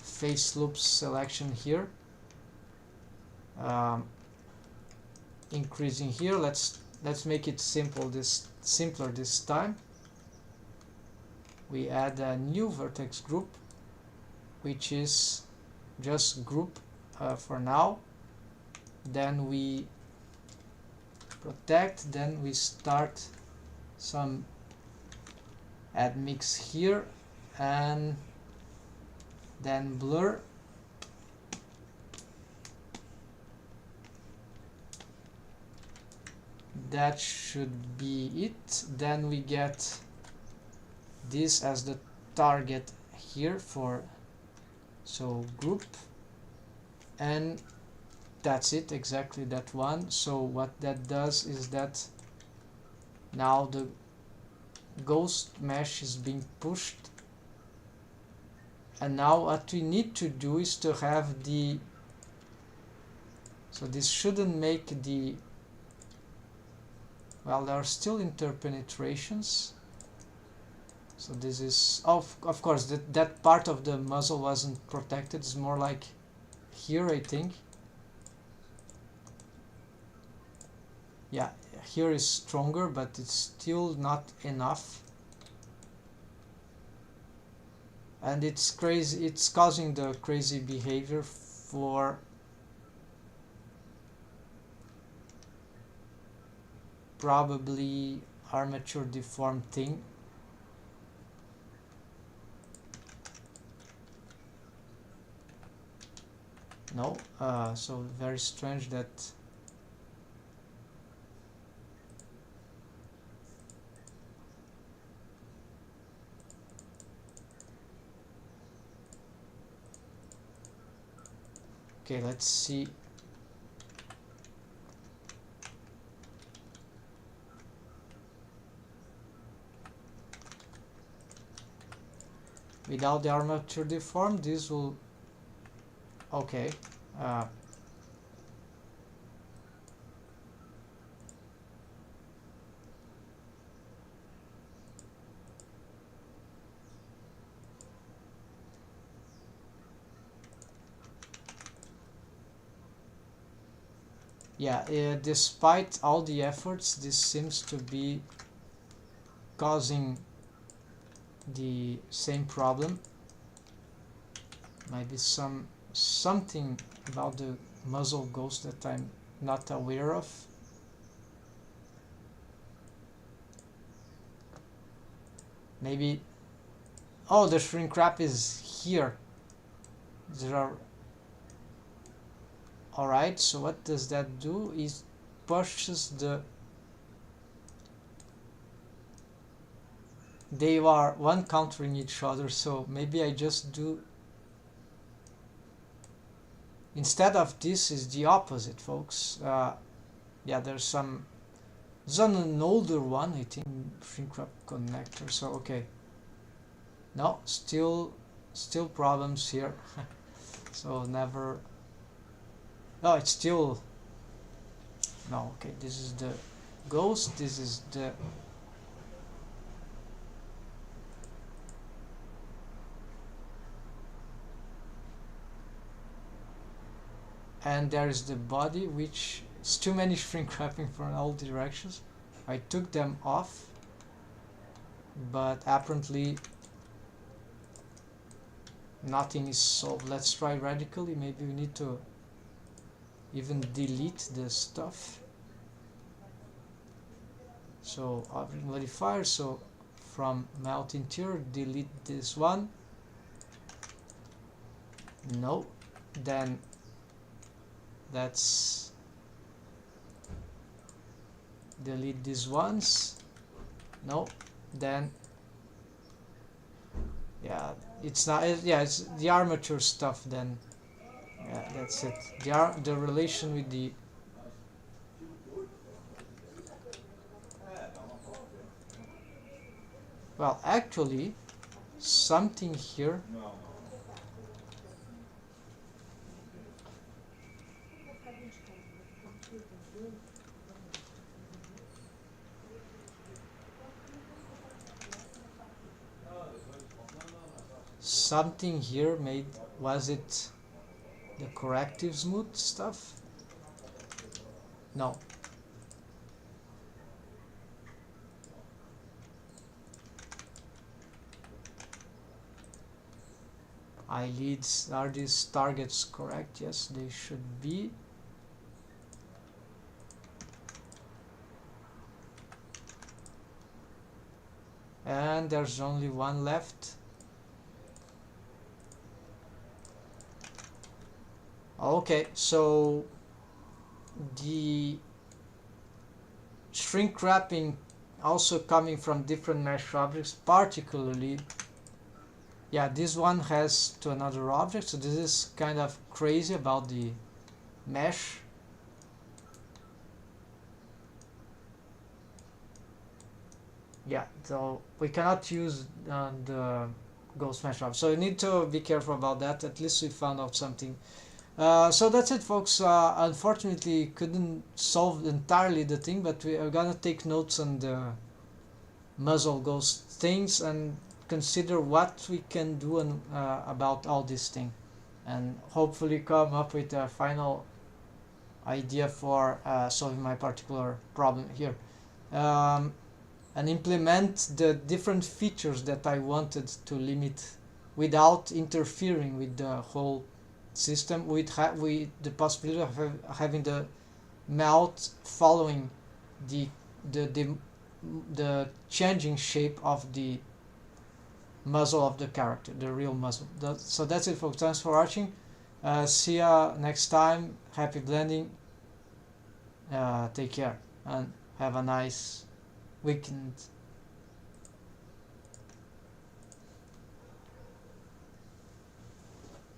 face loops selection here, increasing here. Let's make it simpler this time. We add a new vertex group, which is just group for now. Then we protect, then we start some add mix here, and then blur. That should be it. Then we get this as the target here for group, and that's it, exactly that one. So what that does is that now the ghost mesh is being pushed, and now what we need to do is to have the, so this shouldn't make the, well, there are still interpenetrations. So this is, of course, that part of the muzzle wasn't protected. It's more like here, I think. Yeah, here is stronger, but it's still not enough. And it's crazy, it's causing the crazy behavior for probably armature deformed thing. No, so very strange that okay, let's see. Without the armature deformed, this will, okay. Yeah, despite all the efforts, this seems to be causing the same problem. Might be something about the muzzle ghost that I'm not aware of. Maybe, oh, the shrink wrap is here. There are, alright, so what does that do? It pushes the, they are one countering each other, so maybe I just do, instead of this is the opposite, folks. Yeah, there's some It's on an older one, I think, shrink wrap connector. So okay, no, still problems here. So never. No, it's still. No, okay. This is the ghost. This is the. And there is the body, which is too many shrink wrapping from all directions. I took them off, but apparently nothing is solved. Let's try radically. Maybe we need to even delete the stuff. So object modifier, so from melt interior delete this one. No, then let's delete these ones. No, then yeah, it's not. Yeah, it's the armature stuff. Then yeah, that's it. The relation with the. Well, actually, something here. Something here made. Was it the corrective smooth stuff? No. Eyelids, are these targets correct? Yes, they should be. And there's only one left. Okay, so the shrink wrapping also coming from different mesh objects, particularly, yeah, this one has to another object, so this is kind of crazy about the mesh. Yeah, so we cannot use the ghost mesh object, so you need to be careful about that. At least we found out something. So that's it, folks. Unfortunately, couldn't solve entirely the thing, but we are gonna take notes on the muzzle ghost things and consider what we can do about all this thing, and hopefully come up with a final idea for solving my particular problem here, and implement the different features that I wanted to limit without interfering with the whole system, with the possibility of having the melt following the changing shape of the muzzle of the character, the real muzzle. So that's it, folks. Thanks for watching. See ya next time. Happy blending. Take care and have a nice weekend.